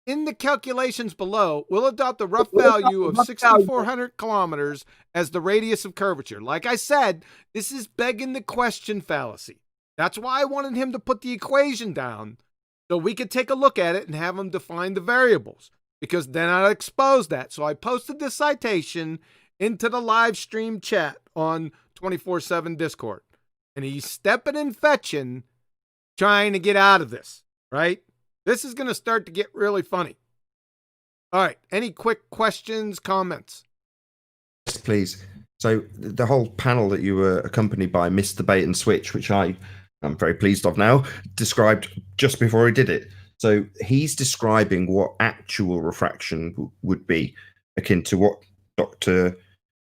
In the calculations below, we'll adopt the rough value of 6,400 kilometers as the radius of curvature. Like I said, this is begging the question fallacy. That's why I wanted him to put the equation down so we could take a look at it and have him define the variables, because then I'd expose that. So I posted this citation into the live stream chat on 24/7 Discord. And he's stepping and fetching, trying to get out of this, right? This is going to start to get really funny. All right. Any quick questions, comments? Yes, please. So the whole panel that you were accompanied by, Mr. Bait and Switch, which I'm very pleased of now, described just before he did it. So he's describing what actual refraction would be, akin to what Dr.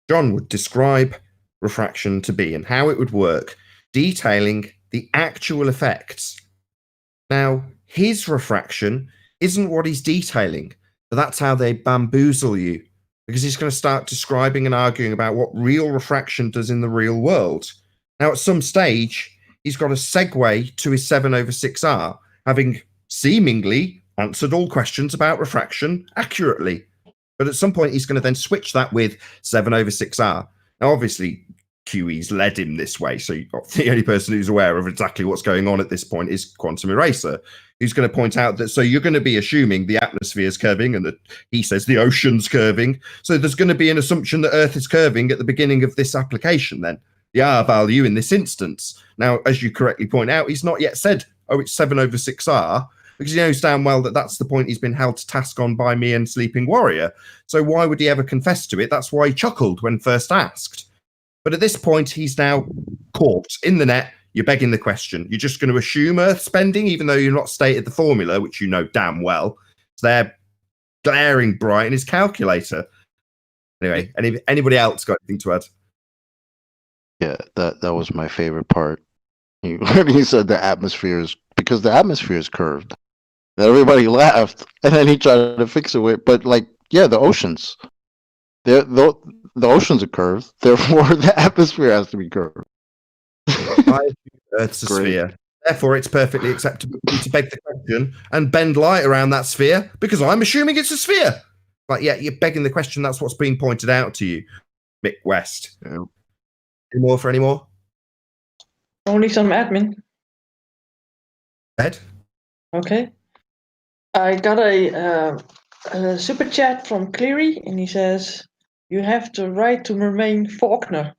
John would describe refraction to be and how it would work, detailing the actual effects. Now, his refraction isn't what he's detailing, but that's how they bamboozle you, because he's going to start describing and arguing about what real refraction does in the real world. Now, at some stage, he's got a segue to his 7/6R, having seemingly answered all questions about refraction accurately. But at some point, he's going to then switch that with 7/6R. Now, obviously, QE's led him this way, so the only person who's aware of exactly what's going on at this point is Quantum Eraser, who's going to point out that, so you're going to be assuming the atmosphere's curving and that he says the ocean's curving. So there's going to be an assumption that Earth is curving at the beginning of this application then, the R value in this instance. Now, as you correctly point out, he's not yet said, oh, it's 7/6R, because he knows damn well that that's the point he's been held to task on by me and Sleeping Warrior. So why would he ever confess to it? That's why he chuckled when first asked. But at this point, he's now caught in the net. You're begging the question. You're just going to assume Earth spending, even though you've not stated the formula, which you know damn well. It's there glaring bright in his calculator. Anyway, anybody else got anything to add? Yeah, that was my favorite part. When he said the atmosphere is, because the atmosphere is curved. And everybody laughed, and then he tried to fix it with, but like, yeah, the oceans. The oceans are curved, therefore the atmosphere has to be curved. Earth's a sphere. Therefore, it's perfectly acceptable to beg the question and bend light around that sphere, because I'm assuming it's a sphere. Like, yeah, you're begging the question. That's what's being pointed out to you, Mick West. Yeah. Any more? Only some admin. Ed? Okay. I got a super chat from Cleary, and he says, "You have the right to remain Faulkner."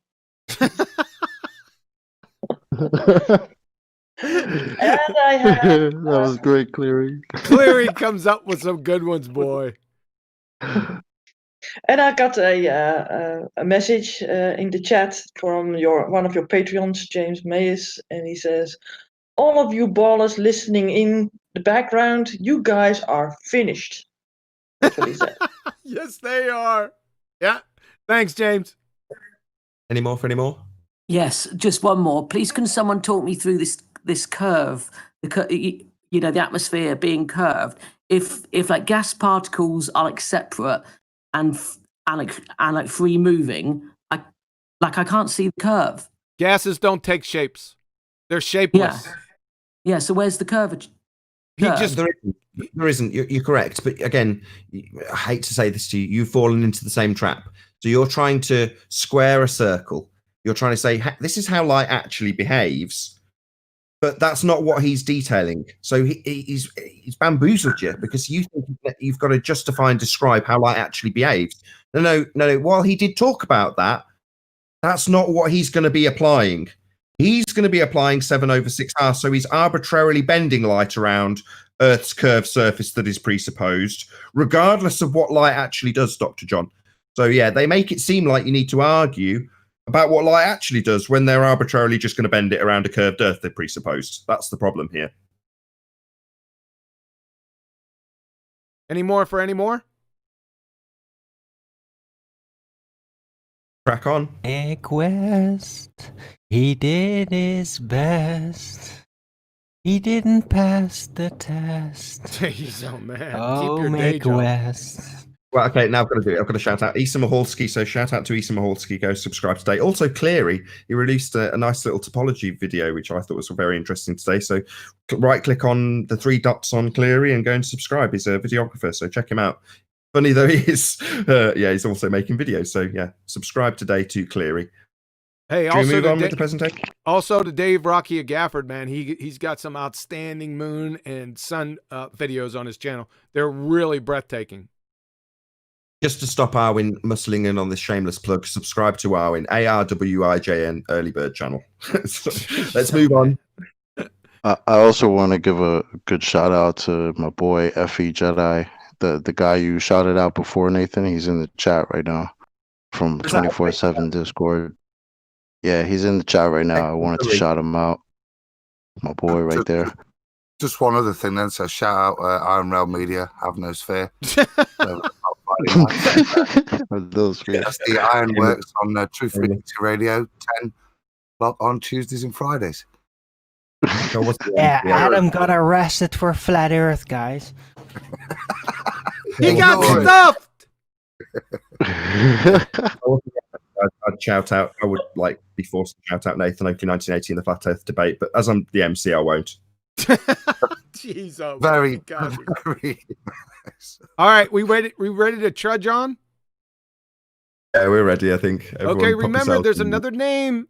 And I have That was great, Cleary. Cleary comes up with some good ones, boy. And I got a message in the chat from one of your Patreons, James Mayes, and he says, "All of you ballers listening in the background, you guys are finished." That's what he said. Yes, they are. Yeah. Thanks, James. Any more for any more? Yes, just one more. Please, can someone talk me through this curve? The atmosphere being curved. If like gas particles are like separate and like free moving, I can't see the curve. Gases don't take shapes. They're shapeless. Yeah. So where's the curvature? There isn't. You're correct, but again, I hate to say this to you. You've fallen into the same trap. So you're trying to square a circle. You're trying to say this is how light actually behaves, but that's not what he's detailing. So he's bamboozled you because you think that you've got to justify and describe how light actually behaves. No. While he did talk about that, that's not what he's going to be applying. He's going to be applying 7/6R, so he's arbitrarily bending light around Earth's curved surface that is presupposed, regardless of what light actually does, Dr. John. So yeah, they make it seem like you need to argue about what light actually does when they're arbitrarily just going to bend it around a curved Earth they presupposed. That's the problem here. Any more for any more? Crack on. Mick West, he did his best. He didn't pass the test. Jeez, oh man. Oh, Keep your day Mick job. West. Well, okay, now I've got to do it. I've got to shout out Isa Mahalski. So shout out to Isa Mahalski. Go subscribe today. Also, Cleary, he released a nice little topology video, which I thought was very interesting today. So right-click on the 3 dots on Cleary and go and subscribe. He's a videographer, so check him out. Funny though he is, he's also making videos. So yeah, subscribe today to Cleary. Hey, Should we also move on to with the presentation? Also to Dave Rocky Gafford, man. He's got some outstanding moon and sun videos on his channel. They're really breathtaking. Just to stop Arwin muscling in on this shameless plug, subscribe to Arwin, ARWIJN Early Bird channel. So, let's move on. I also want to give a good shout out to my boy FE Jedi, the guy you shouted out before, Nathan. He's in the chat right now from 24/7 Discord. Yeah, he's in the chat right now. I wanted to shout him out. My boy right there. Just one other thing then. So shout out Iron Rail Media, Have No Sphere. That's the Ironworks on True Frequency Radio, 10 o'clock on Tuesdays and Fridays. Yeah, Adam got arrested for flat Earth, guys. He got stuffed. I'd shout out. I would like be forced to shout out Nathan Oakley 1980 in the Flat Earth debate, but as I'm the MC, I won't. Jeez, oh very. All right, we ready to trudge on? Yeah, we're ready. I think. Okay, remember, there's another name,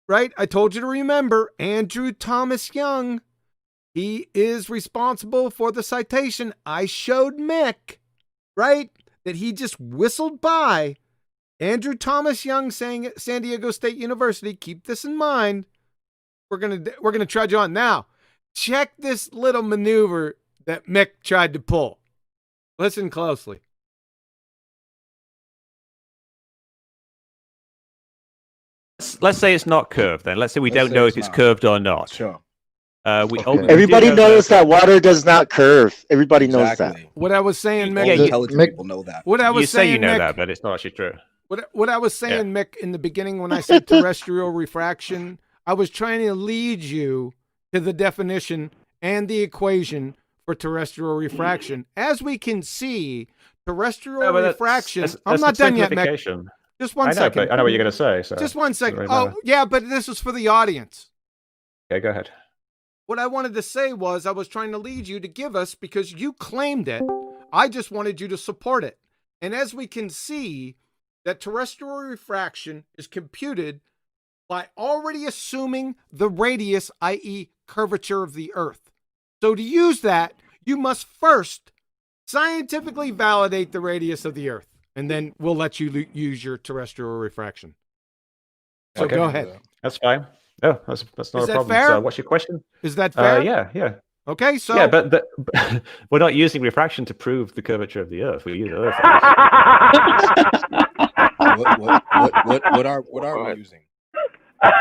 right? I told you to remember Andrew Thomas Young. He is responsible for the citation I showed Mick, right? That he just whistled by. Andrew Thomas Young saying at San Diego State University. Keep this in mind. We're gonna trudge on now. Check this little maneuver that Mick tried to pull. Listen closely. Let's say it's not curved then. Let's say we don't know if it's curved or not. Sure. Everybody knows that water does not curve. Everybody knows that. What I was saying, Mick. Intelligent people know that. What I was you say saying, you know Mick, that, but it's not actually true. What I was saying, Mick, in the beginning when I said terrestrial refraction, I was trying to lead you to the definition and the equation for terrestrial refraction. As we can see, terrestrial refraction. I'm not done yet, Mick. Just one second. But I know what you're going to say. So just one second. Oh, yeah, but this is for the audience. Okay, go ahead. What I wanted to say was I was trying to lead you to give us, because you claimed it, I just wanted you to support it. And as we can see, that terrestrial refraction is computed by already assuming the radius, i.e. curvature of the Earth. So to use that, you must first scientifically validate the radius of the Earth, and then we'll let you use your terrestrial refraction. So Okay. go ahead. That's fine. Oh, that's not Is a that problem. fair? So, what's your question? Is that fair? Yeah. Okay, so yeah, but we're not using refraction to prove the curvature of the Earth. We use Earth. What are we using? Are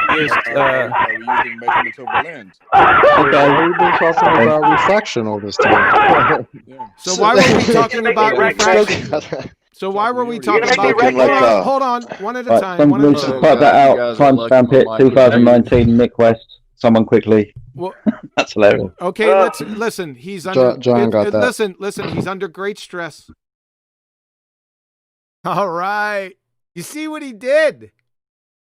we using measurements over land? Okay, we've been talking about refraction all this time. So why were we talking about refraction? So why were we talking about? Hold on, one at a time. Somebody should cut that out. Timestamp it. 2019. Mick West. Someone quickly. Well, that's hilarious. Okay, let's listen. He's under. John got that. Listen. He's under great stress. All right. You see what he did?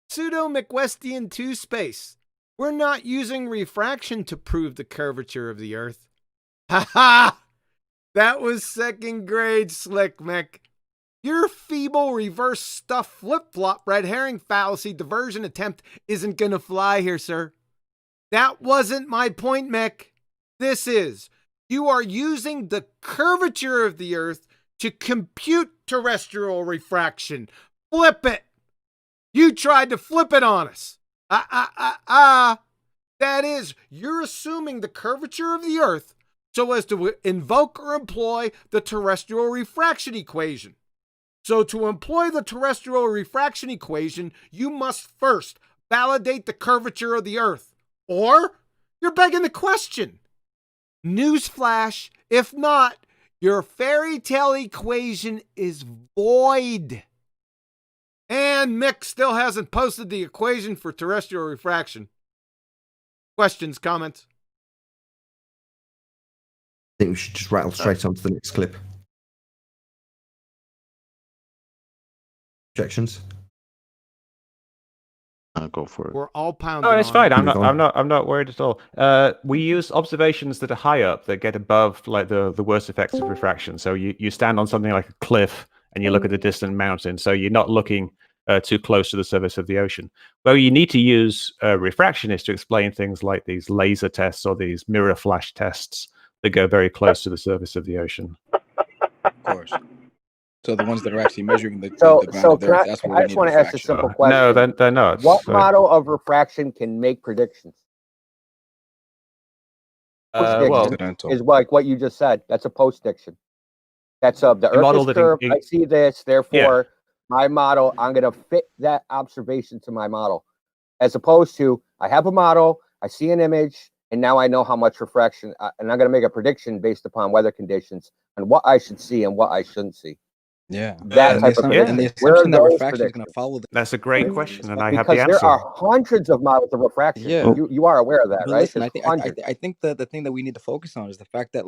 Pseudo McWestian 2 space. We're not using refraction to prove the curvature of the Earth. Ha ha! That was second grade, Slick Mick. Your feeble reverse stuff flip-flop red herring fallacy diversion attempt isn't gonna fly here, sir. That wasn't my point, Mick. This is. You are using the curvature of the Earth to compute terrestrial refraction. Flip it. You tried to flip it on us. That is, you're assuming the curvature of the Earth so as to invoke or employ the terrestrial refraction equation. So to employ the terrestrial refraction equation, you must first validate the curvature of the Earth. Or you're begging the question. Newsflash, if not, your fairy tale equation is void. And Mick still hasn't posted the equation for terrestrial refraction. Questions, comments? I think we should just rattle straight on to the next clip. Objections? I'll go for it. We're all pounding. No, it's on fine. it. I'm not worried at all. We use observations that are high up that get above like the worst effects of refraction. So you stand on something like a cliff and you look at the distant mountain. So you're not looking too close to the surface of the ocean. Where you need to use refraction is to explain things like these laser tests or these mirror flash tests that go very close to the surface of the ocean. Of course. So the ones that are actually measuring the So ground of the Earth, that's where I we just need want to ask a refraction. simple question. No, they're not. What So- model of refraction can make predictions? Post-diction is like what you just said. That's a post-diction. That's the model Earth is that curved. I see this, therefore my model, I'm going to fit that observation to my model. As opposed to, I have a model, I see an image, and now I know how much refraction, and I'm going to make a prediction based upon weather conditions and what I should see and what I shouldn't see. Yeah. That type of prediction. And the Where are assumption that those refraction is going predictions? to follow the... That's a great question, and I have Because the answer. there are hundreds of models of refraction. Yeah. You are aware of that, But right? listen, There's I think the thing that we need to focus on is the fact that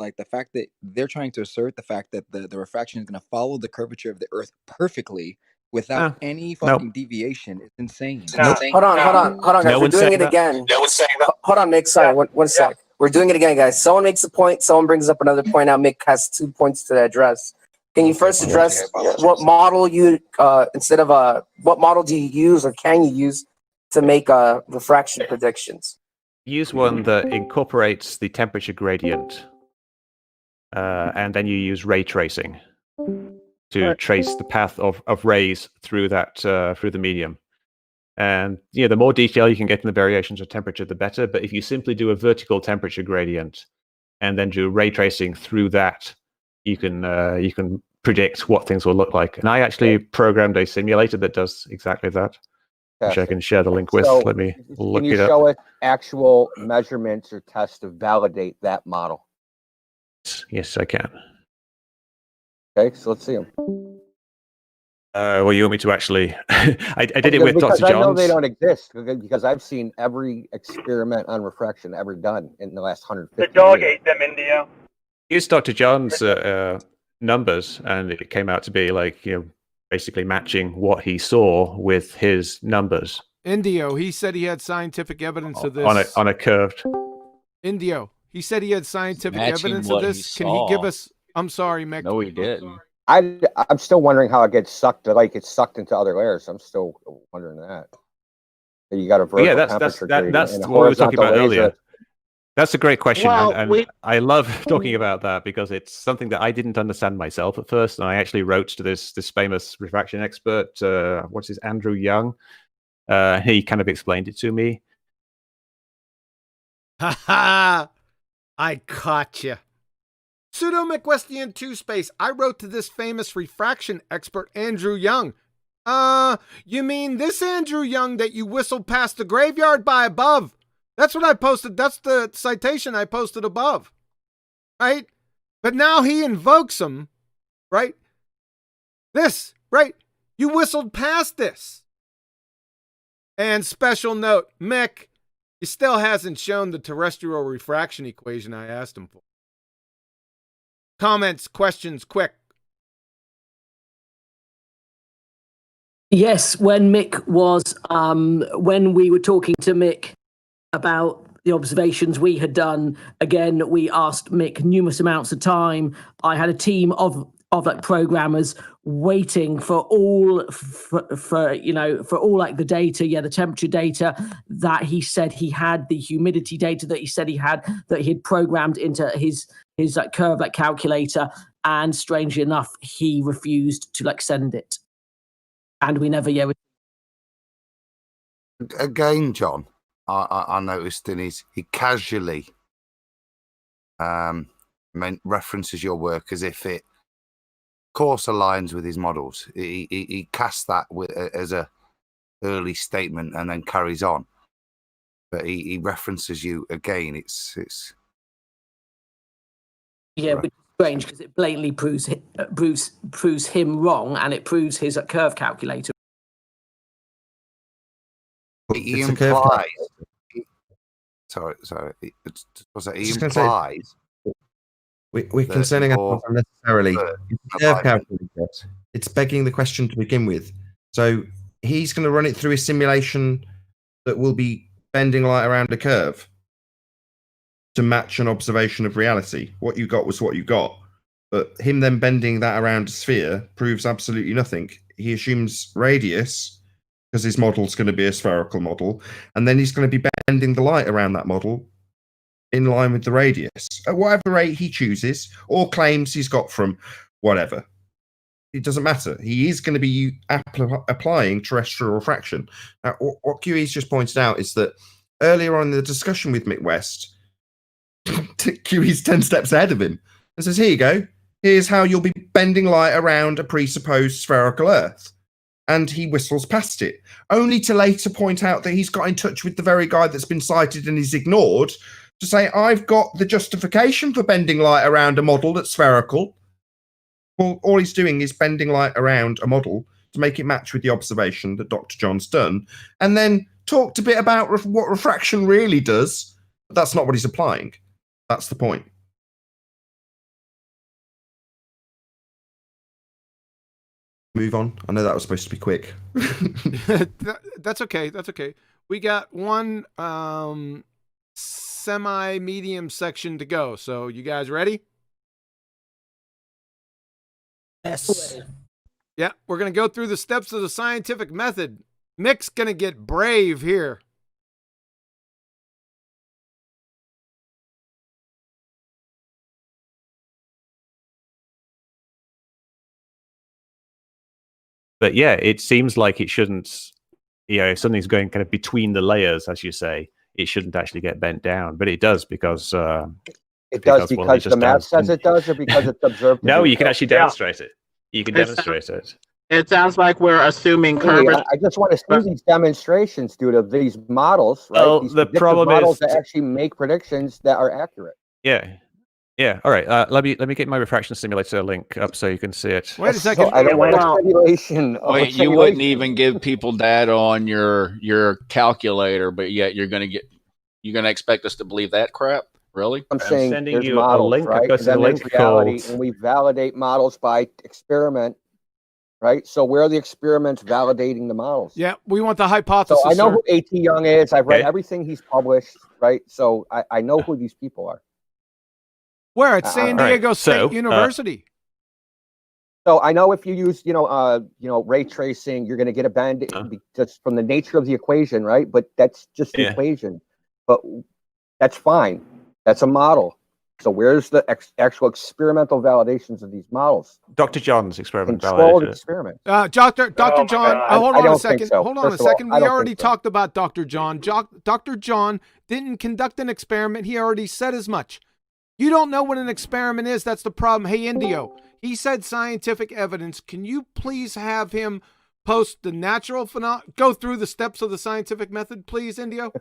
they're trying to assert the fact that the refraction is going to follow the curvature of the Earth perfectly without any fucking deviation. It's insane. Hold on, guys. No We're one's doing saying it that. again. Hold on, Mick. Sorry, one sec. We're doing it again, guys. Someone makes a point. Someone brings up another point. Now Mick has 2 points to address. Can you first address what model you what model do you use or can you use to make refraction predictions? Use one that incorporates the temperature gradient, and then you use ray tracing to trace the path of rays through that through the medium. And the more detail you can get in the variations of temperature, the better. But if you simply do a vertical temperature gradient and then do ray tracing through that, you can predict what things will look like. And I actually programmed a simulator that does exactly that, which I can share the link with. So, Let me look can you it up. show us actual measurements or tests to validate that model? Yes, I can. Okay, so let's see them. Well, you want me to actually? I did it with Because Dr. I know Johns. they don't exist because I've seen every experiment on refraction ever done in the last 150 The dog years. ate them, India. Used Dr. John's numbers, and it came out to be like basically matching what he saw with his numbers Indio, he said he had scientific evidence of this. on a curved. Indio, he said he had scientific Matching evidence of what he this. Can he give saw. us? I'm sorry, Mick. No, he didn't. I'm still wondering how it gets sucked. Like it's sucked into other layers. I'm still wondering that. You got a vertical Yeah, that's temperature gradient that's and a what we were talking about horizontal laser. earlier. That's a great question, Well, and I love talking about that because it's something that I didn't understand myself at first, and I actually wrote to this famous refraction expert, what's his Andrew Young, He kind of explained it to me. Ha ha! I caught you. Pseudo Westian 2 space. I wrote to this famous refraction expert, Andrew Young. You mean this Andrew Young that you whistled past the graveyard by above? That's what I posted. That's the citation I posted above. Right? But now he invokes him. Right? This. Right? You whistled past this. And special note, Mick, he still hasn't shown the terrestrial refraction equation I asked him for. Comments, questions, quick. Yes, when Mick was, when we were talking to Mick about the observations we had done, again, we asked Mick numerous amounts of time. I had a team of like programmers waiting for all for all like the data, the temperature data that he said he had, the humidity data that he said he had, that he had programmed into his like curve like calculator, and strangely enough, he refused to like send it, and we never Again, John, I noticed in he casually references your work as if it course aligns with his models. He casts that as a early statement and then carries on, but he references you again. It's but it's strange because it blatantly proves him wrong, and it proves his curve calculator. He implies. Sorry. He implies. We're concerning ourselves unnecessarily. Curve calculator. It's begging the question to begin with. So he's going to run it through a simulation that will be bending light around a curve to match an observation of reality. What you got was what you got. But him then bending that around a sphere proves absolutely nothing. He assumes radius because his model's going to be a spherical model, and then he's going to be bending the light around that model in line with the radius at whatever rate he chooses or claims he's got from whatever. It doesn't matter. He is going to be applying terrestrial refraction. Now, what QE's just pointed out is that earlier on in the discussion with Mick West, QE's 10 steps ahead of him and says, here you go. Here's how you'll be bending light around a presupposed spherical Earth. And he whistles past it, only to later point out that he's got in touch with the very guy that's been cited and he's ignored to say, I've got the justification for bending light around a model that's spherical. Well, all he's doing is bending light around a model to make it match with the observation that Dr. John's done, and then talked a bit about what refraction really does. But that's not what he's applying. That's the point. Move on. I know that was supposed to be quick. That's okay. That's okay. We got one semi-medium section to go. So you guys ready? Yes. Yeah, we're going to go through the steps of the scientific method. Mick's going to get brave here. But yeah, it seems like it shouldn't, if something's going kind of between the layers, as you say, it shouldn't actually get bent down. But it does because... it does because the math says it does, or because it's observed? No, you can actually demonstrate it. You can demonstrate it. It sounds like we're assuming curvature. I just want to see these demonstrations, dude, of these models, right? Well, these the problem models is that actually make predictions that are accurate. Yeah. All right. Let me get my refraction simulator link up so you can see it. Wait a second. I don't want a simulation. Wait, you wouldn't even give people data on your calculator, but yet you're gonna expect us to believe that crap? Really? I'm saying sending there's you models, a link. right? I've got a link reality, called... and we validate models by experiment, right? So where are the experiments validating the models? Yeah, we want the hypothesis. So I know who A.T. Young is. I've read everything he's published, right? So I know who these people are. Where? At San Diego State University. So I know if you use, ray tracing, you're going to get a bend just from the nature of the equation, right? But that's just the equation. But that's fine. That's a model. So where's the actual experimental validations of these models? Dr. John's experiment Controlled validated it. experiment. Dr. Oh John, my God. hold I on a don't think second. so. Hold on a First of all, second. I We don't already think so. talked about Dr. John. Dr. John didn't conduct an experiment. He already said as much. You don't know what an experiment is. That's the problem. Hey, Indio, he said scientific evidence. Can you please have him post the natural phenomenon? Go through the steps of the scientific method, please, Indio.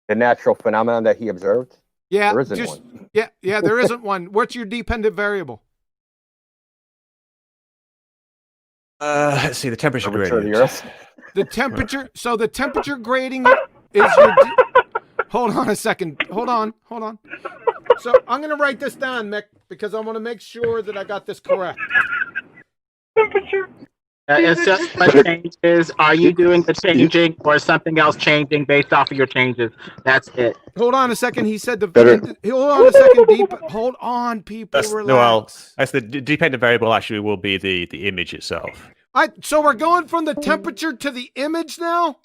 The natural phenomenon that he observed? Yeah, There isn't one. Yeah, there isn't one. What's your dependent variable? Let's see, the temperature gradient. The temperature. So the temperature grading is your. Hold on a second. Hold on. So I'm going to write this down, Mick, because I want to make sure that I got this correct. Temperature. It's just what changes. Are you doing the changing or is something else changing based off of your changes? That's it. Hold on a second. He said Better. Hold on a second. Hold on, people. Relax. Well, that's the dependent variable actually will be the image itself. So we're going from the temperature to the image now?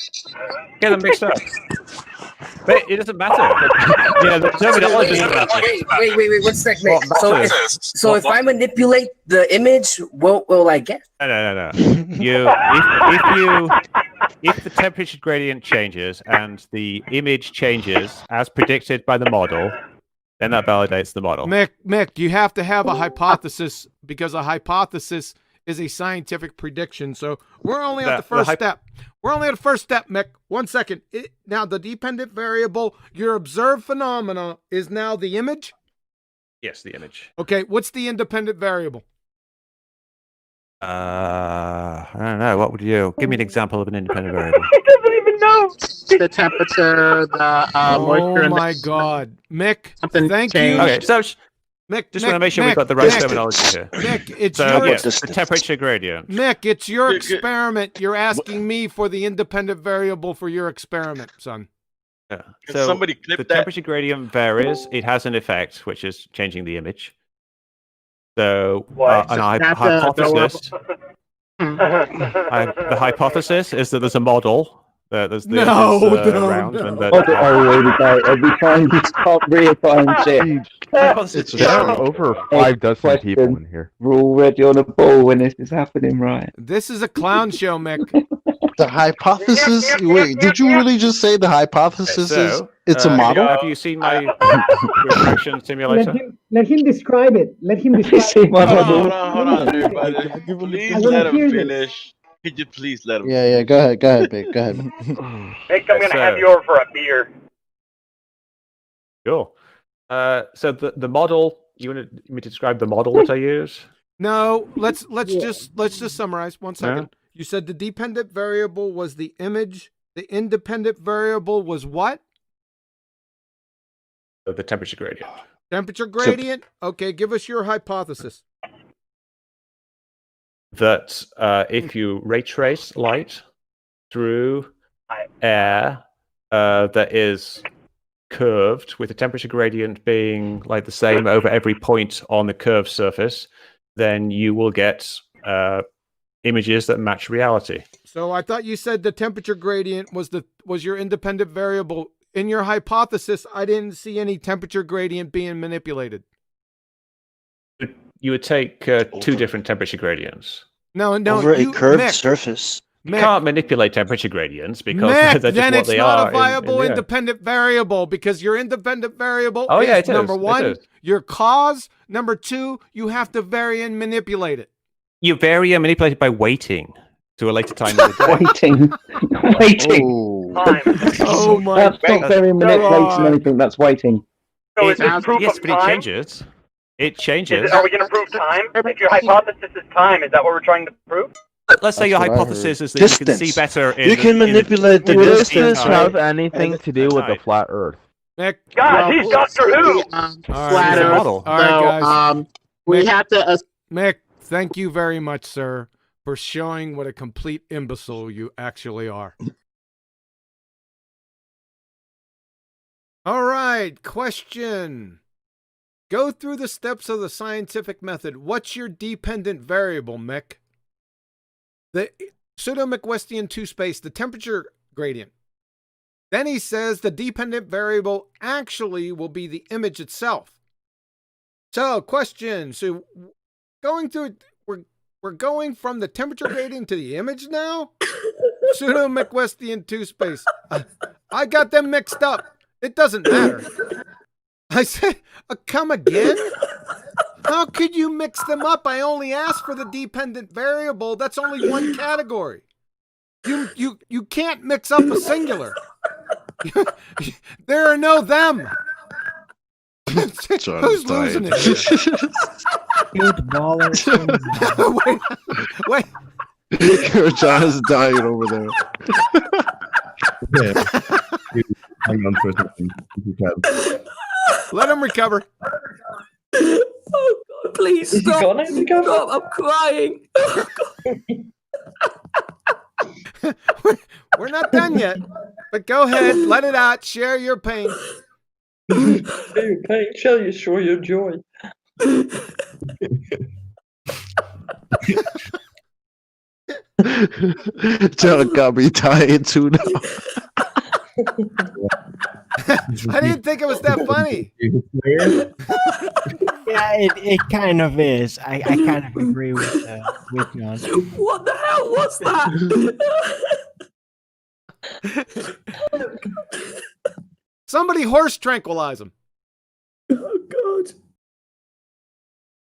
Get them mixed up. But it doesn't matter. Yeah, the terminology doesn't matter. Wait, 1 second. So if I manipulate the image, what will I get? No. If the temperature gradient changes and the image changes as predicted by the model, then that validates the model. Mick, you have to have a hypothesis because a hypothesis is a scientific prediction. So we're only at the first step. We're only at the first step, Mick. 1 second. Now, the dependent variable, your observed phenomena, is now the image? Yes, the image. Okay, what's the independent variable? I don't know. What would you give me an example of an independent variable? He doesn't even know. The temperature, the moisture. Oh my God, Mick! Something thank changed. you. Okay, so Mick, just want to make sure we've got the right terminology here. Mick, it's so, your the temperature gradient. Mick, it's your experiment. You're asking me for the independent variable for your experiment, son. Yeah. Can So somebody clip the that? temperature gradient varies. It has an effect, which is changing the image. So an hypothesis. The hypothesis is that there's a model. There's round and that. Every time you stop reifying shit. It's down over 5 dozen people in here. We're already on a ball when this is happening, right? This is a clown show, Mick. The hypothesis? Wait, did you really just say the hypothesis is it's a model? Have you seen my reflection simulator? Let him describe it. Let him describe it. Hold on, everybody. Please let him finish. Could you please let him? Yeah. Go ahead, Big. Go ahead. Mick, I'm gonna have you over for a beer. Sure. So the model. You want me to describe the model that I use? No, let's just summarize. 1 second. You said the dependent variable was the image. The independent variable was what? The temperature gradient. Temperature gradient? Okay, give us your hypothesis. That if you ray trace light through air that is curved, with the temperature gradient being like the same over every point on the curved surface, then you will get images that match reality. So I thought you said the temperature gradient was your independent variable. In your hypothesis, I didn't see any temperature gradient being manipulated. You would take 2 different temperature gradients. No, over a curved Mick, surface. You can't manipulate temperature gradients because Mick, they're just then what it's they not are a viable in the air. independent variable because your independent variable Oh, is yeah, it is. number It 1, is. your cause. Number 2, you have to vary and manipulate it. You vary and manipulate it by waiting to a later time of the day. Waiting. Oh my That's not very manipulating anything. That's waiting. So is this proof yes, of but it time? changes. It changes. Are we going to prove time? If your hypothesis is time, is that what we're trying to prove? Let's say your That's what I hypothesis heard. is that you can Distance. see better in You can manipulate the Does distance this have anything to do with the flat Earth? Mick, God, he's Doctor Who. Flat Earth. model. All right, guys. We Mick, have to. Mick, thank you very much, sir, for showing what a complete imbecile you actually are. All right, question. Go through the steps of the scientific method. What's your dependent variable, Mick? The pseudo Westian 2 space, the temperature gradient. Then he says the dependent variable actually will be the image itself. So, question. So, going through, we're going from the temperature gradient to the image now? Pseudo McWestian 2 space. I got them mixed up. It doesn't matter. I said, come again? How could you mix them up? I only asked for the dependent variable. That's only one category. You can't mix up a singular. There are no them. Who's losing it here? Good baller. Wait. John is dying over there. Yeah. Hang on for a second. If you can. Let him recover. Oh God, please Is he stop. gonna recover? Stop, I'm crying. We're not done yet, but go ahead, let it out, share your pain. Share your pain, shall you show your joy? John got me dying too now. I didn't think it was that funny. Yeah, it kind of is. I kind of agree with John. What the hell was that? Somebody horse tranquilize him. Oh God.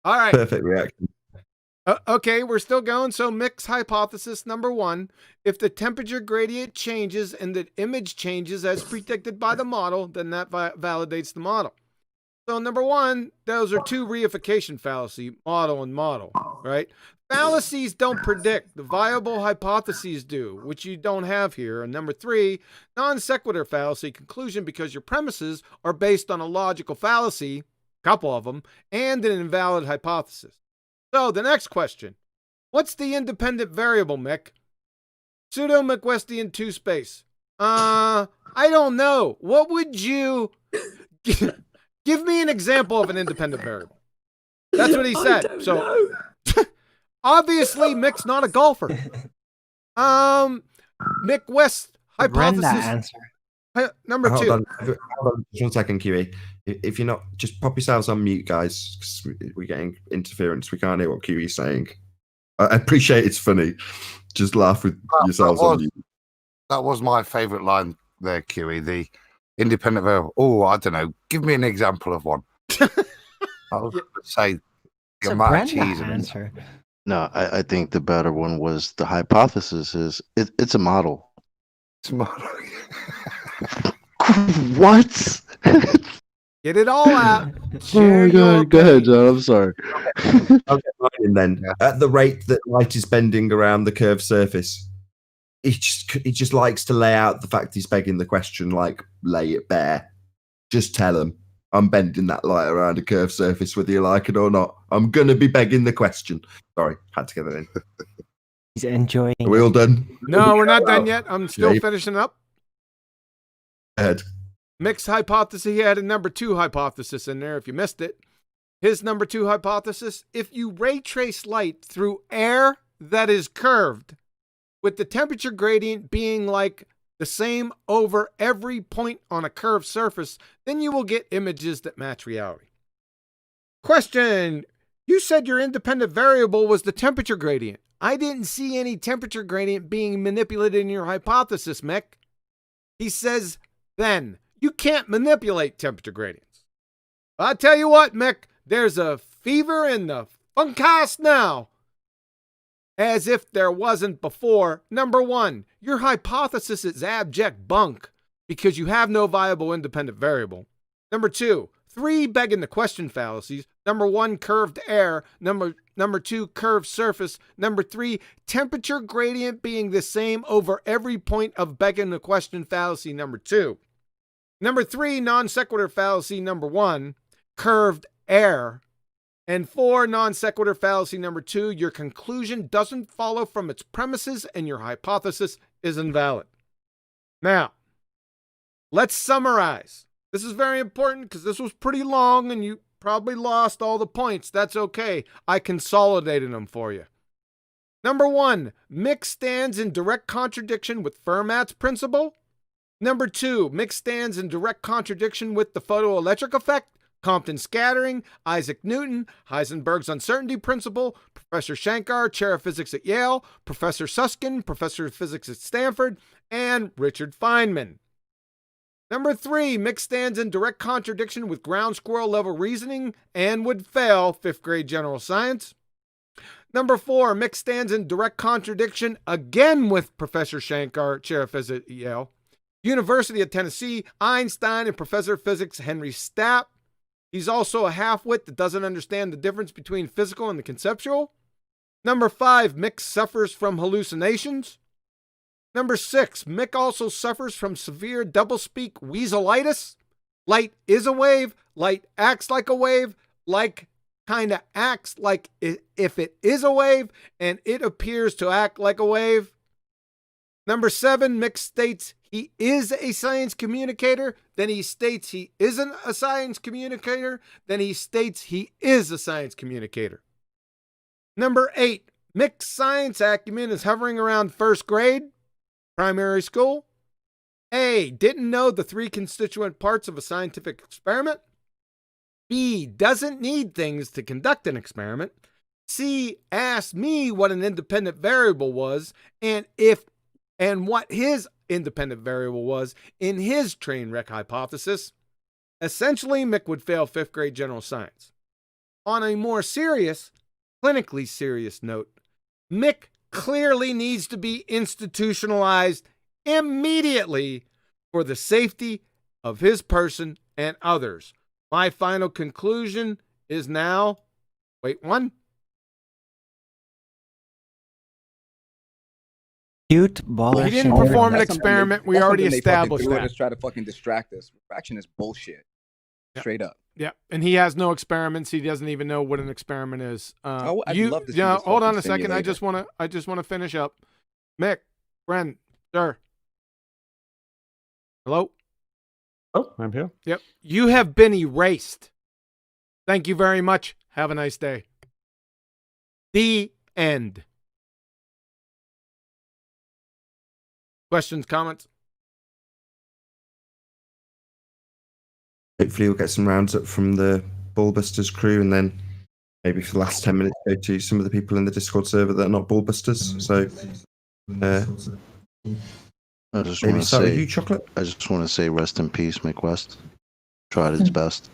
All right. Perfect reaction. Okay, we're still going. So Mick's hypothesis number 1, if the temperature gradient changes and the image changes as predicted by the model, then that validates the model. So number 1, those are 2 reification fallacy, model and model, right? Fallacies don't predict. The viable hypotheses do, which you don't have here. And number 3, non sequitur fallacy conclusion, because your premises are based on a logical fallacy, a couple of them, and an invalid hypothesis. So the next question, what's the independent variable, Mick? Pseudo McWestian 2 space. I don't know. What would you give me an example of an independent variable? That's what he said. So obviously Mick's not a golfer. Mick West hypothesis. Answer. Number 2. Hold on just 1 second, QE. If you're not, just pop yourselves on mute, guys, because we're getting interference. We can't hear what QE's saying. I appreciate it's funny. Just laugh with yourselves on mute. That was my favourite line there, QE. The independent variable. Oh, I don't know. Give me an example of one. I was going to say the amount of cheese. Answer. No, I think the better one was the hypothesis is it's a model. It's a model. What? Get it all out. Oh my God! Go ahead, John. I'm sorry. I'll get mine in then. At the rate that light is bending around the curved surface, he just likes to lay out the fact he's begging the question, like lay it bare. Just tell him I'm bending that light around a curved surface, whether you like it or not. I'm gonna be begging the question. Sorry, had to get that in. He's enjoying. Are we all done? No, we're not done yet. I'm still finishing up. Go ahead. Mick's hypothesis, he had a number 2 hypothesis in there if you missed it. His number 2 hypothesis, if you ray trace light through air that is curved, with the temperature gradient being like the same over every point on a curved surface, then you will get images that match reality. Question, you said your independent variable was the temperature gradient. I didn't see any temperature gradient being manipulated in your hypothesis, Mick. He says, then, you can't manipulate temperature gradients. I tell you what, Mick, there's a fever in the funkcast now. As if there wasn't before. Number 1, your hypothesis is abject bunk because you have no viable independent variable. Number 2, 3 begging the question fallacies. Number 1, curved air. Number 2, curved surface. Number 3, temperature gradient being the same over every point of begging the question fallacy. Number 2. Number 3, non sequitur fallacy. Number 1, curved air. And 4, non sequitur fallacy. Number 2, your conclusion doesn't follow from its premises and your hypothesis is invalid. Now, let's summarize. This is very important because this was pretty long and you probably lost all the points. That's okay. I consolidated them for you. Number 1, Mick stands in direct contradiction with Fermat's principle. Number 2, Mick stands in direct contradiction with the photoelectric effect, Compton scattering, Isaac Newton, Heisenberg's uncertainty principle, Professor Shankar, chair of physics at Yale, Professor Susskind, professor of physics at Stanford, and Richard Feynman. Number 3, Mick stands in direct contradiction with ground squirrel level reasoning and would fail 5th grade general science. Number 4, Mick stands in direct contradiction again with Professor Shankar, chair of physics at Yale, University of Tennessee, Einstein, and professor of physics Henry Stapp. He's also a half-wit that doesn't understand the difference between physical and the conceptual. Number 5, Mick suffers from hallucinations. Number 6, Mick also suffers from severe doublespeak weaselitis. Light is a wave. Light acts like a wave. Like kind of acts like if it is a wave, and it appears to act like a wave. Number 7, Mick states he is a science communicator. Then he states he isn't a science communicator. Then he states he is a science communicator. Number 8, Mick's science acumen is hovering around first grade, primary school. A, didn't know the 3 constituent parts of a scientific experiment. B, doesn't need things to conduct an experiment. C, asked me what an independent variable was and what his independent variable was in his train wreck hypothesis. Essentially, Mick would fail 5th grade general science. On a more serious, clinically serious note, Mick clearly needs to be institutionalized immediately for the safety of his person and others. My final conclusion is now, wait, one. Cute baller. He didn't perform an experiment. We already established that. Just try to fucking distract us. Refraction is bullshit. Straight up. Yeah, and he has no experiments. He doesn't even know what an experiment is. I'd love to see this hold on fucking a second. I simulator. just want to finish up. Mick, friend, sir. Hello? Oh, I'm here. Yep. You have been erased. Thank you very much. Have a nice day. The end. Questions, comments? Hopefully we'll get some rounds up from the BALLBUSTERS crew, and then maybe for the last 10 minutes go to some of the people in the Discord server that are not BALLBUSTERS. So I just maybe want to start with say, you, Chocolate. I just want to say, rest in peace, Mick West. Tried his best.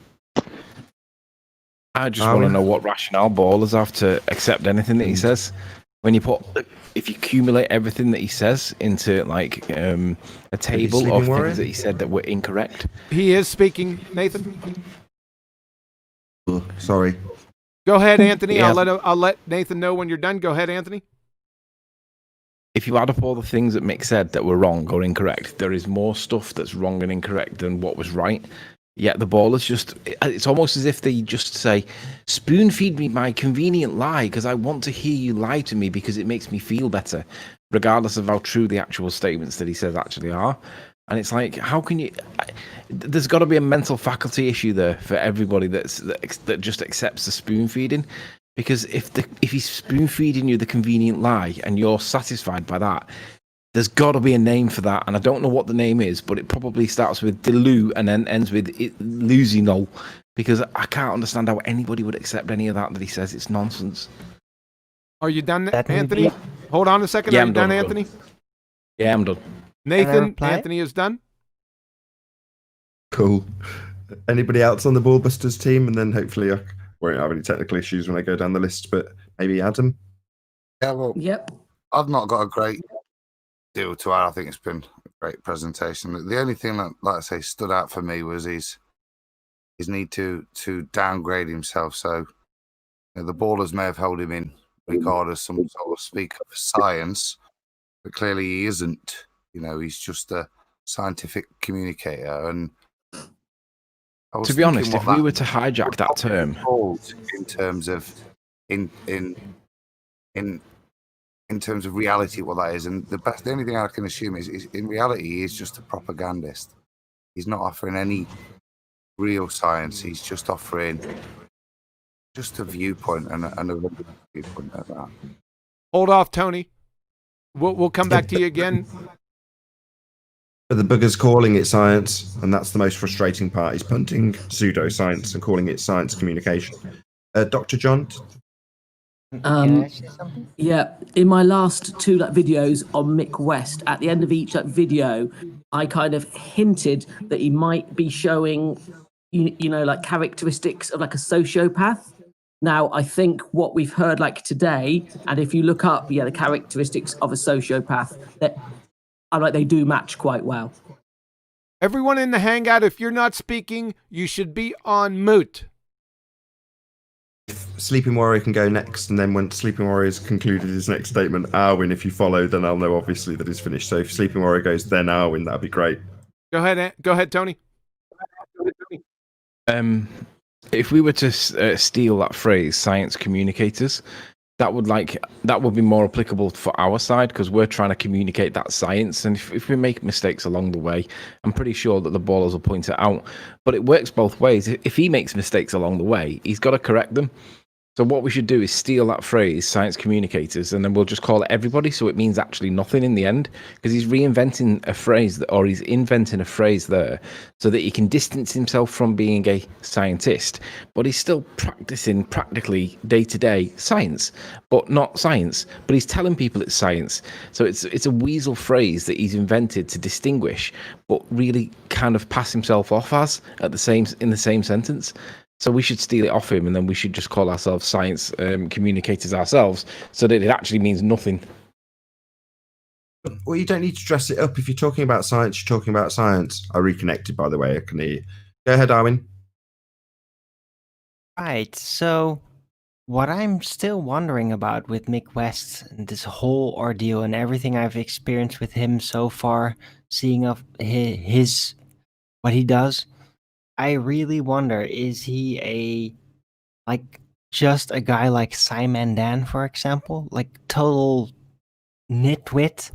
I just want to know what rationale ballers have to accept anything that he says. When you if you accumulate everything that he says into like a table of things that he said that were incorrect. He is speaking, Nathan. Oh, sorry. Go ahead, Anthony. Yeah. I'll let Nathan know when you're done. Go ahead, Anthony. If you add up all the things that Mick said that were wrong or incorrect, there is more stuff that's wrong and incorrect than what was right. Yet the ballers it's almost as if they just say, spoon feed me my convenient lie because I want to hear you lie to me because it makes me feel better, regardless of how true the actual statements that he says actually are. And it's like, how can you... There's got to be a mental faculty issue there for everybody that just accepts the spoon feeding. Because if he's spoon feeding you the convenient lie and you're satisfied by that, there's got to be a name for that, and I don't know what the name is, but it probably starts with Delu and then ends with Lusinol, because I can't understand how anybody would accept any of that he says. It's nonsense. Are you done, Anthony? Hold on a second. Yeah, Are you I'm done, done. Anthony? Yeah, I'm done. Nathan, Anthony is done. Cool. Anybody else on the BALLBUSTERS team? And then hopefully I won't have any technical issues when I go down the list, but maybe Adam? Yeah, well, yep. I've not got a great deal to add. I think it's been a great presentation. The only thing that, like I say, stood out for me was his need to downgrade himself. So the ballers may have held him in regard as some sort of speaker for science, but clearly he isn't. He's just a scientific communicator. And to be honest, if we were to hijack that term, in terms of in terms of reality, what that is, and the only thing I can assume is in reality he is just a propagandist. He's not offering any real science. He's just offering just a viewpoint and a viewpoint at that. Hold off, Tony. We'll come back to you again. But the bugger's calling it science, and that's the most frustrating part. He's punting pseudoscience and calling it science communication. Dr. John? Yeah, in my last two videos on Mick West, at the end of each video, I kind of hinted that he might be showing, you know, like characteristics of like a sociopath. Now, I think what we've heard like today, and if you look up, the characteristics of a sociopath, that they do match quite well. Everyone in the Hangout, if you're not speaking, you should be on mute. Sleeping Warrior can go next, and then when Sleeping Warrior's concluded his next statement, Arwin, if you follow, then I'll know obviously that he's finished. So if Sleeping Warrior goes, then Arwin, that'd be great. Go ahead, Tony. If we were to steal that phrase, science communicators, that would be more applicable for our side, because we're trying to communicate that science. And if we make mistakes along the way, I'm pretty sure that the ballers will point it out. But it works both ways. If he makes mistakes along the way, he's got to correct them. So what we should do is steal that phrase, science communicators, and then we'll just call it everybody, so it means actually nothing in the end, because he's reinventing a phrase, or he's inventing a phrase there so that he can distance himself from being a scientist, but he's still practicing practically day-to-day science, but not science. But he's telling people it's science. So it's a weasel phrase that he's invented to distinguish, but really kind of pass himself off as in the same sentence. So we should steal it off him, and then we should just call ourselves science communicators ourselves, so that it actually means nothing. Well, you don't need to dress it up. If you're talking about science, you're talking about science. I reconnected, by the way. I can hear you. Go ahead, Arwin. Right. So what I'm still wondering about with Mick West and this whole ordeal and everything I've experienced with him so far, seeing of his what he does, I really wonder, is he just a guy like Simon Dan, for example, like total nitwit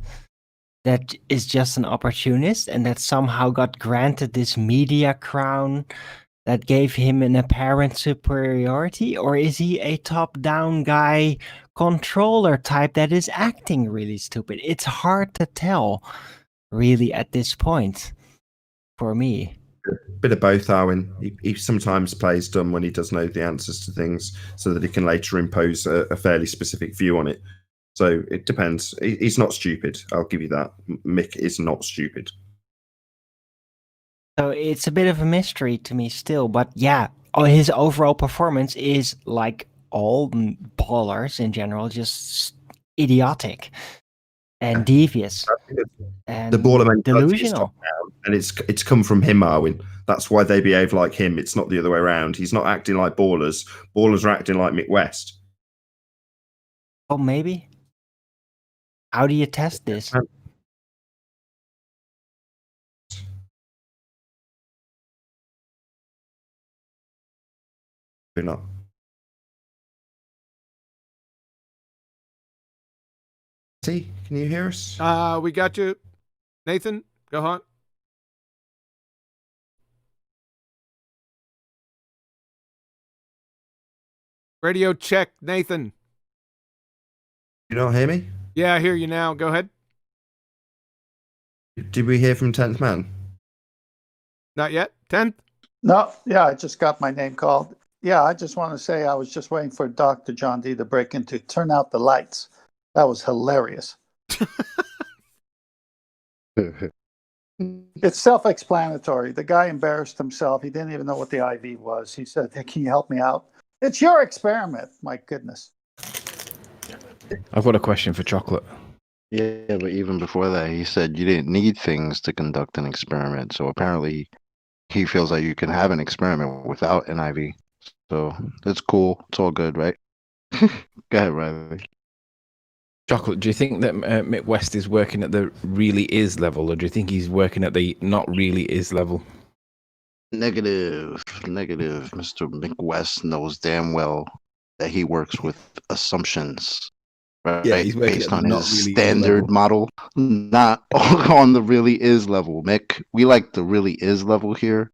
that is just an opportunist and that somehow got granted this media crown that gave him an apparent superiority? Or is he a top-down guy, controller type that is acting really stupid? It's hard to tell, really, at this point, for me. Bit of both, Arwin. He sometimes plays dumb when he does know the answers to things, so that he can later impose a fairly specific view on it. So it depends. He's not stupid. I'll give you that. Mick is not stupid. So it's a bit of a mystery to me still, but yeah, his overall performance is, like all ballers in general, just idiotic and devious and the baller mentality is delusional. top-down, and it's come from him, Arwin. That's why they behave like him. It's not the other way around. He's not acting like ballers. Ballers are acting like Mick West. Oh, maybe. How do you test this? We're not. See, can you hear us? We got you. Nathan, go on. Radio check, Nathan. You don't hear me? Yeah, I hear you now. Go ahead. Did we hear from 10th Man? Not yet? 10th? No, yeah, I just got my name called. Yeah, I just want to say I was just waiting for Dr. John D to break in to turn out the lights. That was hilarious. It's self-explanatory. The guy embarrassed himself. He didn't even know what the IV was. He said, "Hey, can you help me out?" It's your experiment. My goodness. I've got a question for Chocolate. Yeah, but even before that, he said you didn't need things to conduct an experiment. So apparently, he feels like you can have an experiment without an IV. So it's cool. It's all good, right? Go ahead, Riley. Chocolate, do you think that Mick West is working at the really is level, or do you think he's working at the not really is level? Negative. Mr. Mick West knows damn well that he works with assumptions. Right? Yeah, he's working based at on the not his really is standard level. model, not on the really is level. Mick, we like the really is level here.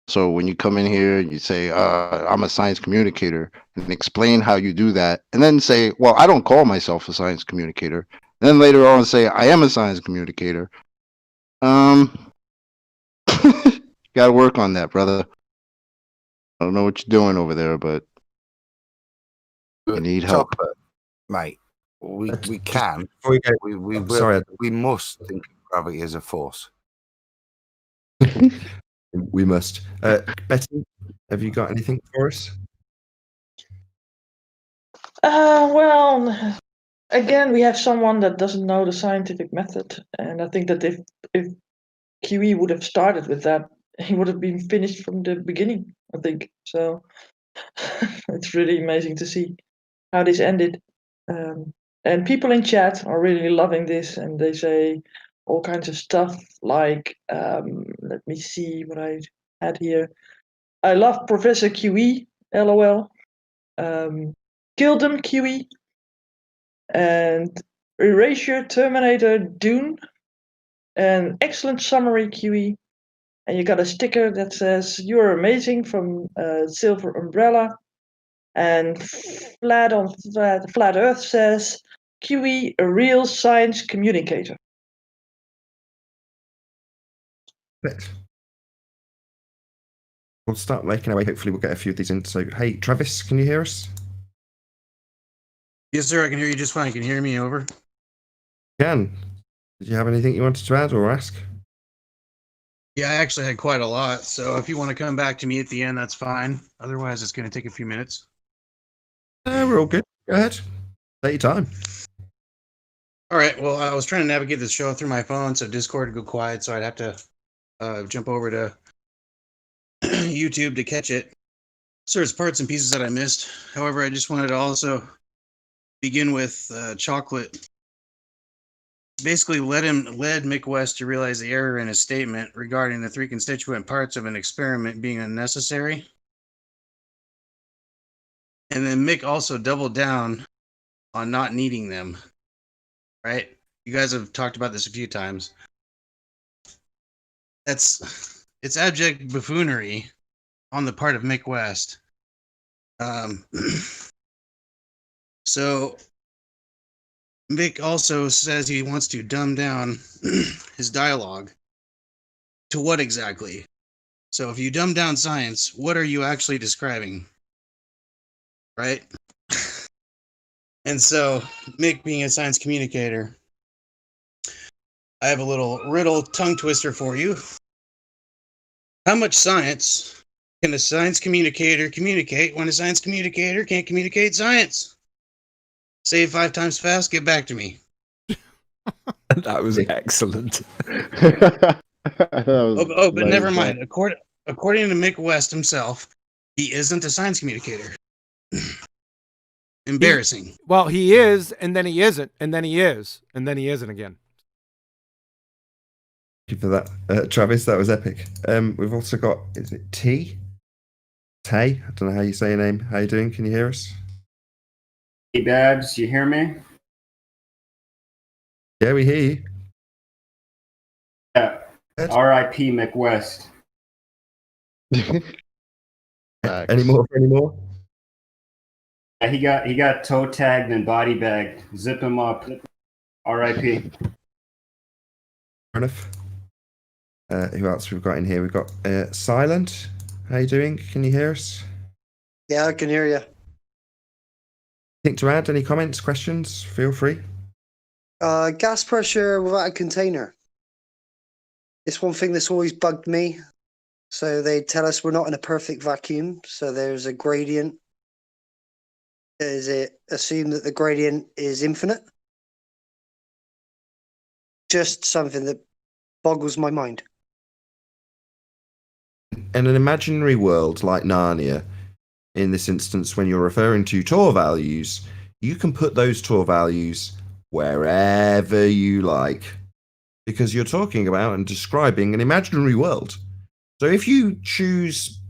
So when you come in here, you say, I'm a science communicator, and explain how you do that, and then say, well, I don't call myself a science communicator. And then later on say, I am a science communicator. Gotta work on that, brother. I don't know what you're doing over there, but you need help. Chopper, mate. We can. Before we go, We will. sorry. We must think of gravity as a force. We must. Betty, have you got anything for us? Well, again, we have someone that doesn't know the scientific method, and I think that if QE would have started with that, he would have been finished from the beginning. I think so. It's really amazing to see how this ended. And people in chat are really loving this, and they say all kinds of stuff like, let me see what I had here. I love Professor QE, LOL. Kill them, QE. And Erasure Terminator Dune. An excellent summary, QE. And you got a sticker that says, "You're amazing" from Silver Umbrella. And Flat Earth says, QE, a real science communicator. We'll start making our way. Hopefully we'll get a few of these in. So, hey, Travis, can you hear us? Yes, sir. I can hear you just fine. Can you hear me? Over. Can. Did you have anything you wanted to add or ask? Yeah, I actually had quite a lot. So if you want to come back to me at the end, that's fine. Otherwise, it's going to take a few minutes. We're all good. Go ahead. Take your time. All right. Well, I was trying to navigate the show through my phone, so Discord would go quiet, so I'd have to jump over to YouTube to catch it. So there's parts and pieces that I missed. However, I just wanted to also begin with Chocolate. Basically led Mick West to realize the error in his statement regarding the 3 constituent parts of an experiment being unnecessary. And then Mick also doubled down on not needing them. Right? You guys have talked about this a few times. It's abject buffoonery on the part of Mick West. So Mick also says he wants to dumb down his dialogue. To what exactly? So if you dumb down science, what are you actually describing? Right? And so, Mick being a science communicator, I have a little riddle tongue twister for you. How much science can a science communicator communicate when a science communicator can't communicate science? Say it 5 times fast, get back to me. That was excellent. That was but never mind. According to Mick West himself, he isn't a science communicator. Embarrassing. He is, and then he isn't, and then he is, and then he isn't again. Thank you for that, Travis. That was epic. We've also got, is it Tay? I don't know how you say your name. How you doing? Can you hear us? Hey, Babs, you hear me? Yeah, we hear you. Yeah. R.I.P. McWest. Any more? Yeah, he got toe tagged and body bagged. Zip him up. R.I.P. Fair enough. Who else we've got in here? We've got Silent. How you doing? Can you hear us? Yeah, I can hear you. Think to add? Any comments, questions? Feel free. Gas pressure without a container. It's one thing that's always bugged me. So they tell us we're not in a perfect vacuum, so there's a gradient. Is it assumed that the gradient is infinite? Just something that boggles my mind. In an imaginary world like Narnia, in this instance, when you're referring to Tor values, you can put those Tor values wherever you like, because you're talking about and describing an imaginary world. So if you choose,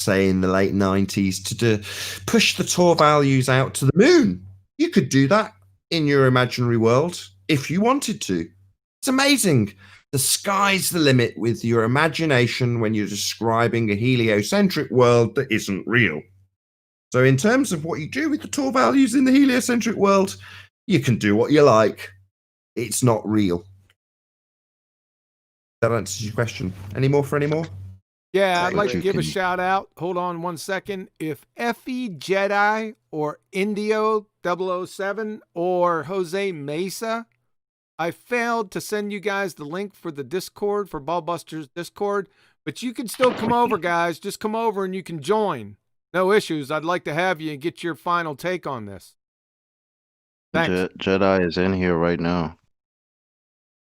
say in the late 90s, to push the Tor values out to the moon, you could do that in your imaginary world if you wanted to. It's amazing. The sky's the limit with your imagination when you're describing a heliocentric world that isn't real. So in terms of what you do with the Tor values in the heliocentric world, you can do what you like. It's not real. That answers your question. Any more for any more? Yeah, I'd like to give a shout out. Hold on 1 second. If Effie Jedi or Indio 007 or Jose Mesa, I failed to send you guys the link for the Discord, for BALLBUSTERS Discord, but you can still come over, guys. Just come over and you can join. No issues. I'd like to have you and get your final take on this. Thanks. Jedi is in here right now.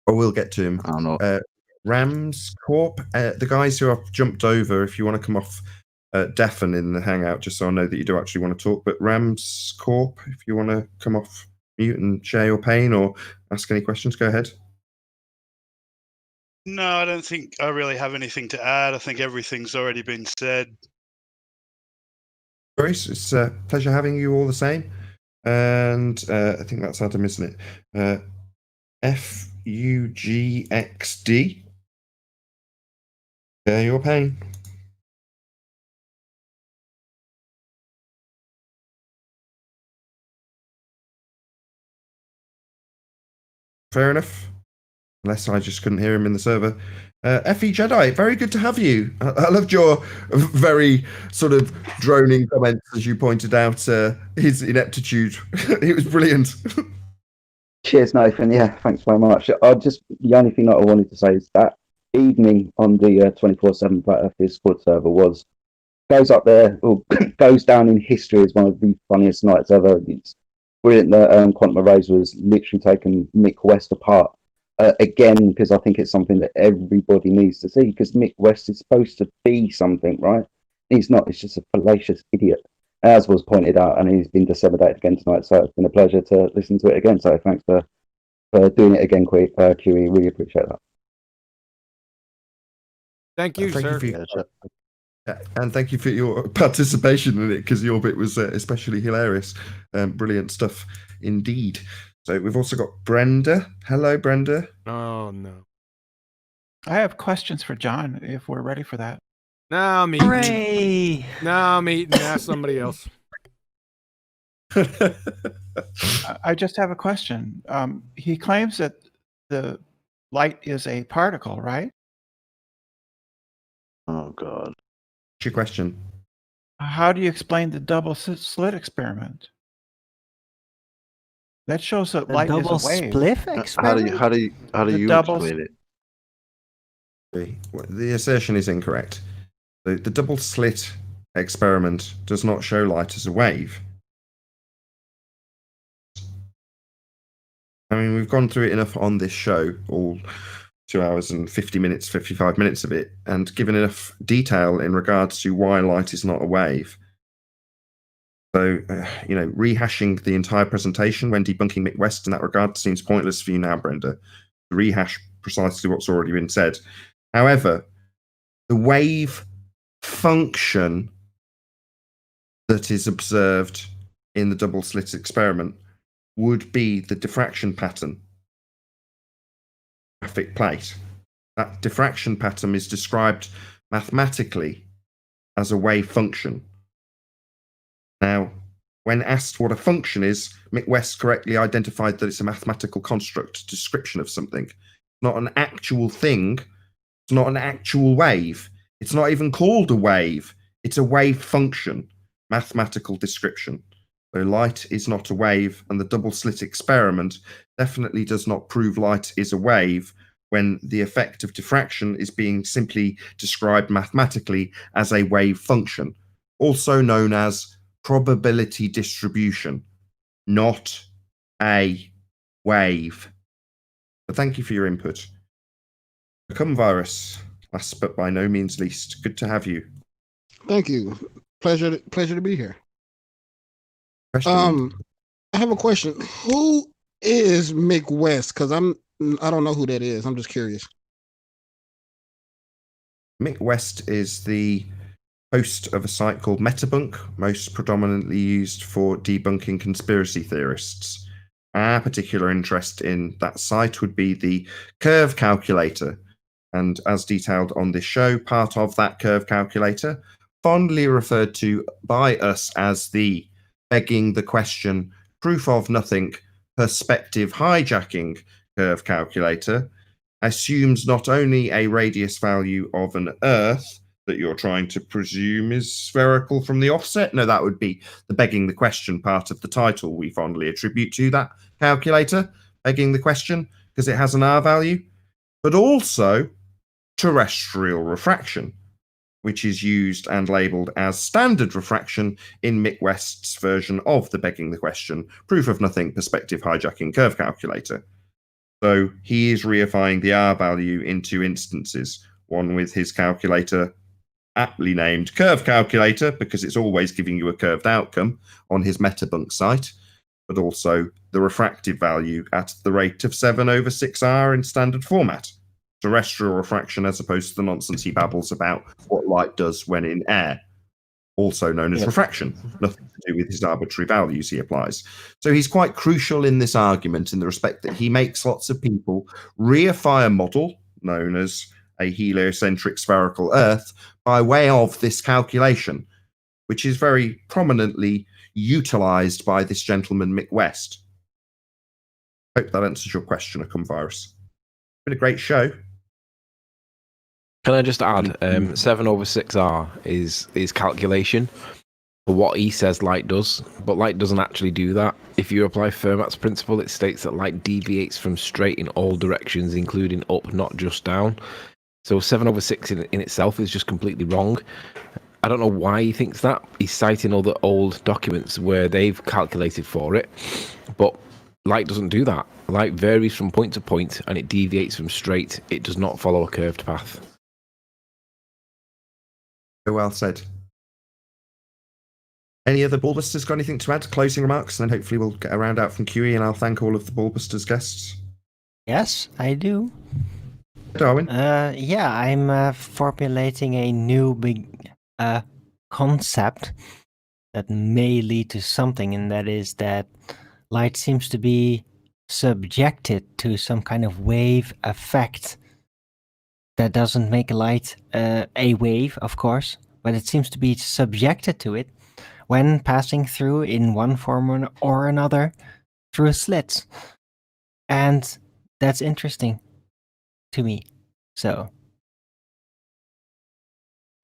Oh, we'll get to him. I don't know. Rams Corp, the guys who have jumped over, if you want to come off deafen in the hangout, just so I know that you do actually want to talk. But Rams Corp, if you want to come off mute and share your pain or ask any questions, go ahead. No, I don't think I really have anything to add. I think everything's already been said. Bruce, it's a pleasure having you all the same. And I think that's Adam, isn't it? FUGXD. Share your pain. Fair enough. Unless I just couldn't hear him in the server. FE Jedi, very good to have you. I loved your very sort of droning comments, as you pointed out, his ineptitude. It was brilliant. Cheers, Nathan. Yeah, thanks very much. The only thing that I wanted to say is that evening on the 24/7 Flat Earth Discord server goes up there, or goes down in history as one of the funniest nights ever. It's brilliant that Quantum Erase was literally taking Mick West apart again, because I think it's something that everybody needs to see, because Mick West is supposed to be something, right? He's not. He's just a fallacious idiot, as was pointed out, and he's been disseminated again tonight, so it's been a pleasure to listen to it again. So thanks for doing it again, QE. Really appreciate that. Thank you, sir. And thank you for your participation in it, because your bit was especially hilarious. Brilliant stuff indeed. So we've also got Brenda. Hello, Brenda. Oh, no. I have questions for John, if we're ready for that. No, I'm eating. Hooray! No, I'm eating. Ask somebody else. I just have a question. He claims that the light is a particle, right? Oh, God. What's your question? How do you explain the double slit experiment? That shows that light is a double wave. spliff experiment? How do you explain it? The assertion is incorrect. The double slit experiment does not show light as a wave. I mean, we've gone through it enough on this show, all 2 hours and 50 minutes, 55 minutes of it, and given enough detail in regards to why light is not a wave. So, rehashing the entire presentation when debunking Mick West in that regard seems pointless for you now, Brenda, to rehash precisely what's already been said. However, the wave function that is observed in the double slit experiment would be the diffraction pattern. Graphic plate. That diffraction pattern is described mathematically as a wave function. Now, when asked what a function is, Mick West correctly identified that it's a mathematical construct, description of something. Not an actual thing. It's not an actual wave. It's not even called a wave. It's a wave function, mathematical description. So light is not a wave, and the double slit experiment definitely does not prove light is a wave when the effect of diffraction is being simply described mathematically as a wave function, also known as probability distribution, not a wave. But thank you for your input. Become Virus, last but by no means least. Good to have you. Thank you. Pleasure to be here. Question? I have a question. Who is Mick West? Because I don't know who that is. I'm just curious. Mick West is the host of a site called Metabunk, most predominantly used for debunking conspiracy theorists. Our particular interest in that site would be the curve calculator. And as detailed on this show, part of that curve calculator, fondly referred to by us as the begging the question, proof of nothing, perspective hijacking curve calculator, assumes not only a radius value of an Earth that you're trying to presume is spherical from the offset. No, that would be the begging the question part of the title we fondly attribute to that calculator, begging the question, because it has an R value, but also terrestrial refraction, which is used and labelled as standard refraction in Mick West's version of the begging the question, proof of nothing perspective hijacking curve calculator. So he is reifying the R value in two instances, one with his calculator aptly named curve calculator, because it's always giving you a curved outcome on his Metabunk site, but also the refractive value at the rate of 7/6R in standard format. Terrestrial refraction as opposed to the nonsense he babbles about what light does when in air, also known as refraction. Nothing to do with his arbitrary values he applies. So he's quite crucial in this argument in the respect that he makes lots of people reify a model known as a heliocentric spherical Earth by way of this calculation, which is very prominently utilized by this gentleman, Mick West. Hope that answers your question, Virus. Been a great show. Can I just add, 7/6R is calculation for what he says light does, but light doesn't actually do that. If you apply Fermat's principle, it states that light deviates from straight in all directions, including up, not just down. So 7/6 in itself is just completely wrong. I don't know why he thinks that. He's citing all the old documents where they've calculated for it, but light doesn't do that. Light varies from point to point, and it deviates from straight. It does not follow a curved path. Well said. Any other Ballbusters got anything to add? Closing remarks, and then hopefully we'll get a round out from QE, and I'll thank all of the Ballbusters guests. Yes, I do. Darwin? Yeah, I'm formulating a new big concept that may lead to something, and that is that light seems to be subjected to some kind of wave effect that doesn't make light a wave, of course, but it seems to be subjected to it when passing through in one form or another through slits. And that's interesting to me. So.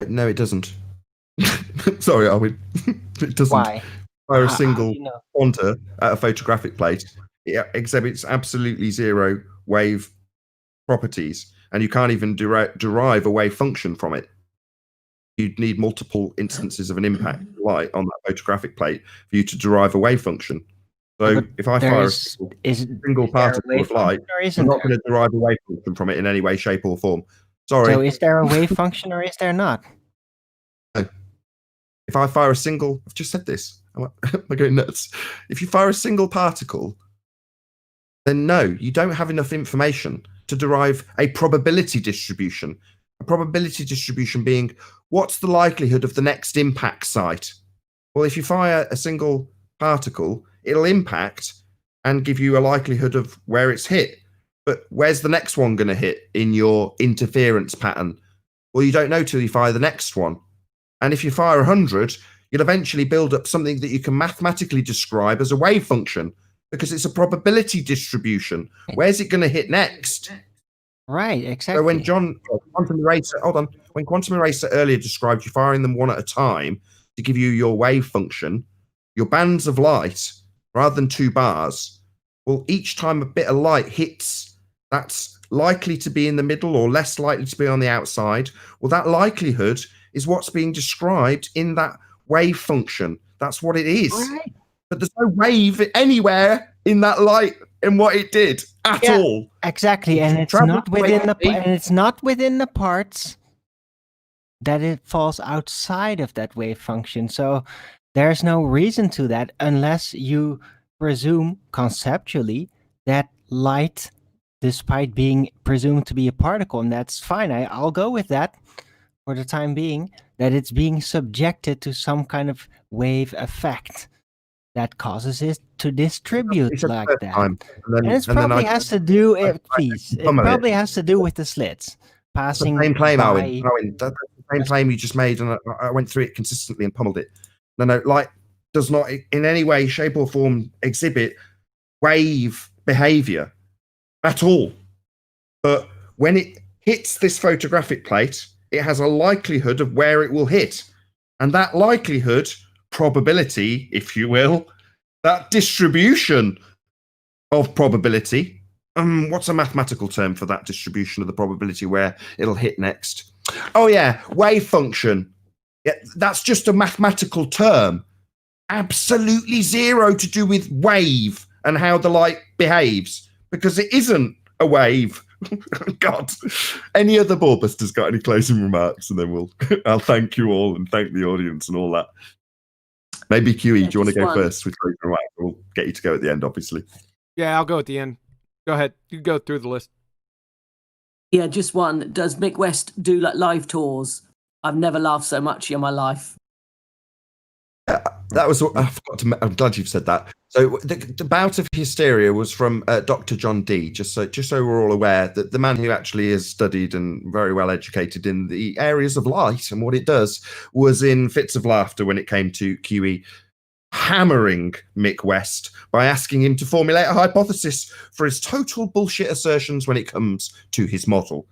No, it doesn't. Sorry, Arwin. It doesn't. Why? Fire a single you know? pointer at a photographic plate, it exhibits absolutely zero wave properties, and you can't even derive a wave function from it. You'd need multiple instances of an impact light on that photographic plate for you to derive a wave function. So if I fire a single particle of light, I'm not going to derive a wave function from it in any way, shape, or form. Sorry. So is there a wave function or is there not? No. If I fire a single, I've just said this. Am I going nuts? If you fire a single particle, then no, you don't have enough information to derive a probability distribution. A probability distribution being, what's the likelihood of the next impact site? Well, if you fire a single particle, it'll impact and give you a likelihood of where it's hit. But where's the next one going to hit in your interference pattern? Well, you don't know till you fire the next one. And if you fire 100, you'll eventually build up something that you can mathematically describe as a wave function, because it's a probability distribution. Where's it going to hit next? Right, exactly. So when Quantum Eraser earlier described you firing them one at a time to give you your wave function, your bands of light, rather than 2 bars, well, each time a bit of light hits, that's likely to be in the middle or less likely to be on the outside. Well, that likelihood is what's being described in that wave function. That's what it is. Right. But there's no wave anywhere in that light and what it did at all. Exactly, and it's not within the parts that it falls outside of that wave function. So there's no reason to that unless you presume conceptually that light, despite being presumed to be a particle, and that's fine. I'll go with that for the time being, that it's being subjected to some kind of wave effect that causes it to distribute like that. And it probably has to do, probably has to do with the slits passing. The same claim, by... Owen. That's the same claim you just made, and I went through it consistently and pummeled it. No, light does not in any way, shape, or form exhibit wave behavior at all. But when it hits this photographic plate, it has a likelihood of where it will hit. And that likelihood, probability, if you will, that distribution of probability, what's a mathematical term for that distribution of the probability where it'll hit next? Oh yeah, wave function. Yeah, that's just a mathematical term. Absolutely zero to do with wave and how the light behaves, because it isn't a wave. God. Any other Ballbusters got any closing remarks? And then I'll thank you all and thank the audience and all that. Maybe QE, Yeah, do you want to go one. first with closing remarks? We'll get you to go at the end, obviously. Yeah, I'll go at the end. Go ahead. You go through the list. Yeah, just one. Does Mick West do like live tours? I've never laughed so much in my life. That was I forgot to. I'm glad you've said that. So the bout of hysteria was from Dr. John D. Just so we're all aware that the man who actually is studied and very well educated in the areas of light and what it does was in fits of laughter when it came to QE hammering Mick West by asking him to formulate a hypothesis for his total bullshit assertions when it comes to his model.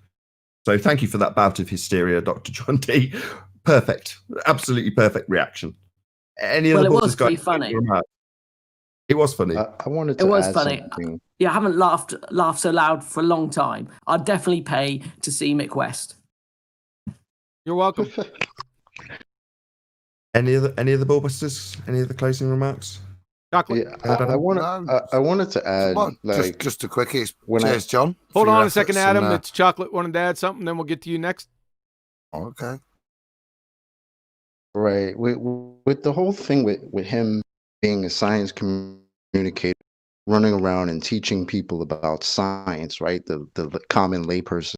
So thank you for that bout of hysteria, Dr. John D. Perfect, absolutely perfect reaction. Any Well, other it was pretty funny. It was funny. I wanted to It was add funny. something. Yeah, I haven't laughed so loud for a long time. I'd definitely pay to see Mick West. You're welcome. Any other Ballbusters? Any other closing remarks? Chocolate. Yeah, I wanted to add, like, just a quickie. when Cheers, John. Hold for your on a second, efforts Adam. and, It's Chocolate wanted to add something, then we'll get to you next. Okay. Right. With the whole thing with him being a science communicator, running around and teaching people about science, right? The common layperson,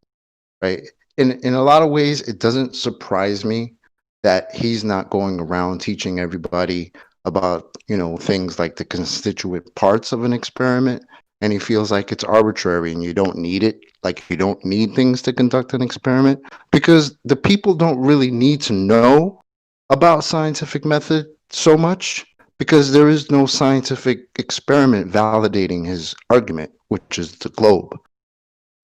right? In a lot of ways, it doesn't surprise me that he's not going around teaching everybody about, things like the constituent parts of an experiment. And he feels like it's arbitrary and you don't need it. Like you don't need things to conduct an experiment, because the people don't really need to know about scientific method so much, because there is no scientific experiment validating his argument, which is the globe.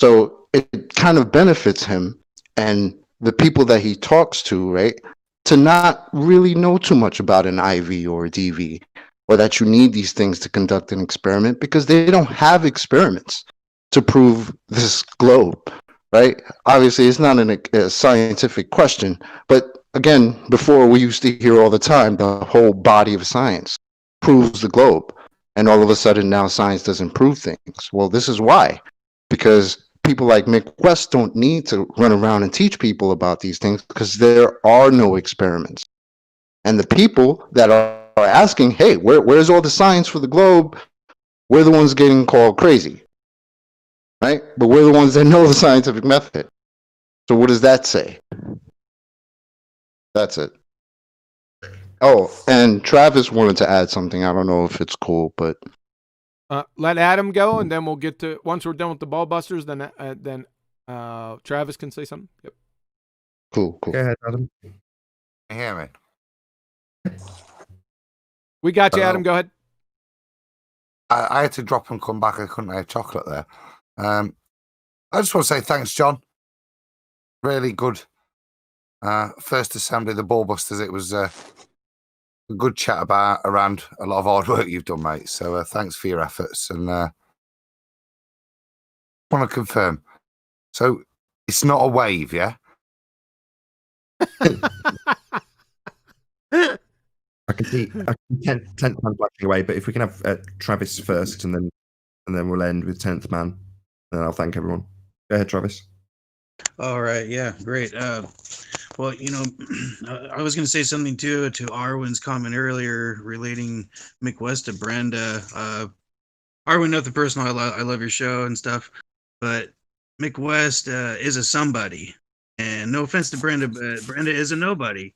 So it kind of benefits him and the people that he talks to, right, to not really know too much about an IV or a DV, or that you need these things to conduct an experiment, because they don't have experiments to prove this globe, right? Obviously, it's not a scientific question, but again, before we used to hear all the time, the whole body of science proves the globe. And all of a sudden now science doesn't prove things. Well, this is why. Because people like Mick West don't need to run around and teach people about these things, because there are no experiments. And the people that are asking, hey, where's all the science for the globe? We're the ones getting called crazy, right? But we're the ones that know the scientific method. So what does that say? That's it. Oh, and Travis wanted to add something. I don't know if it's cool, but Let Adam go, and then we'll get to, once we're done with the Ballbusters, then Travis can say something. Yep. Cool. Go ahead, Adam. Can you hear me? We got you, Adam. Go ahead. I had to drop and come back. I couldn't have chocolate there. I just want to say thanks, John. Really good. First assembly, the Ballbusters. It was a good chat around a lot of hard work you've done, mate. So thanks for your efforts. And want to confirm. So it's not a wave, yeah? I can see 10th man flashing away, but if we can have Travis first, and then we'll end with 10th man, and I'll thank everyone. Go ahead, Travis. All right. Yeah. Great. Well, I was going to say something too to Arwen's comment earlier relating Mick West to Brenda. Arwen, nothing personal. I love your show and stuff, but Mick West is a somebody. And no offense to Brenda, but Brenda is a nobody.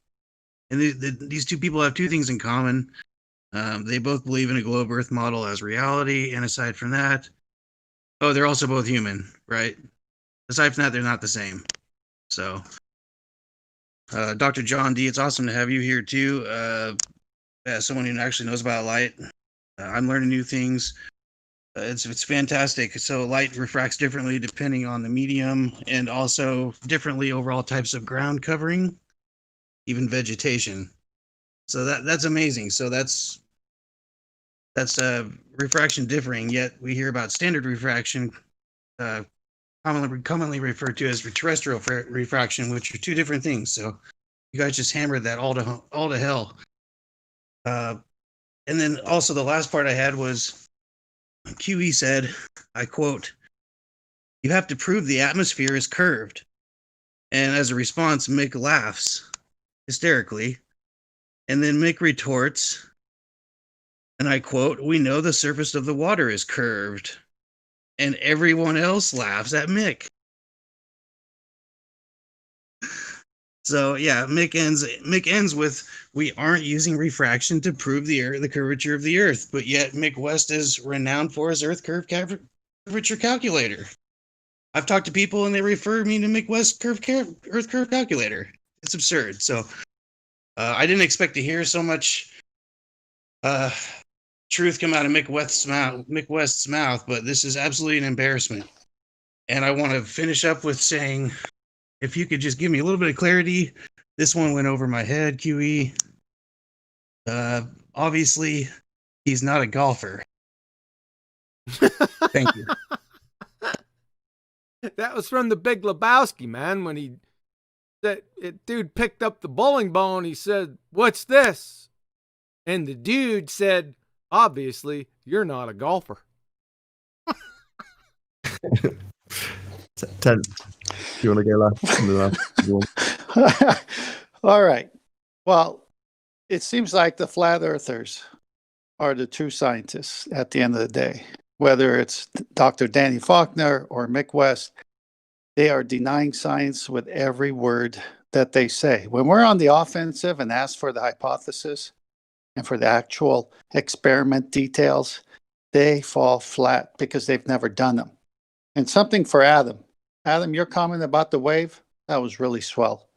And these two people have two things in common. They both believe in a globe Earth model as reality. And aside from that, they're also both human, right? Aside from that, they're not the same. So, Dr. John D., it's awesome to have you here too. As someone who actually knows about Lite, I'm learning new things. It's fantastic. So light refracts differently depending on the medium, and also differently over all types of ground covering, even vegetation. So that's amazing. So that's refraction differing. Yet we hear about standard refraction, commonly referred to as terrestrial refraction, which are two different things. So you guys just hammered that all to hell. And then also the last part I had was QE said, I quote, "You have to prove the atmosphere is curved." And as a response, Mick laughs hysterically. And then Mick retorts, and I quote, "We know the surface of the water is curved." And everyone else laughs at Mick. So yeah, Mick ends with, "We aren't using refraction to prove the curvature of the Earth," but yet Mick West is renowned for his Earth curvature calculator. I've talked to people and they refer me to Mick West Earth curve calculator. It's absurd. So I didn't expect to hear so much truth come out of Mick West's mouth, but this is absolutely an embarrassment. And I want to finish up with saying, if you could just give me a little bit of clarity. This one went over my head, QE. Obviously, he's not a golfer. Thank you. That was from the Big Lebowski, man. When dude picked up the bowling ball and he said, "What's this?" And the dude said, "Obviously, you're not a golfer." Ted, do you want to go last? All right. Well, it seems like the flat earthers are the true scientists at the end of the day. Whether it's Dr. Danny Faulkner or Mick West, they are denying science with every word that they say. When we're on the offensive and ask for the hypothesis and for the actual experiment details, they fall flat because they've never done them. And something for Adam. Adam, your comment about the wave, that was really swell.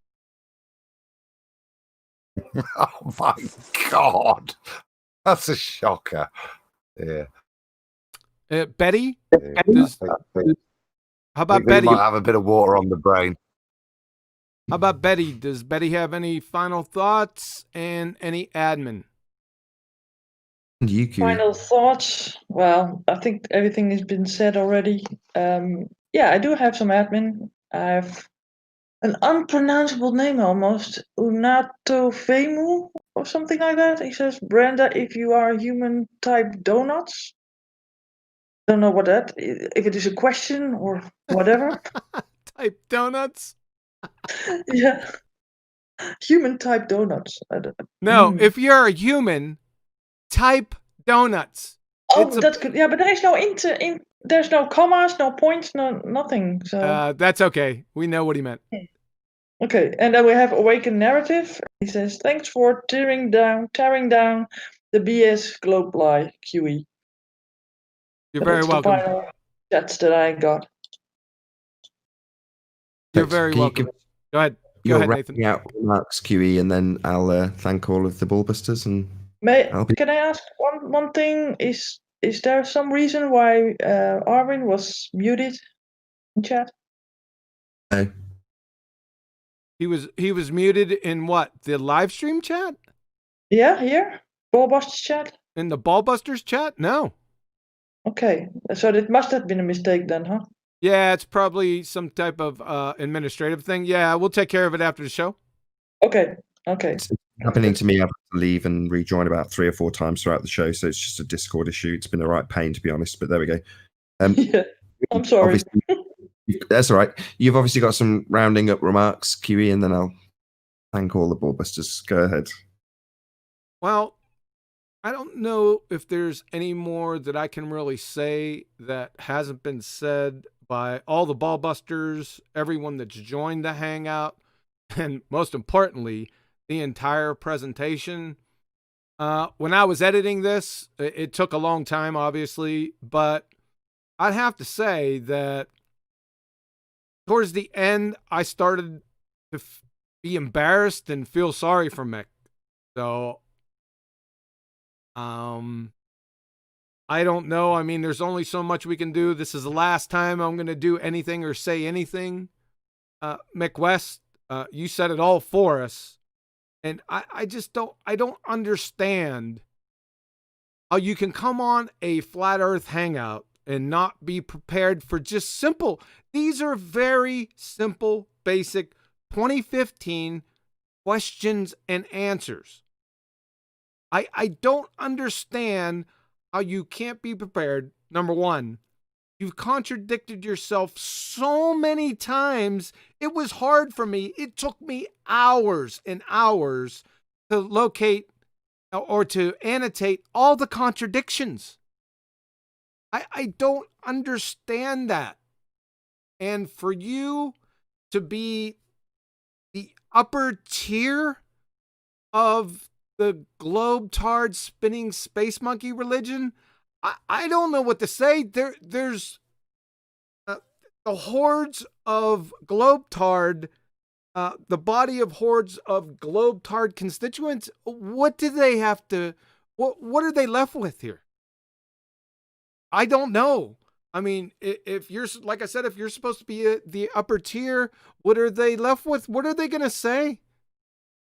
Oh my God. That's a shocker. Yeah. Betty? How about We Betty? might have a bit of water on the brain. How about Betty? Does Betty have any final thoughts and any admin? Final thoughts. Well, I think everything has been said already. Yeah, I do have some admin. I have an unpronounceable name almost, Unato Vemu or something like that. He says, "Brenda, if you are human, type donuts." Don't know what that, if it is a question or whatever. Type donuts? Yeah. Human type donuts. No, if you're a human, type donuts. Oh, that's good. Yeah, but there is no there's no commas, no points, no nothing. So that's okay. We know what he meant. okay, and then we have Awakened Narrative. He says, "Thanks for tearing down the BS globe lie, QE." You're very welcome. The final chats that I got. You're very welcome. Go ahead. Go ahead, Nathan. Out remarks, QE, and then I'll thank all of the ballbusters. And Can I ask one thing? Is there some reason why Arvin was muted in chat? No. He was muted in what? The live stream chat? Yeah, here? Ballbusters chat? In the Ballbusters chat? No. Okay, so it must have been a mistake then, huh? Yeah, it's probably some type of administrative thing. Yeah, we'll take care of it after the show. Okay. It's happening to me. I've had to leave and rejoin about 3 or 4 times throughout the show, so it's just a Discord issue. It's been a right pain, to be honest, but there we go. Yeah, I'm sorry. That's all right. You've obviously got some rounding up remarks, QE, and then I'll thank all the ballbusters. Go ahead. Well, I don't know if there's any more that I can really say that hasn't been said by all the ballbusters, everyone that's joined the hangout, and most importantly, the entire presentation. When I was editing this, it took a long time, obviously, but I'd have to say that towards the end, I started to be embarrassed and feel sorry for Mick. So, I don't know. I mean, there's only so much we can do. This is the last time I'm going to do anything or say anything. Mick West, you said it all for us. And I just don't understand how you can come on a Flat Earth Hangout and not be prepared for just simple. These are very simple, basic 2015 questions and answers. I don't understand how you can't be prepared. Number one, you've contradicted yourself so many times. It was hard for me. It took me hours and hours to locate or to annotate all the contradictions. I don't understand that. And for you to be the upper tier of the globe-tard spinning space monkey religion, I don't know what to say. There's the hordes of globe-tard, the body of hordes of globe-tard constituents. What do they have to? What are they left with here? I don't know. I mean, if you're, like I said, if you're supposed to be the upper tier, what are they left with? What are they going to say?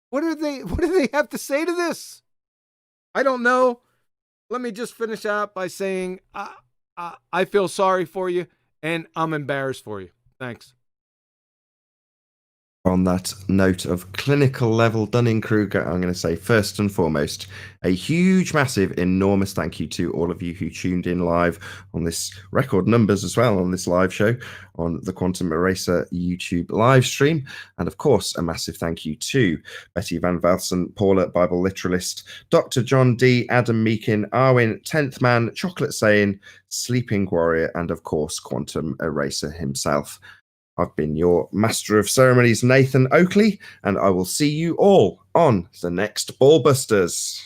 What do they have to say to this? I don't know. Let me just finish out by saying I feel sorry for you and I'm embarrassed for you. Thanks. On that note of clinical level Dunning-Kruger, I'm going to say first and foremost, a huge, massive, enormous thank you to all of you who tuned in live on this record numbers as well on this live show on the Quantum Eraser YouTube live stream. And of course, a massive thank you to Betty Van Velsen, Paula, Bible Literalist, Dr. John D, Adam Meakin, Arwin, 10th Man, Chocolate Saying, Sleeping Warrior, and of course, Quantum Eraser himself. I've been your Master of Ceremonies, Nathan Oakley, and I will see you all on the next Ballbusters.